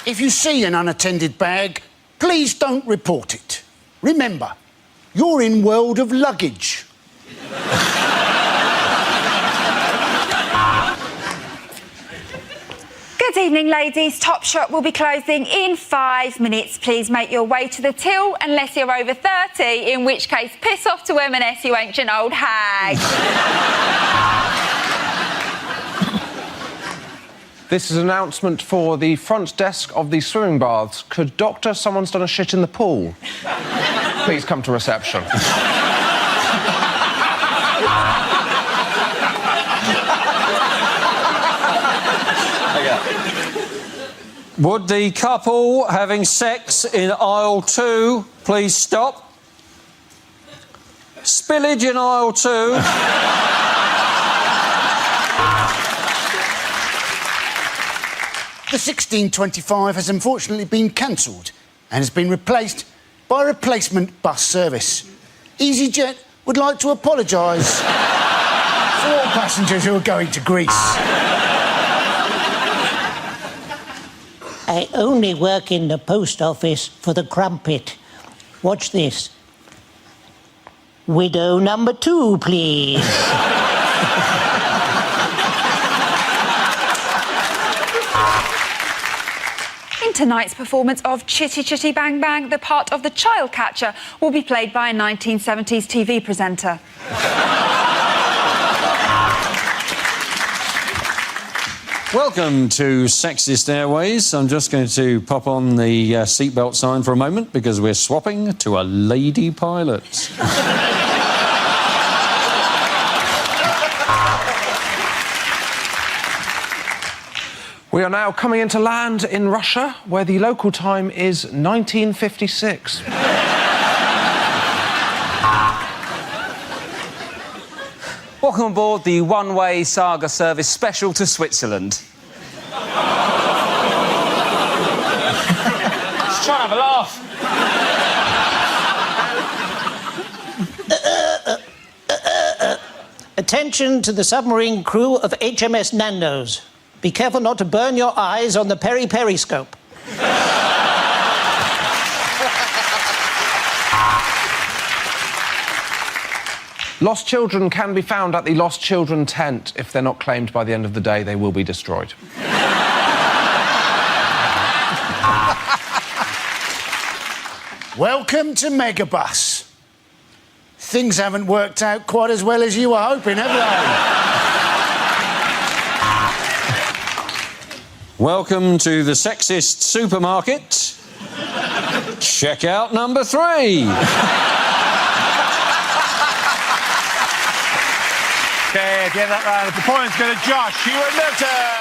If you see an unattended bag, please don't report it. Remember, you're in world of luggage. Good evening, ladies. Topshop will be closing in 5 minutes. Please make your way to the till unless you're over 30, in which case piss off to M&S, you ancient old hag. This is an announcement for the front desk of the swimming baths. Could doctor, someone's done a shit in the pool? Please come to reception. Would the couple having sex in aisle 2 please stop? Spillage in aisle 2. The 1625 has unfortunately been cancelled and has been replaced by a replacement bus service. EasyJet would like to apologise for all passengers who are going to Greece. I only work in the post office for the crumpet. Watch this. Widow number 2, please. In And tonight's performance of Chitty Chitty Bang Bang, the part of the child catcher, will be played by a 1970s TV presenter. Welcome to Sexist Airways. I'm just going to pop on the seatbelt sign for a moment because we're swapping to a lady pilot. We are now coming into land in Russia, where the local time is 1956. Welcome aboard the one-way saga service special to Switzerland. Just trying to have a laugh. Attention to the submarine crew of HMS Nando's. Be careful not to burn your eyes on the periscope. Lost children can be found at the Lost Children tent. If they're not claimed by the end of the day, they will be destroyed. Welcome to Megabus. Things haven't worked out quite as well as you were hoping, have they? Welcome to the Sexist Supermarket. Checkout number 3. Okay, get that round. The points go to Josh. You and Milton.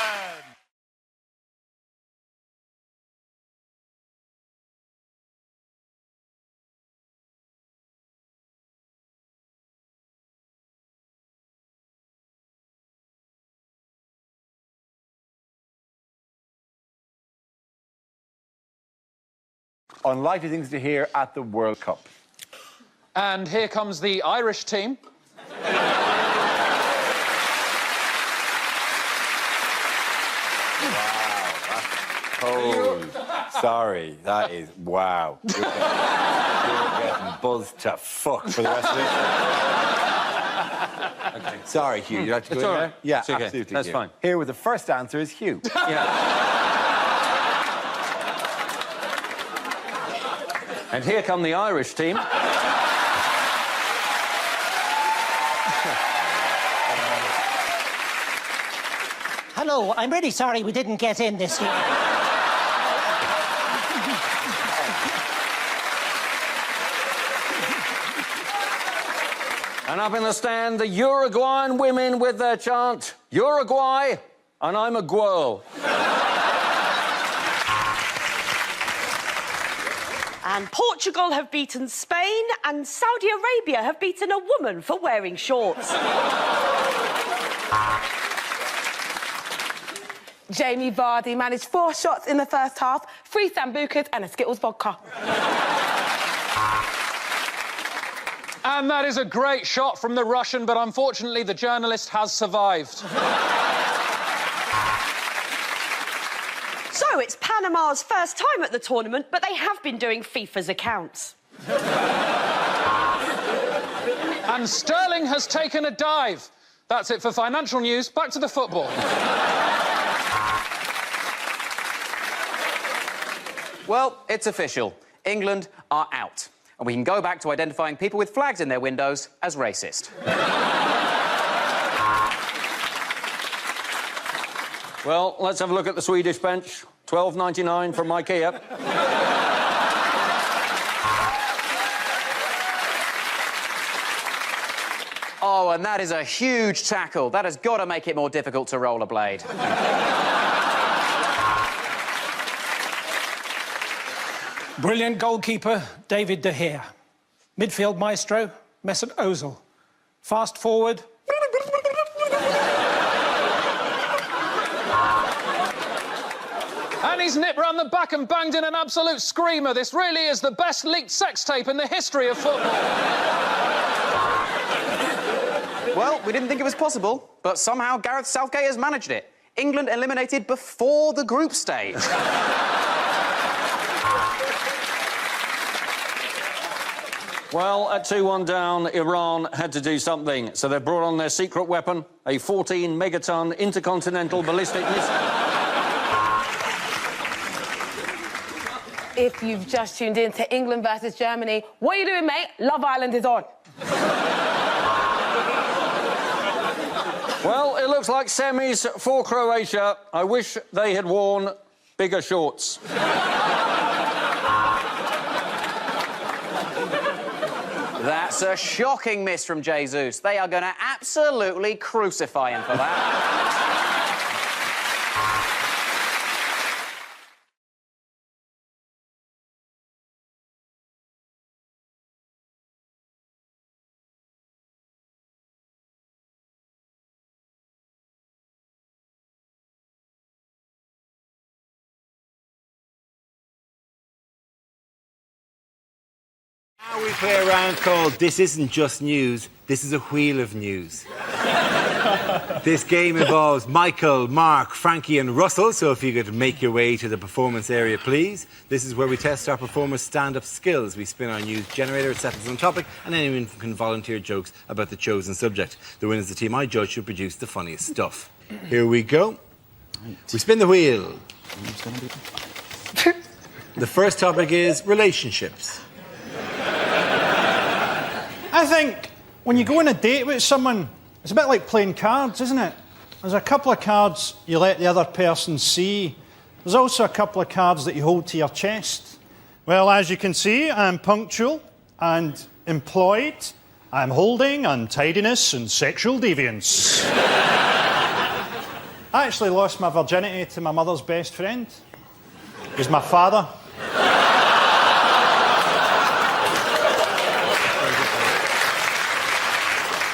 Unlikely things to hear at the World Cup. And here comes the Irish team. Cold. Sorry, that is... Wow. You're getting buzzed to fuck for the rest of it. Okay. Sorry, Hugh. You'd like to go in there? Yeah, it's okay. absolutely. That's Hugh. fine. Here with the first answer is Hugh. And here come the Irish team. Hello, I'm really sorry we didn't get in this year. And up in the stand, the Uruguayan women with their chant, Uruguay, and I'm a gwirl. And Portugal have beaten Spain, and Saudi Arabia have beaten a woman for wearing shorts. Jamie Vardy managed 4 shots in the first half, 3 Sambucas and a Skittles vodka. And that is a great shot from the Russian, but unfortunately the journalist has survived. So it's Panama's first time at the tournament, but they have been doing FIFA's accounts. And Sterling has taken a dive. That's it for financial news. Back to the football. Well, it's official. England are out. And we can go back to identifying people with flags in their windows as racist. Well, let's have a look at the Swedish bench. $12.99 from IKEA. Oh, and that is a huge tackle. That has got to make it more difficult to rollerblade. Brilliant goalkeeper, David De Gea. Midfield maestro, Mesut Ozil. Fast forward. And he's nipped round the back and banged in an absolute screamer. This really is the best leaked sex tape in the history of football. Well, we didn't think it was possible, but somehow Gareth Southgate has managed it. England eliminated before the group stage. Well, at 2-1 down, Iran had to do something. So they brought on their secret weapon, a 14-megaton intercontinental ballistic missile. If you've just tuned in to England versus Germany, what are you doing, mate? Love Island is on. Well, it looks like semis for Croatia. I wish they had worn bigger shorts. That's a shocking miss from Jesus. They are going to absolutely crucify him for that. Now we play a round called This Isn't Just News, This is a Wheel of News. This game involves Michael, Mark, Frankie and Russell, so if you could make your way to the performance area, please. This is where we test our performers' stand-up skills. We spin our news generator, it settles on topic, and anyone can volunteer jokes about the chosen subject. The winner is the team I judge who produce the funniest stuff. Here we go. We spin the wheel. The first topic is relationships. I think when you go on a date with someone, it's a bit like playing cards, isn't it? There's a couple of cards you let the other person see. There's also a couple of cards that you hold to your chest. Well, as you can see, I'm punctual and employed. I'm holding untidiness and sexual deviance. I actually lost my virginity to my mother's best friend. It was my father.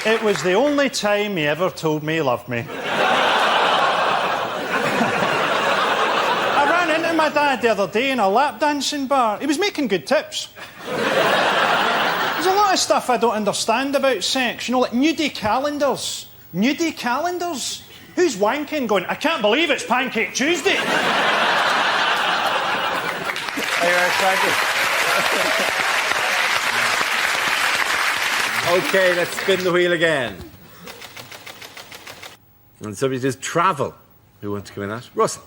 It was the only time he ever told me he loved me. I ran into my dad the other day in a lap dancing bar. He was making good tips. There's a lot of stuff I don't understand about sex. You know, like nudie calendars. Nudie calendars? Who's wanking going, I can't believe it's Pancake Tuesday? OK, let's spin the wheel again. And the subject is travel. Who wants to come in that? Russell.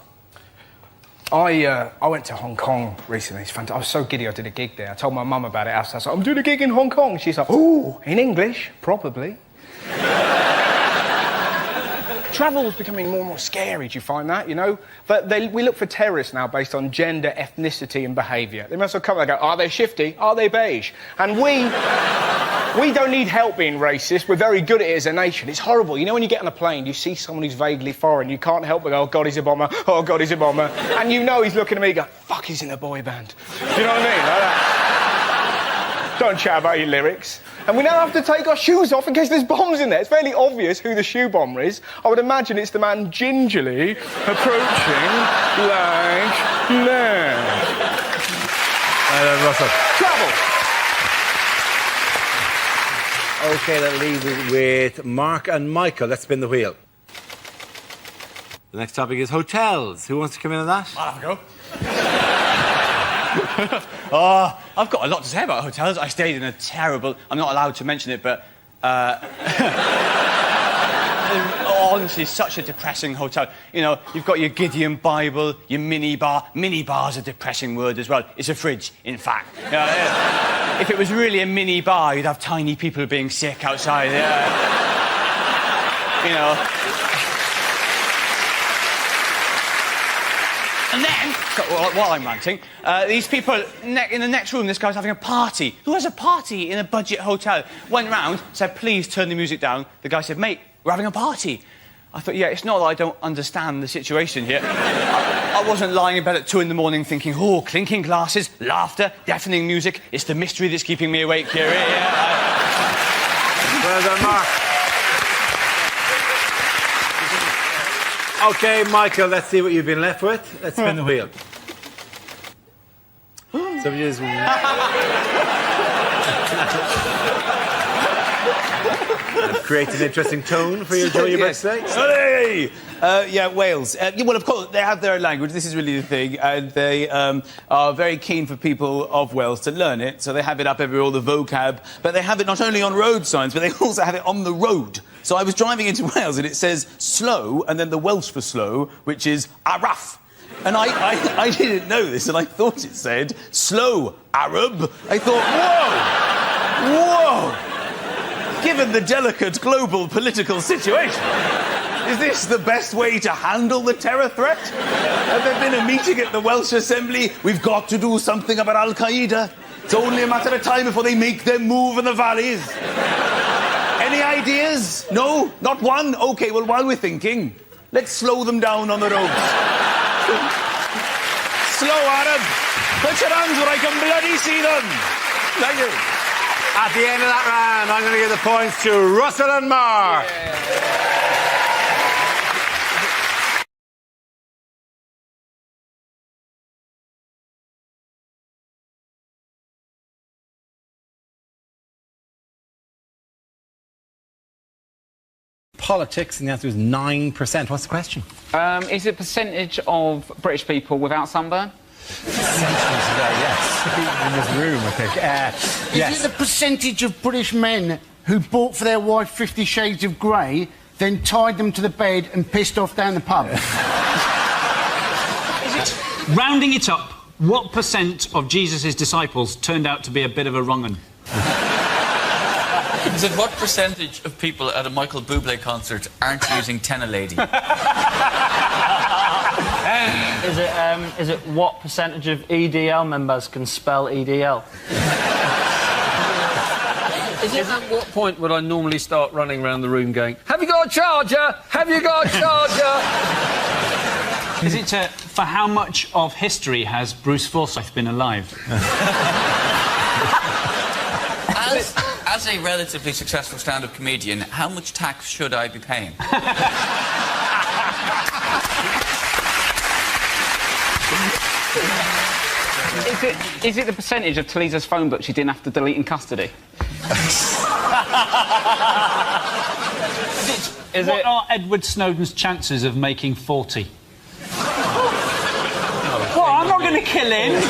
I went to Hong Kong recently. It's fantastic. I was so giddy I did a gig there. I told my mum about it. I was like, I'm doing a gig in Hong Kong. She's like, oh, in English? Probably. Travel's becoming more and more scary, do you find that, you know? But we look for terrorists now based on gender, ethnicity and behaviour. They must have come and go, are they shifty? Are they beige? And we don't need help being racist. We're very good at it as a nation. It's horrible. You know when you get on a plane, you see someone who's vaguely foreign, you can't help but go, oh, God, he's a bomber. Oh, God, he's a bomber. And you know he's looking at me and go, fuck, he's in a boy band. Do you know what I mean? Like that. Don't chat about your lyrics. And we now have to take our shoes off in case there's bombs in there. It's fairly obvious who the shoe bomber is. I would imagine it's the man gingerly approaching like that. Russell. Travel. OK, that leaves us with Mark and Michael. Let's spin the wheel. The next topic is hotels. Who wants to come in on that? I'll have a go. Oh, I've got a lot to say about hotels. I stayed in a terrible... I'm not allowed to mention it, but... honestly, such a depressing hotel. You know, you've got your Gideon Bible, your minibar. Minibar's a depressing word as well. It's a fridge, in fact. You know, if it was really a minibar, you'd have tiny people being sick outside. You know... And then, while I'm ranting, these people in the next room, this guy's having a party. Who has a party in a budget hotel? Went round, said, please turn the music down. The guy said, mate, we're having a party. I thought, yeah, it's not that I don't understand the situation here. I wasn't lying in bed at 2 in the morning thinking, oh, clinking glasses, laughter, deafening music. It's the mystery that's keeping me awake here. Well done, Mark. OK, Michael, let's see what you've been left with. Let's spin the wheel. Somebody is... I've created an interesting tone for your joy you're about to say. Hey! Yeah, Wales. Well, of course, they have their own language. This is really the thing. And they are very keen for people of Wales to learn it. So they have it up everywhere, all the vocab. But they have it not only on road signs, but they also have it on the road. So I was driving into Wales and it says slow, and then the Welsh for slow, which is araf. And I didn't know this, and I thought it said, slow, Arab. I thought, whoa! Given the delicate global political situation, is this the best way to handle the terror threat? Have there been a meeting at the Welsh Assembly? We've got to do something about Al-Qaeda. It's only a matter of time before they make their move in the valleys. Any ideas? No? Not one? OK, well, while we're thinking, let's slow them down on the roads. Slow, Arab. Put your hands where I can bloody see them. Thank you. At the end of that round, I'm going to give the points to Russell and Mark. Politics, and the answer is 9%. What's the question? Is it percentage of British people without sunburn? Yes. In this room, I think. Is it the percentage of British men who bought for their wife 50 Shades of Grey, then tied them to the bed and pissed off down the pub? Rounding it up, what percent of Jesus' disciples turned out to be a bit of a wrong-un? Is it what percentage of people at a Michael Bublé concert aren't using Tenor Lady? Is it what percentage of EDL members can spell EDL? Is it at what point would I normally start running around the room going, have you got a charger? Have you got a charger? Is it for how much of history has Bruce Forsyth been alive? As a relatively successful stand-up comedian, how much tax should I be paying? Is it the percentage of Talisa's phone book she didn't have to delete in custody? What are Edward Snowden's chances of making 40? Well, I'm not going to kill him.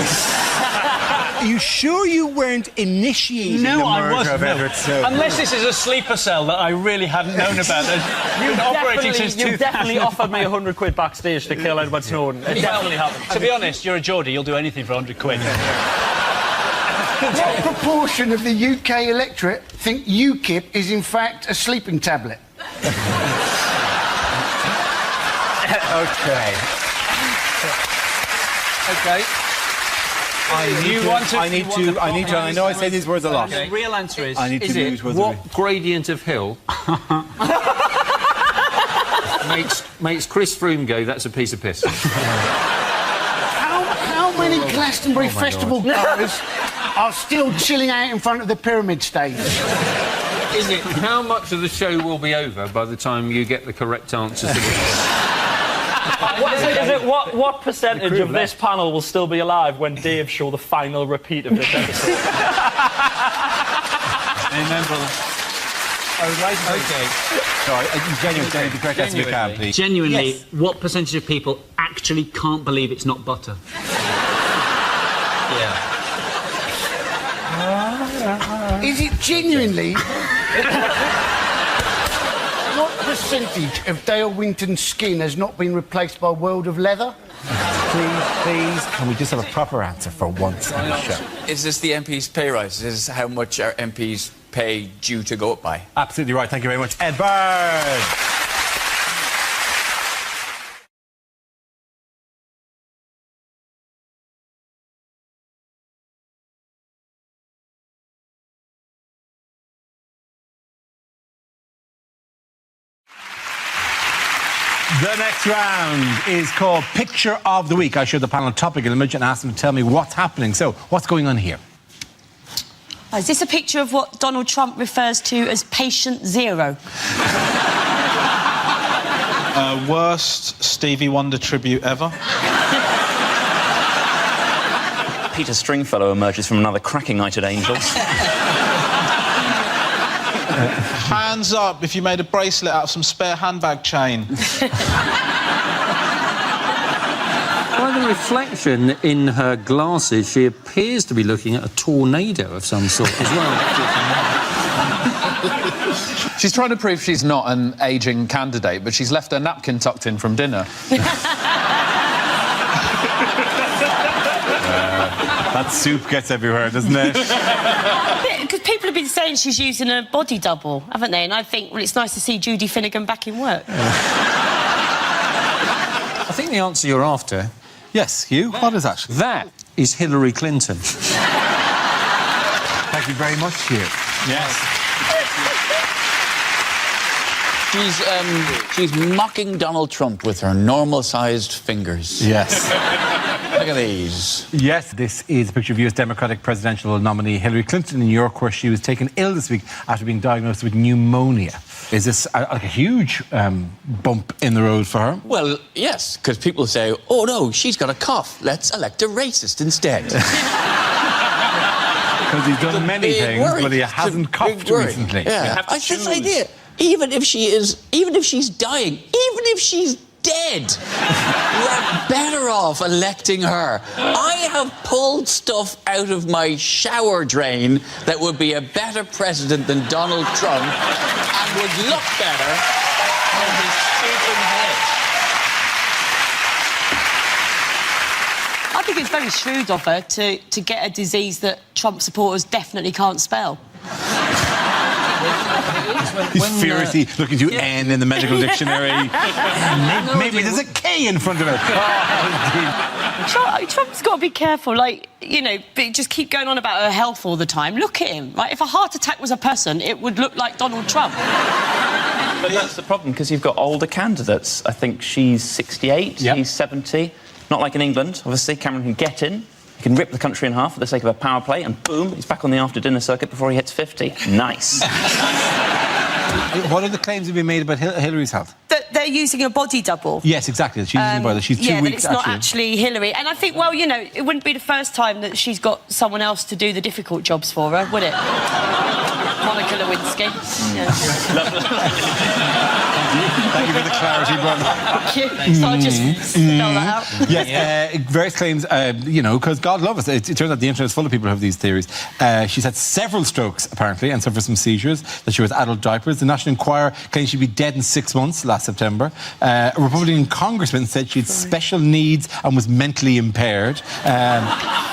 Are you sure you weren't initiating the murder of Edward Snowden? Unless this is a sleeper cell that I really hadn't known about. You've been operating since 2000. You definitely offered me £100 backstage to kill Edward Snowden. It definitely happened. To be honest, you're a Geordie. You'll do anything for £100. What proportion of the UK electorate think UKIP is in fact a sleeping tablet? OK. I know I say these words a lot. The real answer is... I need to use words. What gradient of hill makes Chris Froome go, that's a piece of piss? How many Glastonbury Festival goers are still chilling out in front of the pyramid stage? Is it how much of the show will be over by the time you get the correct answers to this? What percentage of this panel will still be alive when Dave show the final repeat of this episode? Amen, brother. I would like to... OK. Sorry, genuinely, the correct answer we can, please. Genuinely, yes. What percentage of people actually can't believe it's not butter? Is it genuinely... What percentage of Dale Winton's skin has not been replaced by a world of leather? Please, can we just have a proper answer for once on the show? Is this the MP's pay rise? Is this how much our MPs pay due to go up by? Absolutely right. Thank you very much, Ed Byrne. The next round is called Picture of the Week. I show the panel a topical image and ask them to tell me what's happening. So, what's going on here? Is this a picture of what Donald Trump refers to as patient zero? Worst Stevie Wonder tribute ever. Peter Stringfellow emerges from another cracking night at Angels. Hands up if you made a bracelet out of some spare handbag chain. By the reflection in her glasses, she appears to be looking at a tornado of some sort as well. She's trying to prove she's not an ageing candidate, but she's left her napkin tucked in from dinner. That soup gets everywhere, doesn't it? Because people have been saying she's using a body double, haven't they? And I think, well, it's nice to see Judy Finnegan back in work. I think the answer you're after... Yes, Hugh, what is that? That is Hillary Clinton. Thank you very much, Hugh. Yes. She's mocking Donald Trump with her normal-sized fingers. Yes. Look at these. Yes, this is a picture of US Democratic presidential nominee Hillary Clinton in New York, where she was taken ill this week after being diagnosed with pneumonia. Is this like a huge bump in the road for her? Well, yes, because people say, oh, no, she's got a cough. Let's elect a racist instead. Because he's done many things, but he hasn't coughed recently. Yeah, I have this idea. Even if she's dying, even if she's dead, we're better off electing her. I have pulled stuff out of my shower drain that would be a better president than Donald Trump and would look better on his stupid head. I think it's very shrewd of her to get a disease that Trump supporters definitely can't spell. He's furiously looking to N in the medical dictionary. Maybe there's a K in front of it. Trump's got to be careful, like, you know, just keep going on about her health all the time. Look at him, right? If a heart attack was a person, it would look like Donald Trump. But that's the problem, because you've got older candidates. I think she's 68, he's 70. Not like in England, obviously. Cameron can get in. He can rip the country in half for the sake of a power play, and boom, he's back on the after-dinner circuit before he hits 50. Nice. What are the claims that have been made about Hillary's health? That they're using a body double. Yes, exactly. She's using a body. She's 2 yeah, weeks, that it's not actually Hillary. And I think, well, you know, it wouldn't be the first time that she's got someone else to do the difficult jobs for her, would it? Monica Lewinsky. Yeah. Thank you for the clarity, brother. Thank you. So I'll just spell that out. Yes, various claims, you know, because God love us, it turns out the internet's full of people who have these theories. She's had several strokes, apparently, and suffered some seizures, that she wears adult diapers. The National Enquirer claims she'd be dead in 6 months last September. A Republican congressman said she had special needs and was mentally impaired.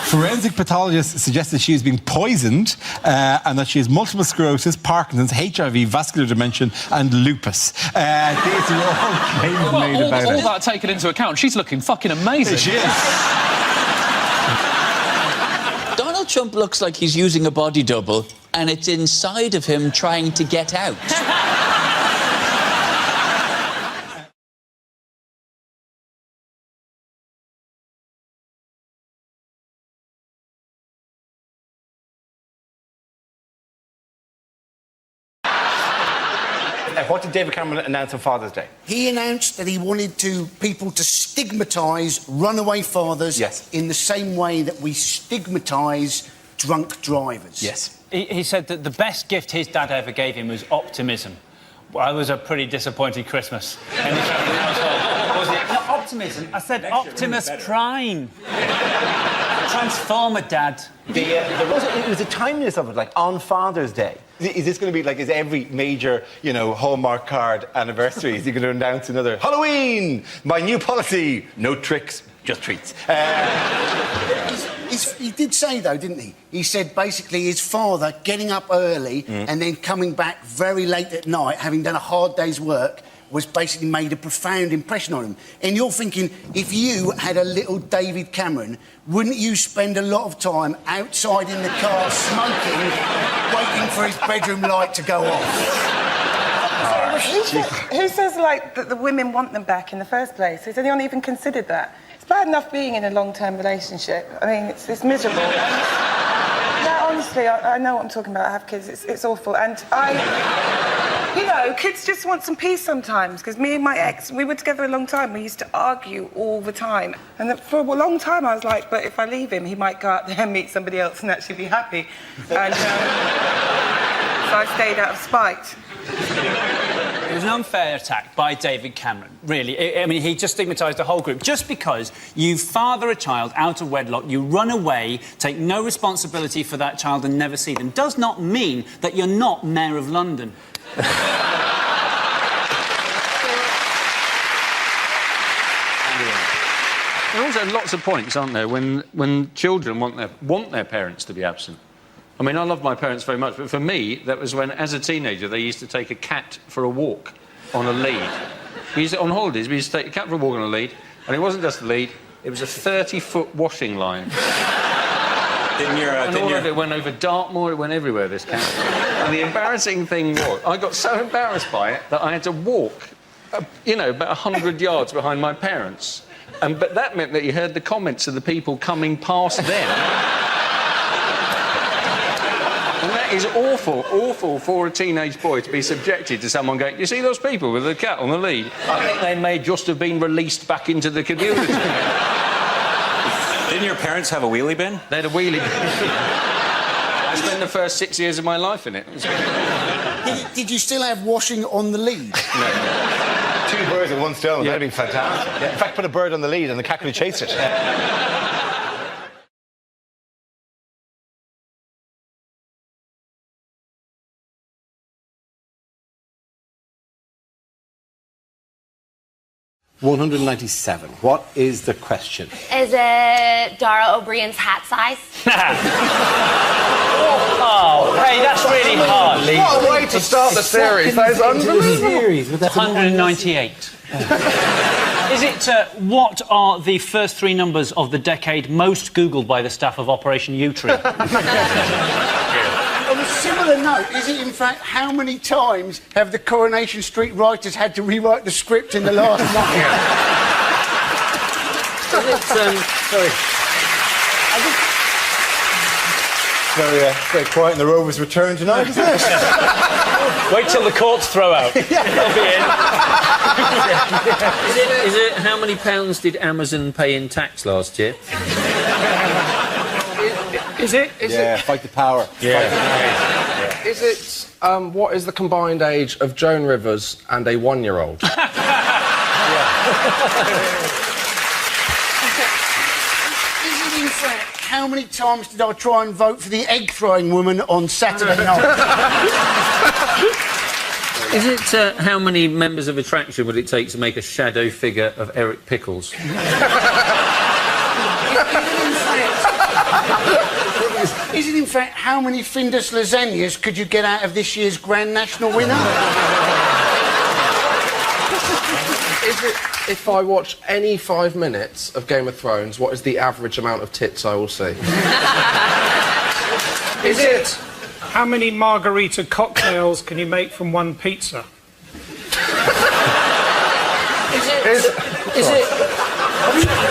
Forensic pathologists suggested she is being poisoned and that she has multiple sclerosis, Parkinson's, HIV, vascular dementia and lupus. These are all claims made about all it. that taken into account, she's looking fucking amazing. She is. Donald Trump looks like he's using a body double, and it's inside of him trying to get out. What did David Cameron announce on Father's Day? He announced that he wanted people to stigmatise runaway fathers in the same way that we stigmatise drunk drivers. Yes. He said that the best gift his dad ever gave him was optimism. Well, I was a pretty disappointed Christmas. Was it? Not optimism. I said Optimus Prime. Transformer Dad. It was the timeliness of it, like on Father's Day. Is this going to be like, is every major, you know, Hallmark card anniversary, is he going to announce another Halloween, my new policy, no tricks, just treats? He did say, though, didn't he? He said basically his father getting up early and then coming back very late at night, having done a hard day's work, was basically made a profound impression on him. And you're thinking, if you had a little David Cameron, wouldn't you spend a lot of time outside in the car smoking, waiting for his bedroom light to go off? Who says, like, that the women want them back in the first place? Has anyone even considered that? It's bad enough being in a long-term relationship. I mean, it's miserable. No, honestly, I know what I'm talking about. I have kids. It's awful. And you know, kids just want some peace sometimes, because me and my ex, we were together a long time. We used to argue all the time. And for a long time, I was like, but if I leave him, he might go out there and meet somebody else and actually be happy. And so I stayed out of spite. It was an unfair attack by David Cameron, really. I mean, he just stigmatised the whole group. Just because you father a child out of wedlock, you run away, take no responsibility for that child and never see them, does not mean that you're not Mayor of London. There are also lots of points, aren't there, when children want their parents to be absent. I mean, I love my parents very much, but for me, that was when, as a teenager, they used to take a cat for a walk on a lead. On holidays, we used to take a cat for a walk on a lead, and it wasn't just a lead, it was a 30-foot washing line. It went over Dartmoor, it went everywhere, this cat. And the embarrassing thing was, I got so embarrassed by it that I had to walk, about 100 yards behind my parents. But that meant that you heard the comments of the people coming past them. And that is awful for a teenage boy to be subjected to someone going, you see those people with the cat on the lead? I think they may just have been released back into the community. Didn't your parents have a wheelie bin? They had a wheelie bin. I spent the first 6 years of my life in it. Did you still have washing on the lead? No. 2 birds with 1 stone. That'd be fantastic. Yeah. In fact, put a bird on the lead and the cat could have chased it. 197. What is the question? Is it Dara O'Brien's hat size? Oh, hey, that's really hard. What a way to start the series. That is unbelievable. 198. Is it, what are the first 3 numbers of the decade most Googled by the staff of Operation U-Tree? On a similar note, is it in fact how many times have the Coronation Street writers had to rewrite the script in the last month? Sorry. Very quiet in the Rovers' return tonight, isn't it? Wait till the courts throw out. They'll be in. Is it how many pounds did Amazon pay in tax last year? Is it? Fight the power. Yeah. Is it, what is the combined age of Joan Rivers and a 1-year-old? Is it in fact how many times did I try and vote for the egg-throwing woman on Saturday night? Is it how many members of Attraction would it take to make a shadow figure of Eric Pickles? Is it in fact how many Findus lasagnas could you get out of this year's Grand National winner? Is it, if I watch any 5 minutes of Game of Thrones, what is the average amount of tits I will see? Is it how many margarita cocktails can you make from 1 pizza?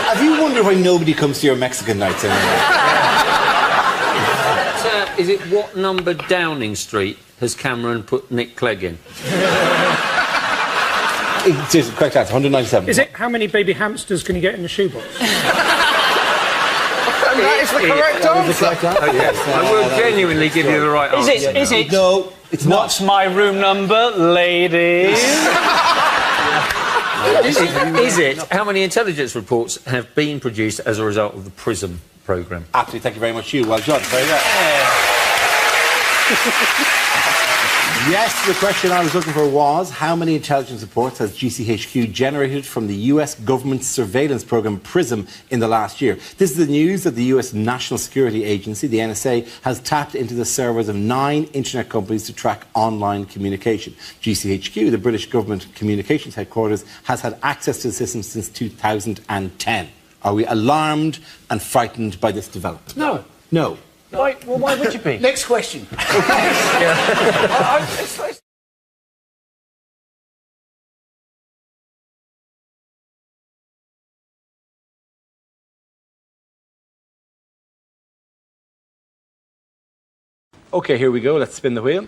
Have you wondered why nobody comes to your Mexican nights anymore? Is it what number Downing Street has Cameron put Nick Clegg in? It's correct answer, 197. Is it how many baby hamsters can you get in the shoebox? That is the correct answer. Oh, yes. I will genuinely give you the right answer. Is it? No, it's not. What's my room number, ladies? Is it how many intelligence reports have been produced as a result of the PRISM programme? Absolutely, thank you very much, Hugh. Well done. Very good. Yes, the question I was looking for was, how many intelligence reports has GCHQ generated from the US government surveillance programme PRISM in the last year? This is the news that the US National Security Agency, the NSA, has tapped into the servers of 9 internet companies to track online communication. GCHQ, the British government communications headquarters, has had access to the system since 2010. Are we alarmed and frightened by this development? No. No. Why would you be? Next question. OK, here we go. Let's spin the wheel.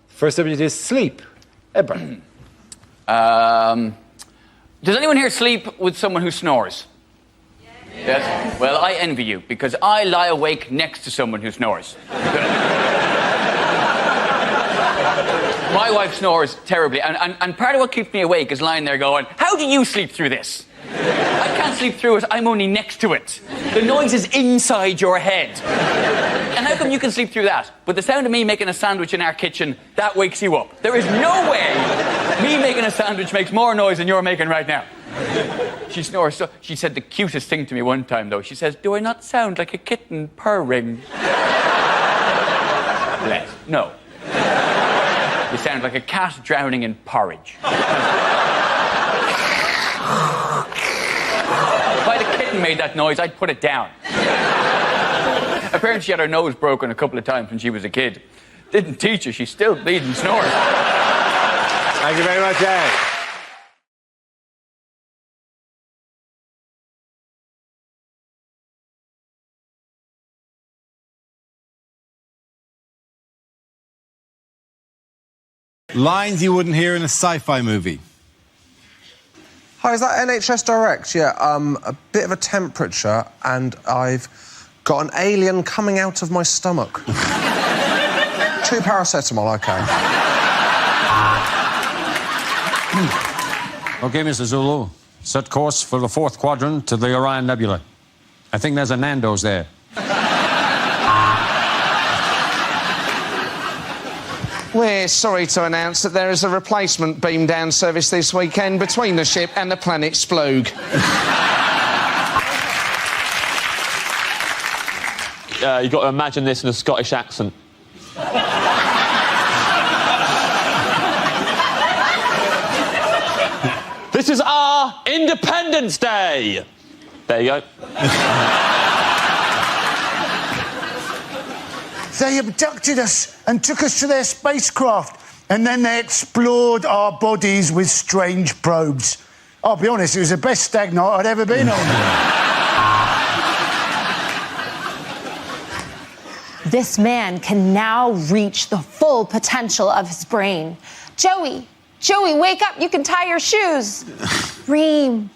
First subject is sleep. Ebra. Does anyone here sleep with someone who snores? Yes? Well, I envy you, because I lie awake next to someone who snores. My wife snores terribly, and part of what keeps me awake is lying there going, how do you sleep through this? I can't sleep through it, I'm only next to it. The noise is inside your head. And how come you can sleep through that? But the sound of me making a sandwich in our kitchen, that wakes you up. There is no way Me making a sandwich makes more noise than you're making right now. She snores. So she said the cutest thing to me one time, though. She says, "Do I not sound like a kitten purring?" Bless. No. You sound like a cat drowning in porridge. If I'd a kitten made that noise, I'd put it down. Apparently she had her nose broken a couple of times when she was a kid. Didn't teach her, she's still bleeding snores. Thank you very much, Ed. Lines you wouldn't hear in a sci-fi movie. Hi, is that NHS Direct? Yeah, a bit of a temperature and I've got an alien coming out of my stomach. 2 paracetamol, OK. OK, Mr. Zulu. Set course for the 4th quadrant to the Orion Nebula. I think there's a Nando's there. We're sorry to announce that there is a replacement beam down service this weekend between the ship and the planet Sploog. You've got to imagine this in a Scottish accent. This is our Independence Day. There you go. They abducted us and took us to their spacecraft, and then they explored our bodies with strange probes. I'll be honest, it was the best stag night I'd ever been on. This man can now reach the full potential of his brain. Joey, wake up, you can tie your shoes. Reem.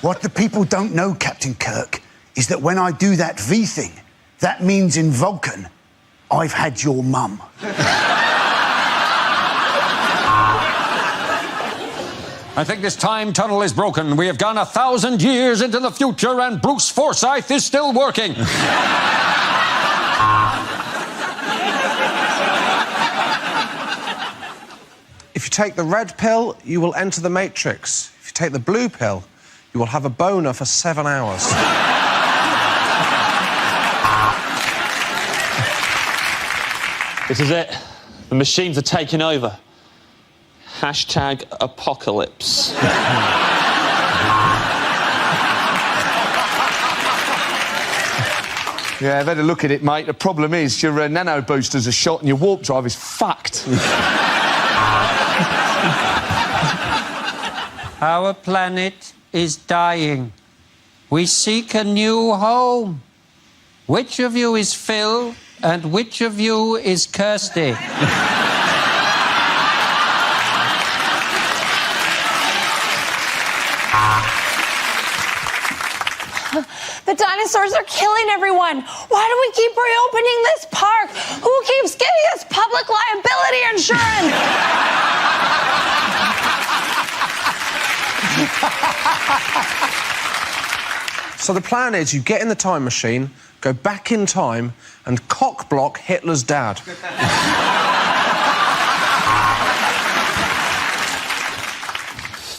What the people don't know, Captain Kirk, is that when I do that V thing, that means in Vulcan, I've had your mum. I think this time tunnel is broken. We have gone 1,000 years into the future and Bruce Forsyth is still working. If you take the red pill, you will enter the Matrix. If you take the blue pill, you will have a boner for 7 hours. This is it. The machines are taking over. Hashtag apocalypse. Yeah, I've had a look at it, mate. The problem is your nano boosters are shot and your warp drive is fucked. Our planet is dying. We seek a new home. Which of you is Phil and which of you is Kirsty? The dinosaurs are killing everyone. Why do we keep reopening this park? Who keeps giving us public liability insurance? So the plan is you get in the time machine, go back in time, and cock-block Hitler's dad.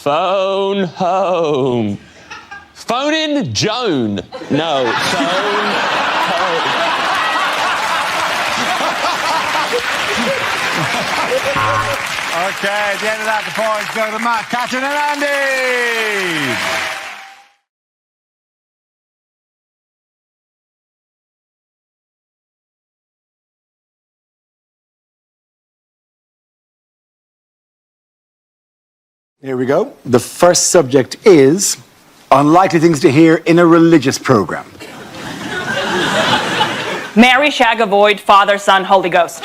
Phone home. Phone in Joan. No, phone home. OK, at the end of that, the points go to Matt, Catherine and Andy. Here we go. The first subject is unlikely things to hear in a religious program. Mary, shag, avoid, Father, Son, Holy Ghost.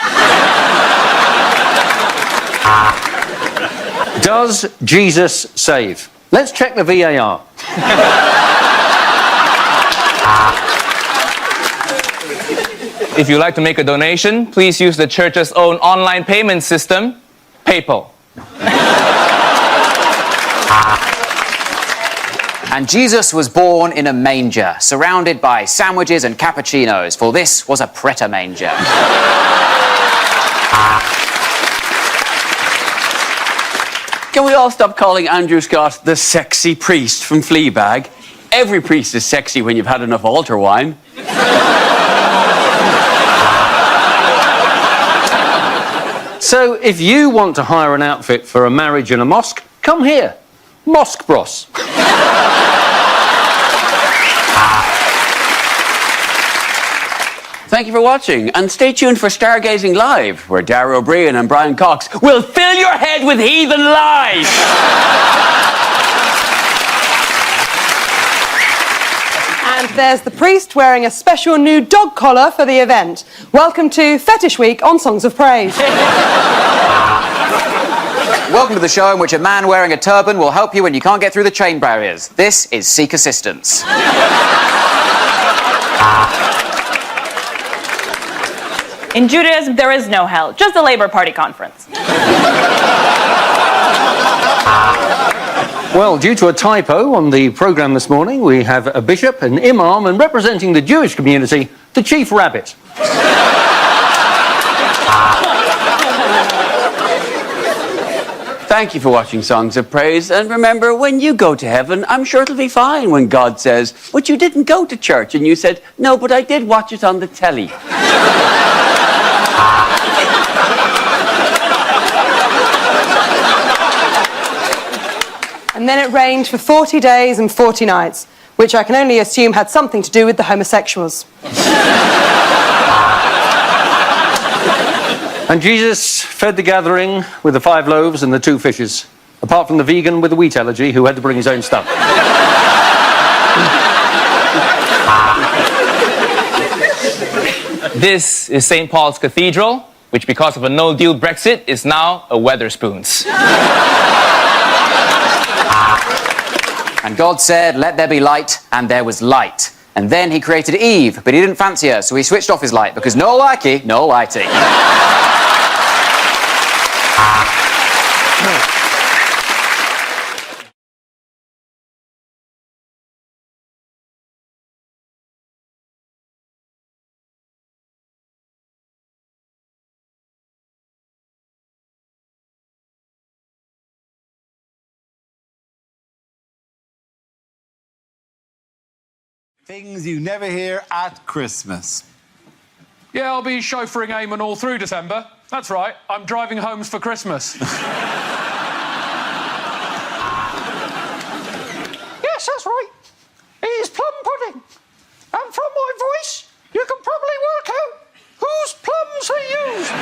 Does Jesus save? Let's check the VAR. If you'd like to make a donation, please use the church's own online payment system, PayPal. And Jesus was born in a manger, surrounded by sandwiches and cappuccinos, for this was a preta manger. all stop calling Andrew Scott the sexy priest from Fleabag? Every priest is sexy when you've had enough altar wine. So, if you want to hire an outfit for a marriage in a mosque, come here. Mosque Bros. Thank you for watching, and stay tuned for Stargazing Live, where Dara O'Brien and Brian Cox will fill your head with heathen lies. And there's the priest wearing a special new dog collar for the event. Welcome to Fetish Week on Songs of Praise. Welcome to the show in which a man wearing a turban will help you when you can't get through the chain barriers. This is Seek Assistance. In Judaism, there is no hell, just a Labour Party conference. Well, due to a typo on the programme this morning, we have a bishop, an imam, and representing the Jewish community, the Chief Rabbit. Thank you for watching Songs of Praise, and remember, when you go to heaven, I'm sure it'll be fine when God says, "But you didn't go to church," and you said, "No, but I did watch it on the telly." And then it rained for 40 days and 40 nights, which I can only assume had something to do with the homosexuals. And Jesus fed the gathering with the 5 loaves and the 2 fishes, apart from the vegan with the wheat allergy who had to bring his own stuff. This is St. Paul's Cathedral, which because of a no-deal Brexit is now a Wetherspoons. And God said, "Let there be light," and there was light. And then he created Eve, but he didn't fancy her, so he switched off his light, because no likey, no lighty. Things you never hear at Christmas. Yeah, I'll be chauffeuring Eamon all through December. That's right, I'm driving homes for Christmas. Yes, that's right. It is plum pudding. And from my voice, you can probably work out whose plums are used.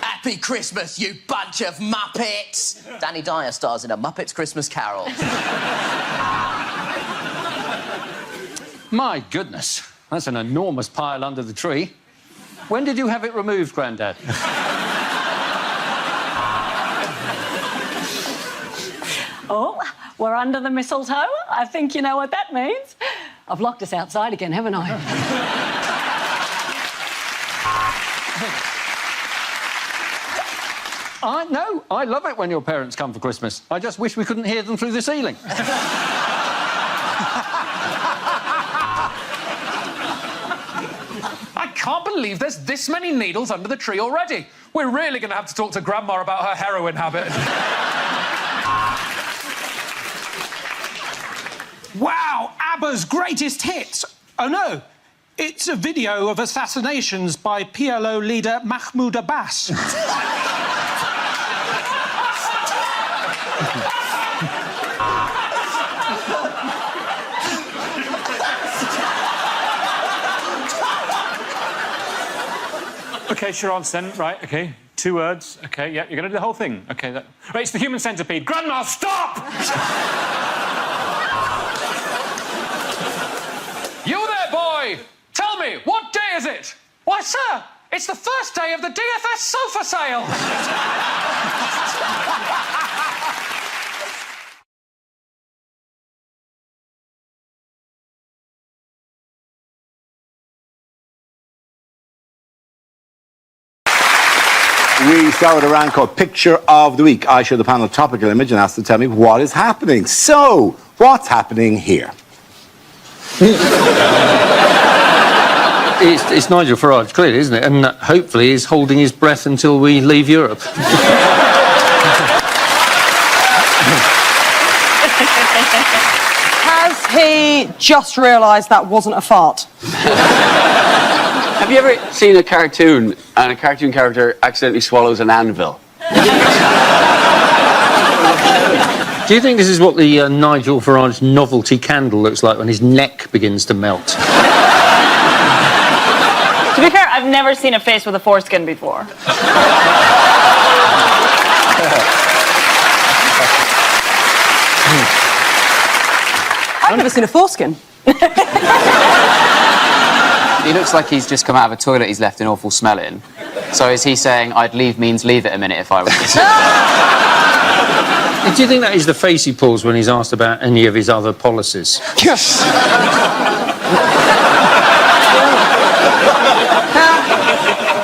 Happy Christmas, you bunch of Muppets! Danny Dyer stars in A Muppets Christmas Carol. My goodness, that's an enormous pile under the tree. When did you have it removed, Grandad? Oh, we're under the mistletoe. I think you know what that means. I've locked us outside again, haven't I? No, I love it when your parents come for Christmas. I just wish we couldn't hear them through the ceiling. I can't believe there's this many needles under the tree already. We're really going to have to talk to Grandma about her heroin habit. Wow, ABBA's greatest hits. Oh, no. It's a video of assassinations by PLO leader Mahmoud Abbas. OK, Sharon, then. Right, OK. 2 words. OK, yeah, you're going to do the whole thing. OK, that... Right, it's the human centipede. Grandma, stop! You there, boy! Tell me, what day is it? Why, sir, it's the first day of the DFS sofa sale! We start with a round called Picture of the Week. I show the panel a topical image and ask them to tell me what is happening. So, what's happening here? It's Nigel Farage, clearly, isn't it? And hopefully he's holding his breath until we leave Europe. Has he just realised that wasn't a fart? Have you ever seen a cartoon and a cartoon character accidentally swallows an anvil? Do you think this is what the Nigel Farage novelty candle looks like when his neck begins to melt? To be fair, I've never seen a face with a foreskin before. I've never seen a foreskin. He looks like he's just come out of a toilet he's left an awful smell in. So is he saying, I'd leave means leave it a minute if I was... Do you think that is the face he pulls when he's asked about any of his other policies? Yes!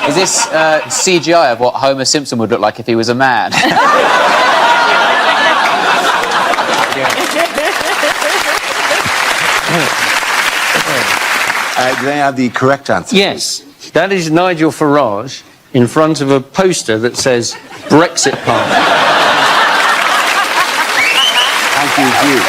Is this CGI of what Homer Simpson would look like if he was a man? Do they have the correct answer? Yes. That is Nigel Farage in front of a poster that says Brexit Party. Thank you, Hugh.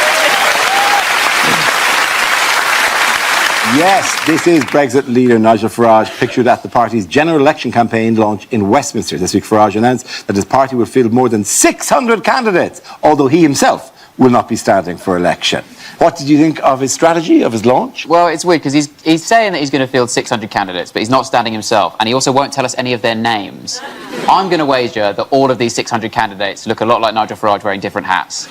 Yes, this is Brexit leader Nigel Farage, pictured at the party's general election campaign launch in Westminster. This week, Farage announced that his party will field more than 600 candidates, although he himself will not be standing for election. What did you think of his strategy, of his launch? Well, it's weird, because he's saying that he's going to field 600 candidates, but he's not standing himself, and he also won't tell us any of their names. I'm going to wager that all of these 600 candidates look a lot like Nigel Farage wearing different hats.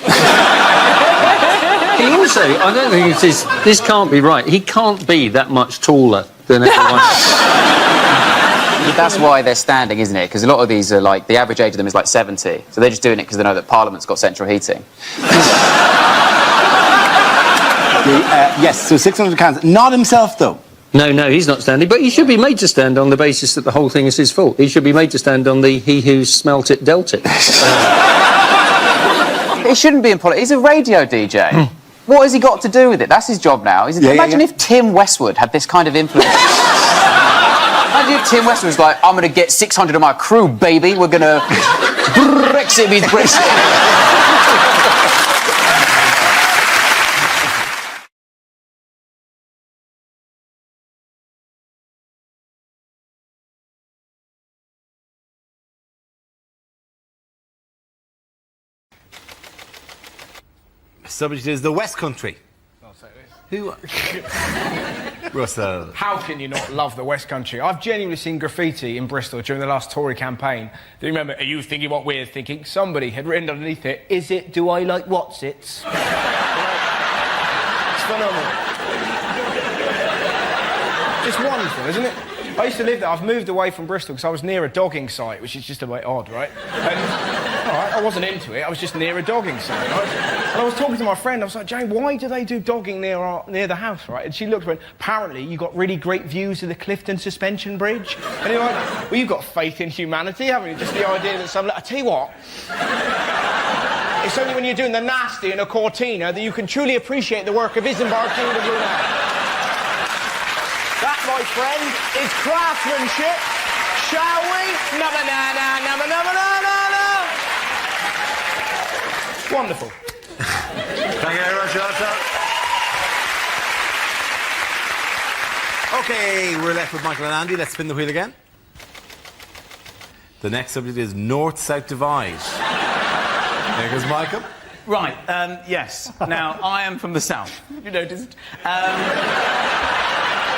He also, I don't think it is, this can't be right. He can't be that much taller than everyone else. That's why they're standing, isn't it? Because a lot of these are like, the average age of them is like 70, so they're just doing it because they know that Parliament's got central heating. Yes, so 600 candidates. Not himself, though. No, he's not standing, but he should be made to stand on the basis that the whole thing is his fault. He should be made to stand on the he who smelt it dealt it. He shouldn't be in politics. He's a radio DJ. What has he got to do with it? That's his job now. Imagine if Tim Westwood had this kind of influence. Imagine if Tim Westwood was like, I'm going to get 600 of my crew, baby. We're going to... Brexit means Brexit. Subject is the West Country. Who? Russell. How can you not love the West Country? I've genuinely seen graffiti in Bristol during the last Tory campaign. Do you remember, are you thinking what we're thinking? Somebody had written underneath it, is it, do I like what's-its? It's phenomenal. Just wonderful, isn't it? I used to live there. I've moved away from Bristol because I was near a dogging site, which is just a bit odd, right? And, all right, I wasn't into it. I was just near a dogging site, right? And I was talking to my friend. I was like, Jane, why do they do dogging near the house, right? And she looked and went, apparently you got really great views of the Clifton Suspension Bridge. And you're like, well, you've got faith in humanity, haven't you? Just the idea that I tell you what, it's only when you're doing the nasty in a Cortina that you can truly appreciate the work of Isambard King of Brunei. That, my friend, is craftsmanship. Shall we? Wonderful. Thank you very much, Russell. OK, we're left with Michael and Andy. Let's spin the wheel again. The next subject is North-South Divide. There goes Michael. Right, yes. Now, I am from the south. Have you noticed?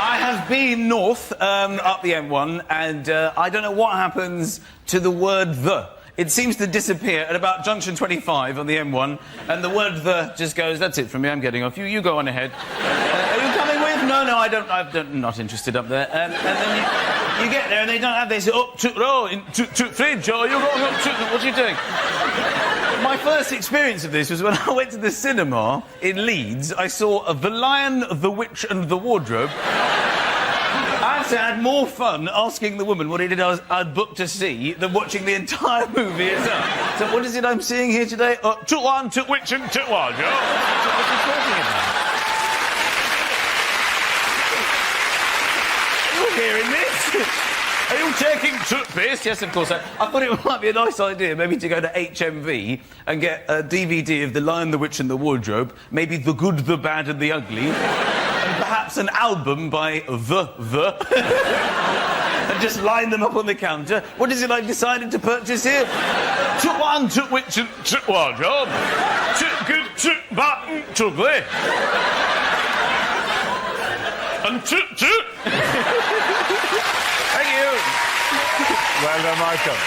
I have been north, up the M1, and I don't know what happens to the word the. It seems to disappear at about junction 25 on the M1, and the word the just goes, that's it from me, I'm getting off. You go on ahead. Are you coming with? No, I'm not interested up there. And then you get there and they don't have, they say, up to, fridge, oh, you're going up to, what are you doing? My first experience of this was when I went to the cinema in Leeds. I saw The Lion, the Witch and the Wardrobe. I had more fun asking the woman what it is I'd booked to see than watching the entire movie itself. So what is it I'm seeing here today? Lion, Witch and Wardrobe. What are you talking about? hearing this? Are you taking toothpaste? Yes, of course. I thought it might be a nice idea maybe to go to HMV and get a DVD of The Lion, the Witch and the Wardrobe, maybe The Good, the Bad and the Ugly, and perhaps an album by The. And just line them up on the counter. What is it I've decided to purchase here? Took one, took witch and took wardrobe. Took good, took button, took ugly. And took. Thank you. Well done, Michael.